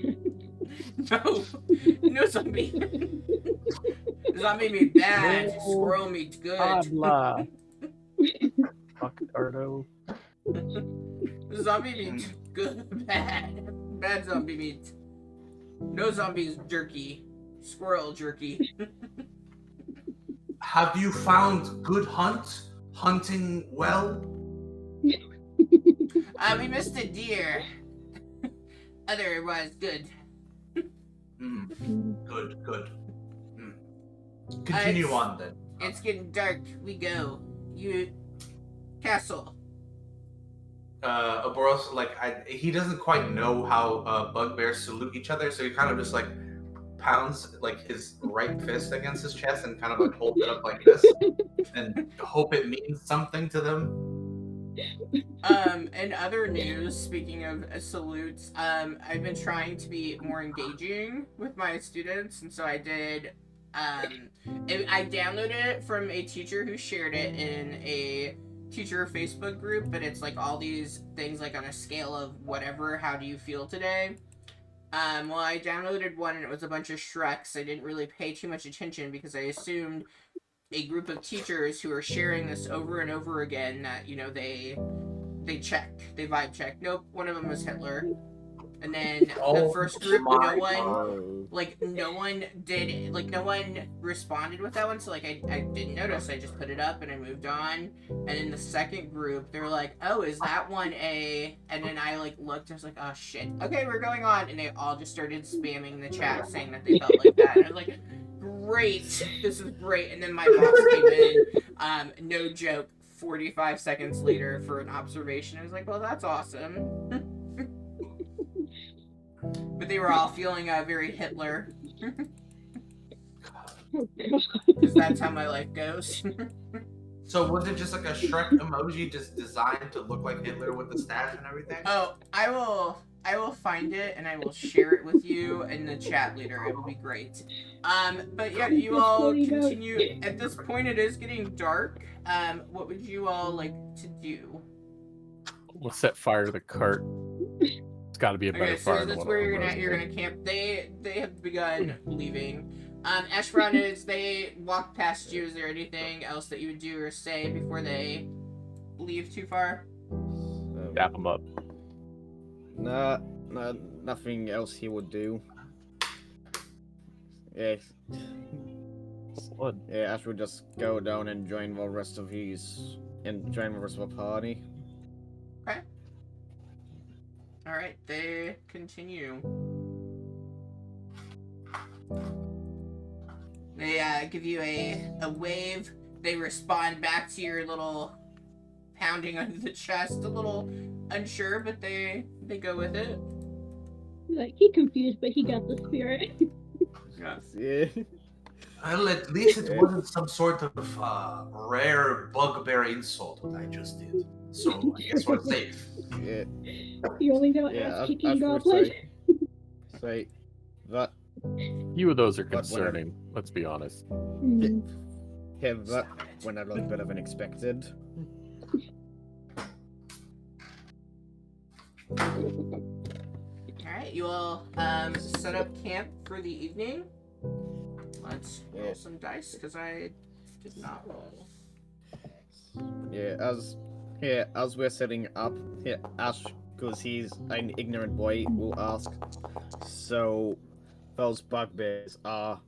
No zombie. Zombie meat bad. No. Squirrel meat good. Habla. Fuck Ardo. Zombie meat good. Bad zombie meat. No zombies jerky. Squirrel jerky. Have you found good hunting well? We missed a deer. Otherwise good. Good. Continue on then. It's getting dark. We go. You castle. Ouroboros, he doesn't quite know how bugbears salute each other, so he kind of just like pounds like his right fist against his chest and kind of like holds it up like this and hope it means something to them. In other news, speaking of salutes, I've been trying to be more engaging with my students, and so I did. I downloaded it from a teacher who shared it in a teacher Facebook group, but it's like all these things like on a scale of whatever. How do you feel today? Well, I downloaded one and it was a bunch of Shreks. I didn't really pay too much attention because I assumed a group of teachers who are sharing this over and over again that, you know, they vibe check. Nope, one of them was Hitler. And then the first group, no one responded with that one, so like I didn't notice. I just put it up and I moved on. And in the second group, they're like, oh, is that one a? And then I like looked, I was like, oh shit, okay, we're going on. And they all just started spamming the chat saying that they felt like that. And I was like, great, this is great. And then my boss came in, no joke, 45 seconds later for an observation. I was like, well, that's awesome. But they were all feeling very Hitler. Because that's how my life goes. So was it just like a Shrek emoji just designed to look like Hitler with the stash and everything? Oh, I will find it and I will share it with you in the chat later. It will be great. But yeah, you all continue. At this point, it is getting dark. What would you all like to do? We'll set fire to the cart. It's got to be a better Okay, fire. so that's where you're gonna camp. They have begun leaving. Ashron, is they walk past you? Is there anything else that you would do or say before they leave too far? Dap them up. Nah, nothing else he would do. Yeah. What? Yeah, Ash would just go down and join the rest of the party. Okay. Alright, they continue. They give you a wave. They respond back to your little pounding under the chest. A little unsure, but they go with it. Like, he confused, but he got the spirit. Yeah. Well, at least it wasn't some sort of rare bugbear insult what I just did. So I guess we're safe. Yeah. You only know Yeah, ass kicking Ash would goblin. say that. Few of those are But whatever. concerning. Let's be honest. Yeah, that went a lot better than expected. Alright, you all set up camp for the evening. Let's roll some dice, because I did not roll. As we're setting up, Ash, because he's an ignorant boy, will ask, so those bugbears are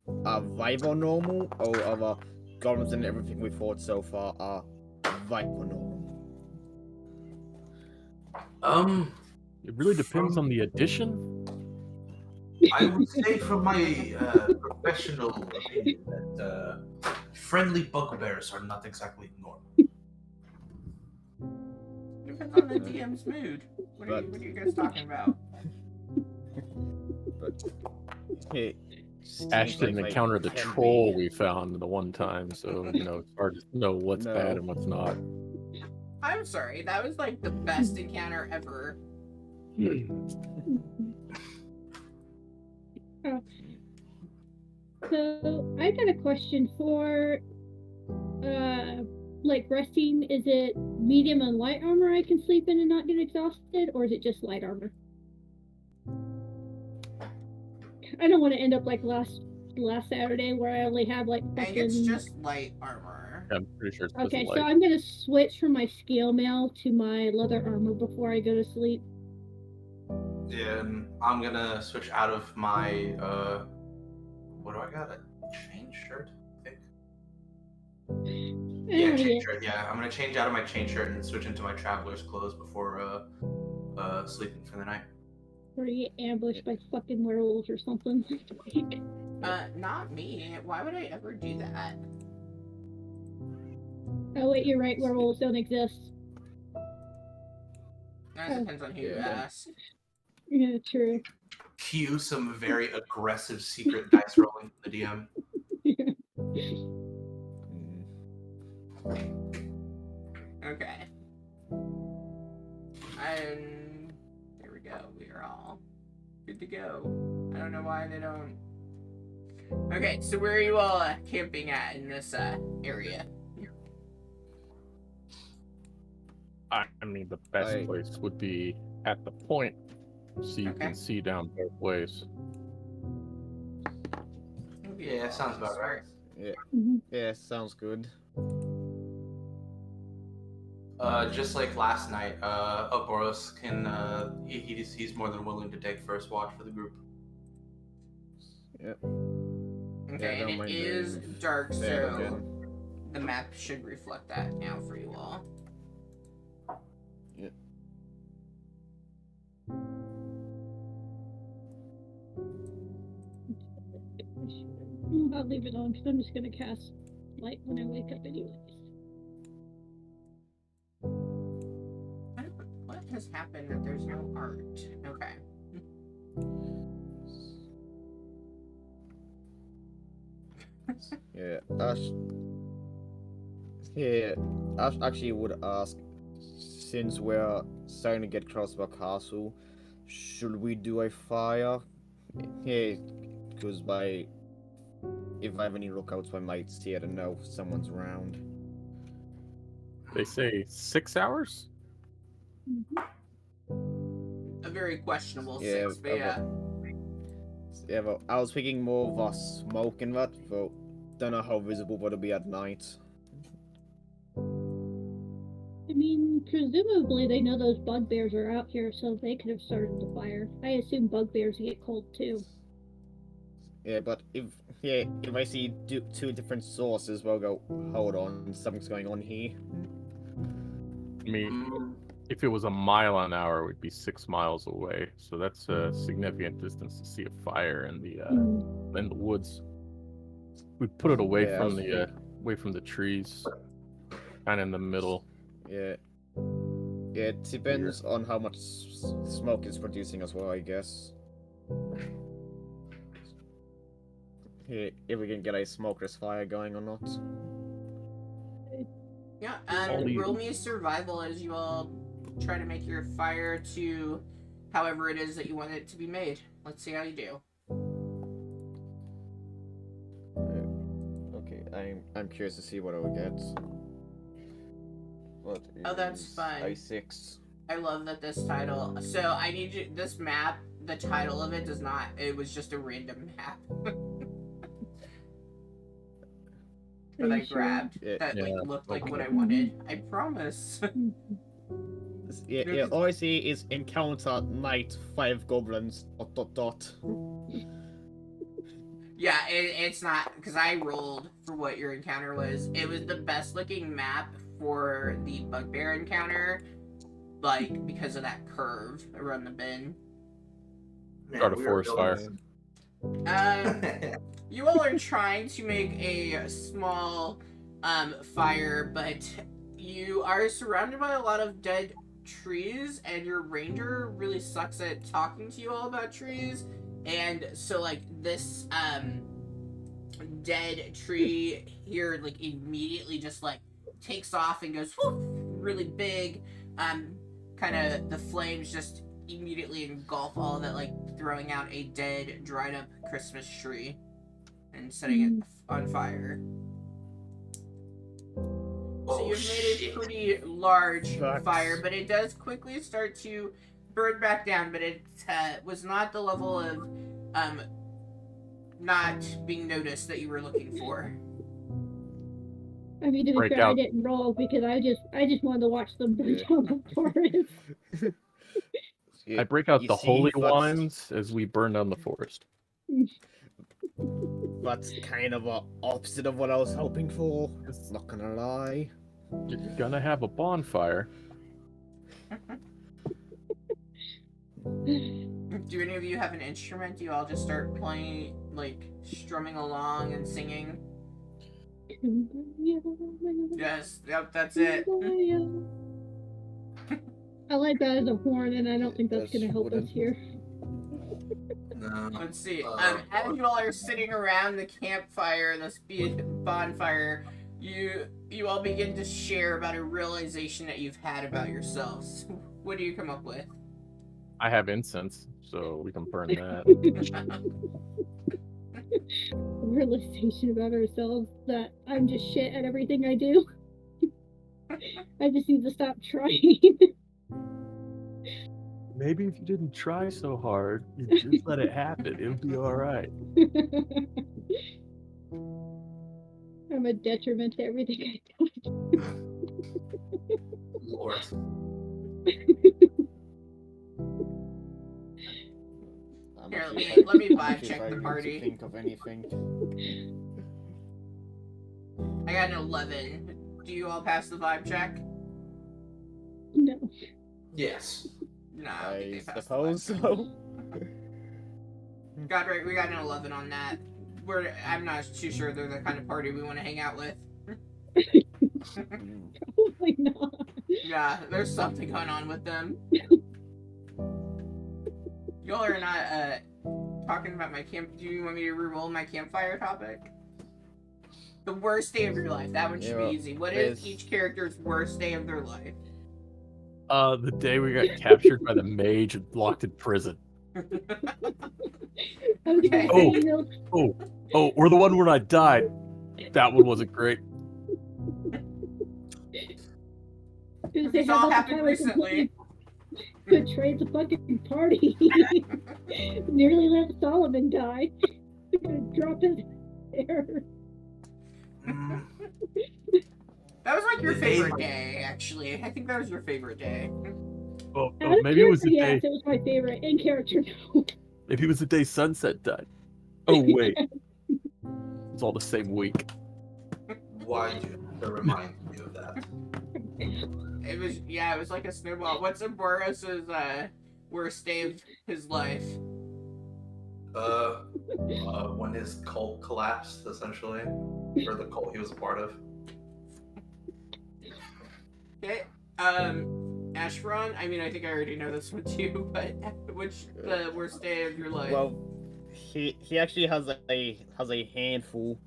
vibe or normal, or are the goblins and everything we fought so far are Viper norm? It really depends on the edition. I would say from my professional opinion that friendly bugbears are not exactly normal. Depends on the DM's mood. What are you guys talking about? But it Ash seems didn't like encounter the can troll be. we found the one time, so it's hard to know what's bad and what's not. I'm sorry, that was like the best encounter ever. So I got a question for like resting. Is it medium and light armor I can sleep in and not get exhausted, or is it just light armor? I don't want to end up like last Saturday where I only have like I think it's fucking. just light armor. I'm pretty sure it's just Okay, light. so I'm gonna switch from my scale mail to my leather armor before I go to sleep. Yeah, and I'm gonna switch out of my what do I got? A chain shirt, I think. Yeah, chain shirt. Yeah, I'm gonna change out of my chain shirt and switch into my traveler's clothes before sleeping for the night. Or you get ambushed by fucking werewolves or something. Not me. Why would I ever do that? Oh wait, you're right. Werewolves don't exist. That depends on who you ask. Yeah, true. Cue some very aggressive secret dice rolling from the DM. Okay. And there we go. We are all good to go. I don't know why they don't. Okay, so where are you all camping at in this area? I mean, the best place would be at the point, so you can see down both ways. Yeah, sounds about right. Yeah, yeah, sounds good. Just like last night, Oporos can he's more than willing to take first watch for the group. Yep. Okay, Yeah, and it is dark, so the map should reflect that now for you all. Yep. I'll leave it on because I'm just gonna cast light when I wake up anyways. What has happened that there's no art? Okay. Ash actually would ask, since we're starting to get close to our castle, should we do a fire? Yeah, because if I have any lookouts, I might see it and know if someone's around. They say 6 hours? A very questionable 6, but yeah. Yeah, but I was thinking more of us smoking that, though don't know how visible that'll be at night. I mean, presumably they know those bugbears are out here, so they could have started the fire. I assume bugbears get cold too. Yeah, but if I see two different sources, we'll go, hold on, something's going on here. I mean, if it was a mile an hour, we'd be 6 miles away. So that's a significant distance to see a fire in the woods. We put it away from the trees, kind of in the middle. Yeah. Yeah, it depends on how much smoke it's producing as well, I guess. Yeah, if we can get a smokeless fire going or not. Yeah, and roll me a survival as you all try to make your fire to however it is that you want it to be made. Let's see how you do. Okay, I'm curious to see what I will get. What is that's fun. I6. I love that this title. So I need you. This map, the title of it does not. It was just a random map. That I grabbed that looked like what I wanted. I promise. Yeah, all I see is encounter night 5 goblins ... Yeah, it's not because I rolled for what your encounter was. It was the best looking map for the bugbear encounter, like because of that curve around the bend. Start a we are forest fire. building- You all are trying to make a small fire, but you are surrounded by a lot of dead trees, and your ranger really sucks at talking to you all about trees. And so, like, this dead tree here, like, immediately just like takes off and goes whoof, really big. Kind of the flames just immediately engulf all of it, like throwing out a dead, dried up Christmas tree and setting it on fire. So you've made a pretty large fire, but it does quickly start to burn back down. But it was not the level of not being noticed that you were looking for. I mean, to be Break fair, I out. didn't roll because I just wanted to watch them burn down the forest. I break out You the see, holy that's- wines as we burn down the forest. That's kind of a opposite of what I was hoping for. Not gonna lie. You're gonna have a bonfire. Do any of you have an instrument? Do you all just start playing, like strumming along and singing? Yes, yep, that's it. I like that as a horn, and I don't think that's gonna help us wooden. here. No. Let's see. As you all are sitting around the campfire, the speed bonfire, you all begin to share about a realization that you've had about yourselves. What do you come up with? I have incense, so we can burn that. Realization about ourselves that I'm just shit at everything I do. I just need to stop trying. Maybe if you didn't try so hard, you just let it happen. It'll be all right. I'm a detriment to everything I do. Lord. Here, let me vibe check the Trying to party. think of anything. I got an 11. Do you all pass the vibe check? No. Yes. No, I don't think I they passed suppose the vibe check. so. God, right, we got an 11 on that. I'm not too sure they're the kind of party we want to hang out with. Probably not. Yeah, there's something going on with them. Y'all are not talking about my camp. Do you want me to reroll my campfire topic? The worst day of your life. That one should be easy. What is each character's worst day of their life? The day we got captured by the mage and locked in prison. Okay. Oh, or the one where I died. That one wasn't great. This all happened recently. Betrayed the fucking party. Nearly let Solomon die. Drop his hair. That was like your favorite day, actually. I think that was your favorite day. Oh, maybe it was the yes, day. it was my favorite. In character, no. Maybe it was the day Sunset died. Oh wait, it's all the same week. Why do you remind me of that? It was like a snowball. What's Boros's worst day of his life? When his cult collapsed, essentially, or the cult he was a part of. Okay. Ashron, I mean, I think I already know this one too, but which the worst day of your life? Well, he actually has a handful.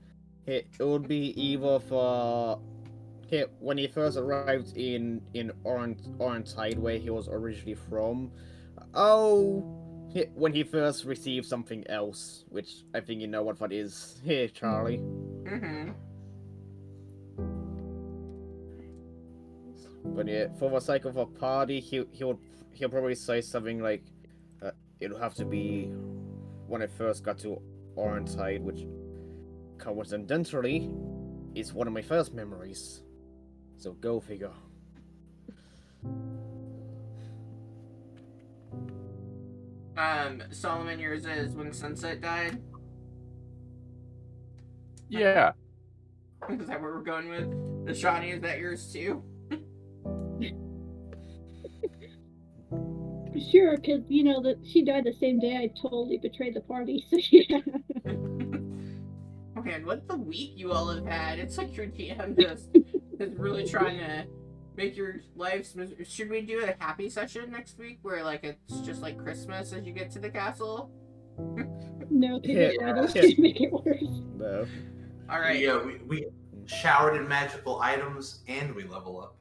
It would be either for when he first arrived in Orantide, where he was originally from. When he first received something else, which I think you know what that is. Here, Charlie. Mm-hmm. But yeah, for the sake of a party, he'll probably say something like, "It'll have to be when I first got to Orantide," which coincidentally is one of my first memories. So go figure. Solomon, yours is when Sunset died. Yeah. Is that what we're going with? Ashani, is that yours too? Sure, because you know that she died the same day I totally betrayed the party. So yeah. Oh man, what the week you all have had? It's like your DM just is really trying to make your life smooth. Should we do a happy session next week where like it's just like Christmas as you get to the castle? No, because Yeah. that'll Yeah. make it worse. No. All right. Yeah, we showered in magical items and we level up.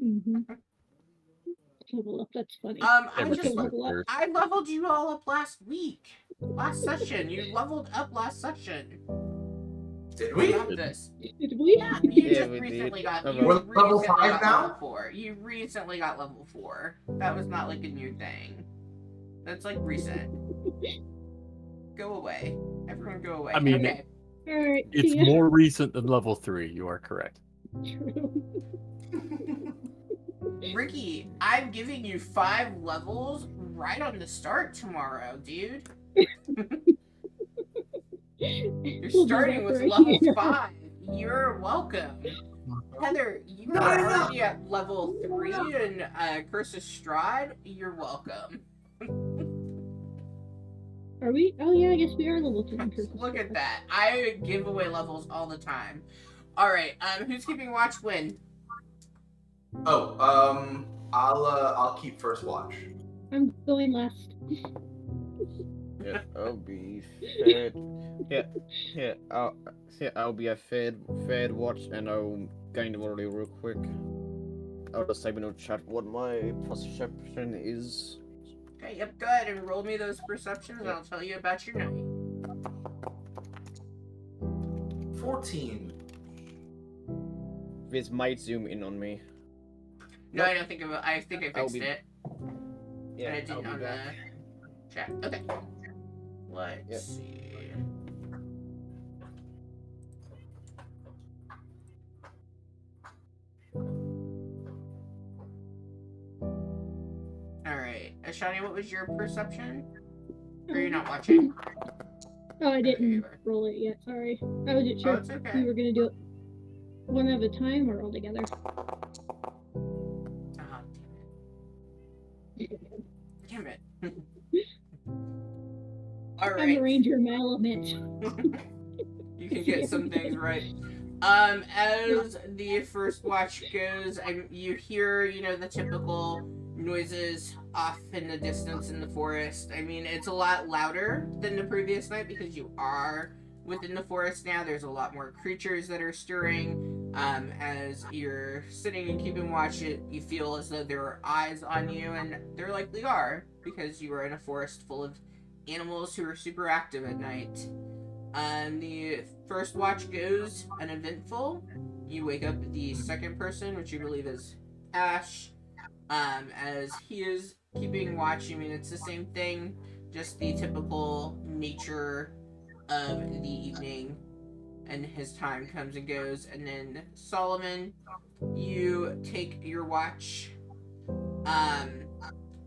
Mm-hmm. Level up. That's funny. I Everything just level up. first. I leveled you all up last week. Last session. You leveled up last session. Did we? Got this. Did we? Yeah, you Yeah, just we recently did. got We're you level recently 5 got now? level 4. You recently got level 4. That was not like a new thing. That's like recent. Go away. Everyone go away. I mean, okay. All right. It's see ya. more recent than level 3. You are correct. True. Ricky, I'm giving you 5 levels right on the start tomorrow, dude. You're We'll do starting that with for a level year. 5. You're welcome. Heather, you Not are enough. already at level 3 in Curse of Strahd. You're welcome. Are we? Oh yeah, I guess we are level 3 in Curse of Look at Strahd. that. I give away levels all the time. Alright, who's keeping watch when? Oh, I'll keep first watch. I'm going last. Yeah, I'll be third. Yeah, I'll be a third watch, and I'll gain the order real quick. I'll just type in the chat what my perception is. Okay, yep, go ahead and roll me those perceptions and I'll tell you about your night. 14. This might zoom in on me. No, I don't think of it. I think I I'll fixed be- it. Yeah, And I did I'll be on the back. chat. Okay. Let's Yep. see. Alright. Ashani, what was your perception? Or you're not watching? Oh, I Okay, didn't right. roll it yet. Sorry. I wasn't Oh, sure it's if okay. we were gonna do it one at a time or all together. Ah, damn it. I'm a Alright. ranger in my element. You can get some things right. As the first watch goes, you hear, you know, the typical noises off in the distance in the forest. I mean, it's a lot louder than the previous night because you are within the forest now. There's a lot more creatures that are stirring. As you're sitting and keeping watch, you feel as though there are eyes on you, and there likely are because you are in a forest full of animals who are super active at night. The first watch goes uneventful. You wake up the second person, which you believe is Ash. As he is keeping watch, I mean, it's the same thing, just the typical nature of the evening, and his time comes and goes. And then Solomon, you take your watch.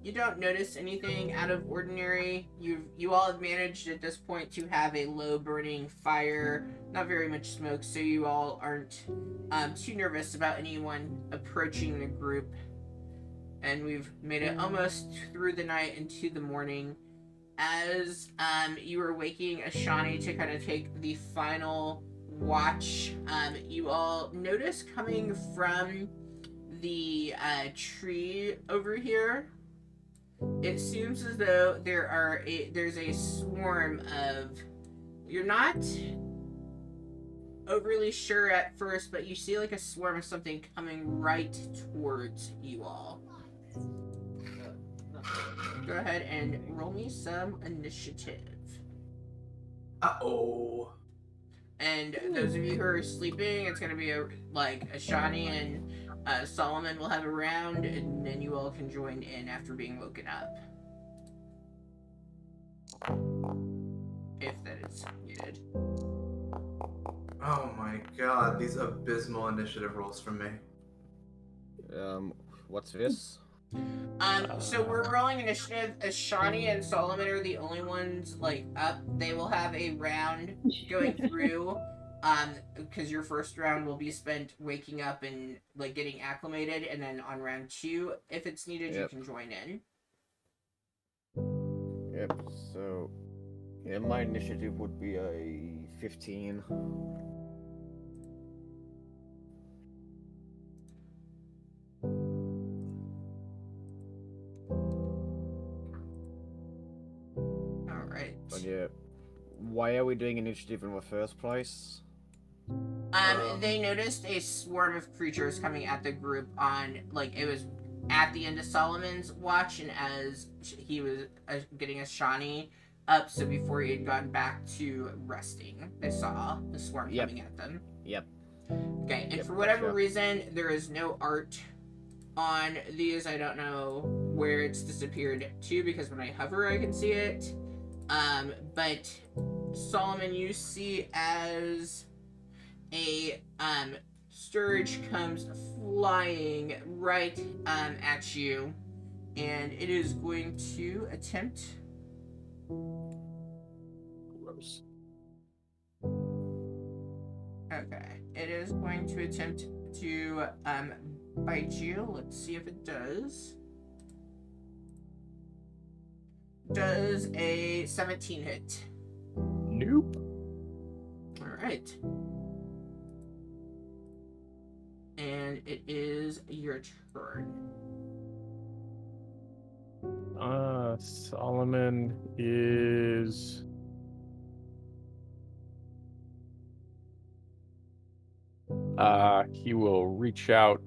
You don't notice anything out of ordinary. You all have managed at this point to have a low burning fire, not very much smoke, so you all aren't too nervous about anyone approaching the group. And we've made it almost through the night into the morning. As you are waking Ashani to kind of take the final watch, you all notice coming from the tree over here, it seems as though there's a swarm of, you're not overly sure at first, but you see like a swarm of something coming right towards you all. Go ahead and roll me some initiative. Uh-oh. And those of you who are sleeping, it's gonna be Ashani and Solomon will have a round, and then you all can join in after being woken up. If that is needed. Oh my god, these abysmal initiative rolls from me. What's this? So we're rolling initiative. Ashani and Solomon are the only ones up. They will have a round going through. Because your first round will be spent waking up and like getting acclimated, and then on round 2, if it's needed, you can join in. Yep. So, yeah, my initiative would be a 15. All right. But yeah, why are we doing initiative in the first place? They noticed a swarm of creatures coming at the group on, like, it was at the end of Solomon's watch, and as he was getting a Shawnee up, so before he had gone back to resting, they saw the swarm coming at them. Yep. Okay, and Yep, for whatever gotcha. reason, there is no art on these. I don't know where it's disappeared to, because when I hover, I can see it. But Solomon, you see as a scourge comes flying right at you, and it is going to attempt. Gross. Okay, it is going to attempt to bite you. Let's see if it does. Does a 17 hit? Nope. All right. And it is your turn. Solomon is. He will reach out,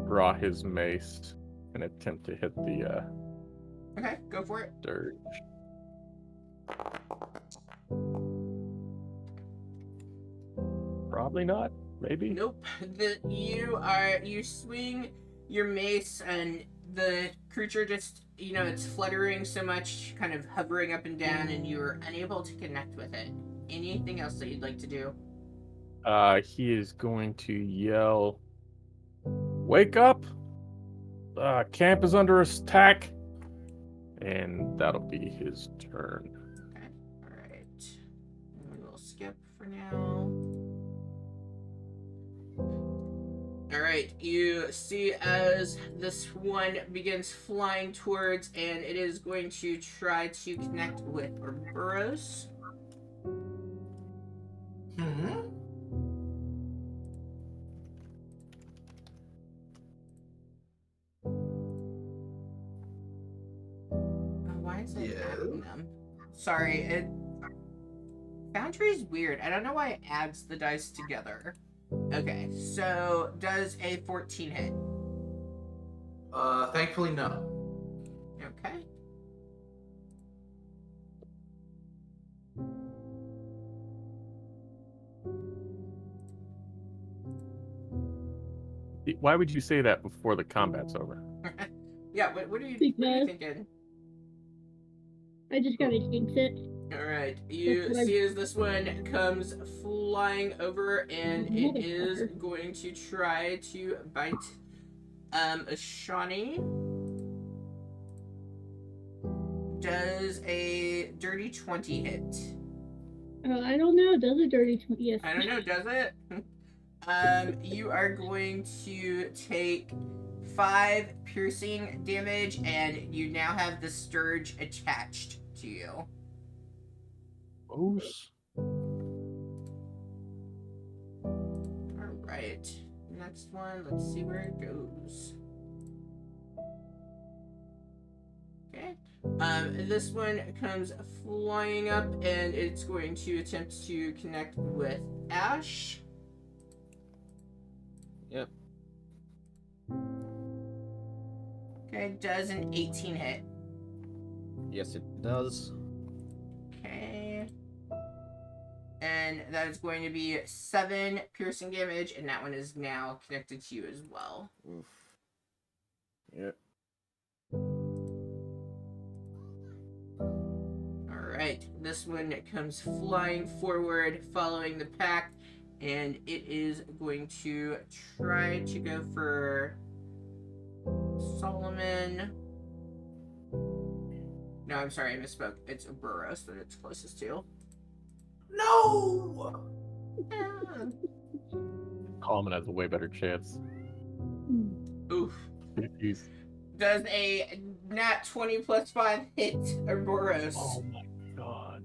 draw his mace, and attempt to hit the Okay, go for it. dirge. Probably not. Maybe. Nope. You swing your mace, and the creature just, it's fluttering so much, kind of hovering up and down, and you're unable to connect with it. Anything else that you'd like to do? He is going to yell, "Wake up! Camp is under attack!" And that'll be his turn. Okay. Alright. We will skip for now. Alright, you see as this one begins flying towards, and it is going to try to connect with Ouroboros. Why is it adding them? Sorry, Foundry's weird. I don't know why it adds the dice together. Okay, so does a 14 hit? Thankfully, no. Okay. Why would you say that before the combat's over? Yeah, what are you thinking? I just gotta jinx it. Alright, you see as this one comes flying over, and it is going to try to bite a Shawnee. Does a dirty 20 hit? I don't know. Does a dirty 20? Yes. I don't know, does it? You are going to take 5 piercing damage, and you now have the Scourge attached to you. Gross. Alright, next one, let's see where it goes. Okay. This one comes flying up, and it's going to attempt to connect with Ash. Yep. Okay, does an 18 hit? Yes, it does. Okay. And that is going to be 7 piercing damage, and that one is now connected to you as well. Oof. Yep. Alright, this one comes flying forward, following the pack, and it is going to try to go for Solomon. No, I'm sorry, I misspoke. It's Ouroboros that it's closest to. No! Common has a way better chance. Oof. Jeez. Does a nat 20 plus 5 hit Ouroboros? Oh my god.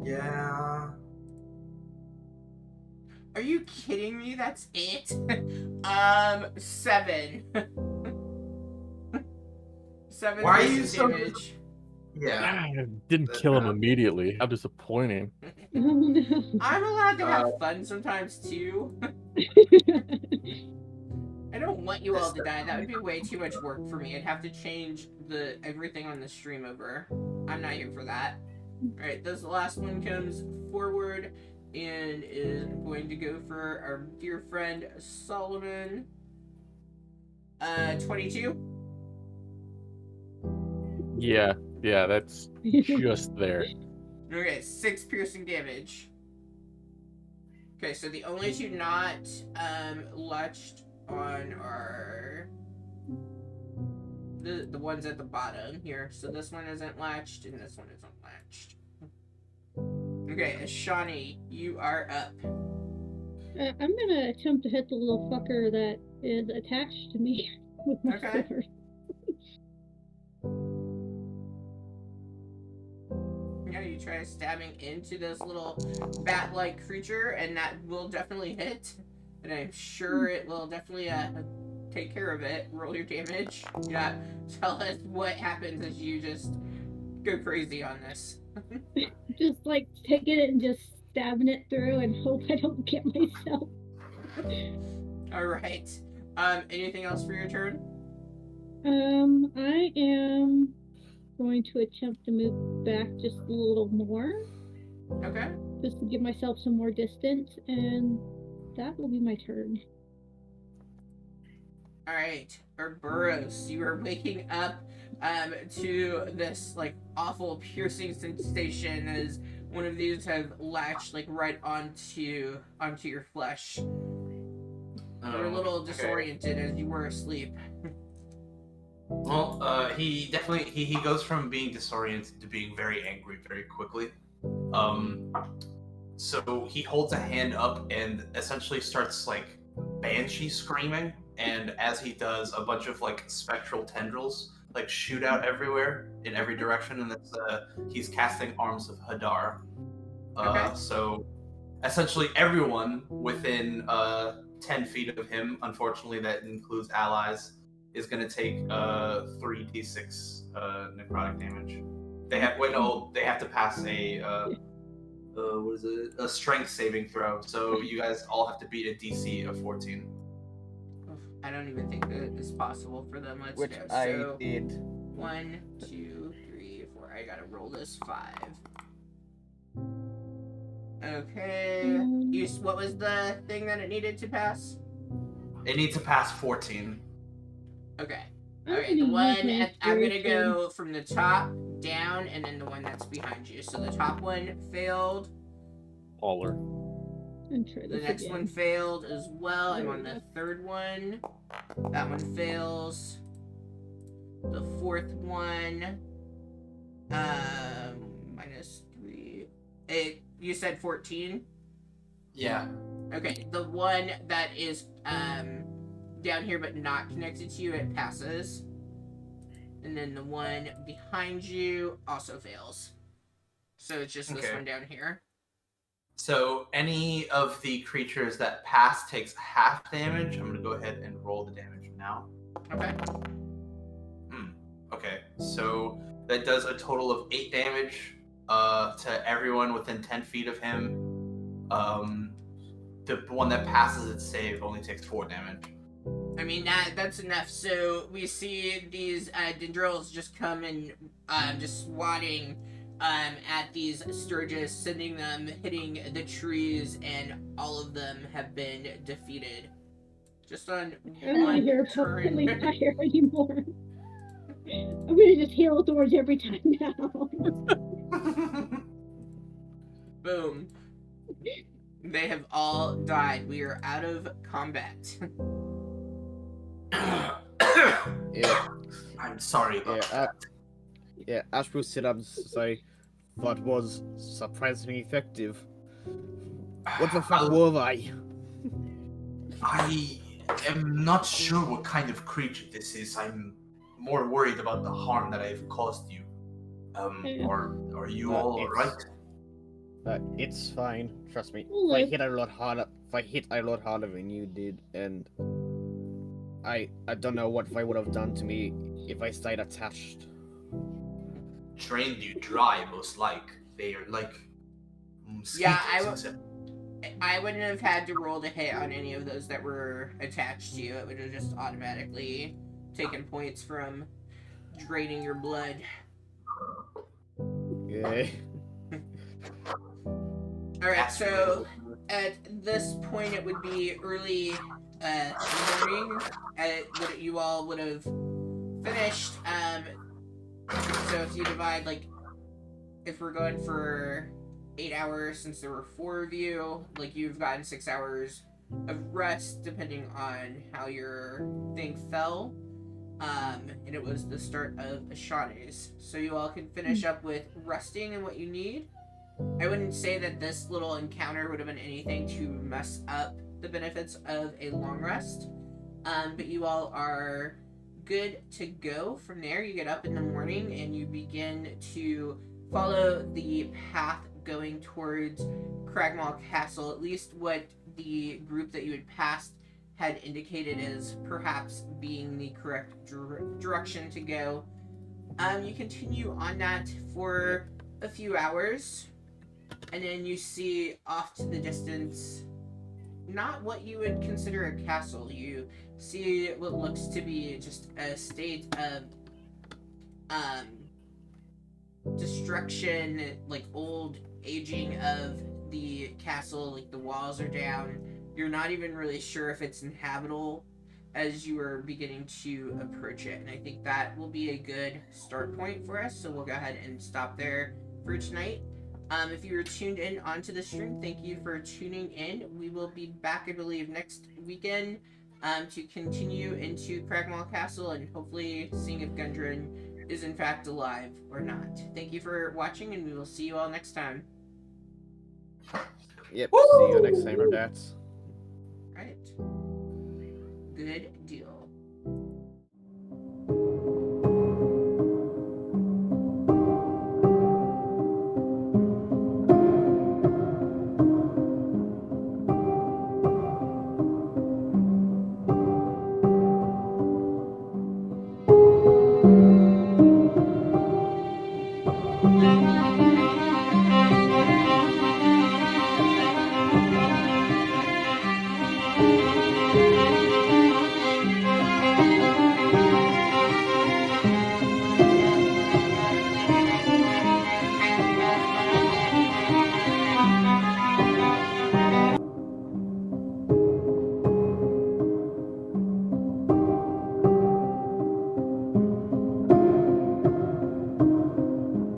Yeah. Are you kidding me? That's it? 7. 7 Why are you piercing so- damage. Yeah. Didn't kill him immediately. How disappointing. Oh no. I'm allowed to have fun sometimes too. I don't want you all to die. That would be way too much work for me. I'd have to change everything on the stream over. I'm not here for that. Alright, this last one comes forward and is going to go for our dear friend Solomon. 22. Yeah, that's just there. Okay, 6 piercing damage. Okay, so the only two not latched on are the ones at the bottom here. So this one isn't latched and this one isn't latched. Okay, Shawnee, you are up. I'm gonna attempt to hit the little fucker that is attached to me with my Okay. sword. Yeah, you try stabbing into this little bat-like creature, and that will definitely hit. And I'm sure it will definitely take care of it. Roll your damage. Yeah, tell us what happens as you just go crazy on this. Just like taking it and just stabbing it through and hope I don't get myself. All right. Anything else for your turn? I am going to attempt to move back just a little more, Okay. just to give myself some more distance, and that will be my turn. All right. Ouroboros, you are waking up to this like awful piercing sensation as one of these have latched like right onto your flesh. You're a little disoriented as you were asleep. Well, he definitely he goes from being disoriented to being very angry very quickly. So he holds a hand up and essentially starts like banshee screaming, and as he does, a bunch of like spectral tendrils like shoot out everywhere in every direction, and it's he's casting Arms of Hadar. Okay. So essentially everyone within 10 feet of him, unfortunately that includes allies, is going to take 3d6 necrotic damage. They have they have to pass a what is it? A strength saving throw. So you guys all have to beat a DC of 14. I don't even think that is possible for them. Let's Which go. I So did. 1, 2, 3, 4. I gotta roll this 5. Okay. What was the thing that it needed to pass? It needs to pass 14. Okay. I'm Okay, the gonna one use my I'm gonna inspiration. go from the top down, and then the one that's behind you. So the top one failed. Baller. And try The this next again. one failed as well. I'm on the third one. That one fails. The fourth one, -3. You said 14? Yeah. Okay, the one that is down here but not connected to you, it passes. And then the one behind you also fails. So it's just this Okay. one down here. So any of the creatures that pass takes half damage. I'm gonna go ahead and roll the damage now. Okay. Okay, so that does a total of 8 damage to everyone within 10 feet of him. The one that passes its save only takes 4 damage. I mean, that's enough. So we see these dendrils just come and just swatting at these Sturgis, sending them, hitting the trees, and all of them have been defeated. Just on I don't want to hear one about friendly turn. fire anymore. I'm gonna just heal Thorns every time now. Boom. They have all died. We are out of combat. Yeah, I'm sorry about that. yeah. Ashbrook sit up and say, that was surprisingly effective. What the fuck I'll- were they? I am not sure what kind of creature this is. I'm more worried about the harm that I've caused you. Yeah. Are you all alright? It's fine. Trust me. We'll I live. hit a lot harder. I hit a lot harder than you did, and I don't know what they would have done to me if I stayed attached. Drained you dry, most like. They are like Yeah, mosquitoes. I wouldn't have had to roll to hit on any of those that were attached to you. It would have just automatically taken points from draining your blood. Yeah. Alright, so at this point it would be early morning at what you all would have finished. So if you divide, like, if we're going for 8 hours, since there were 4 of you, like, you've gotten 6 hours of rest depending on how your thing fell. And it was the start of Ashane's. So you all can finish up with resting and what you need. I wouldn't say that this little encounter would have been anything to mess up the benefits of a long rest. But you all are good to go from there. You get up in the morning and you begin to follow the path going towards Cragmaw Castle, at least what the group that you had passed had indicated as perhaps being the correct direction to go. You continue on that for a few hours, and then you see off to the distance not what you would consider a castle. You see what looks to be just a state of destruction, like old aging of the castle. Like the walls are down. You're not even really sure if it's inhabitable as you are beginning to approach it. And I think that will be a good start point for us. So we'll go ahead and stop there for tonight. If you were tuned in onto the stream, thank you for tuning in. We will be back, I believe, next weekend to continue into Cragmaw Castle and hopefully seeing if Gundren is in fact alive or not. Thank you for watching, and we will see you all next time. Yep. See you next time, Dads. Right. Good deal.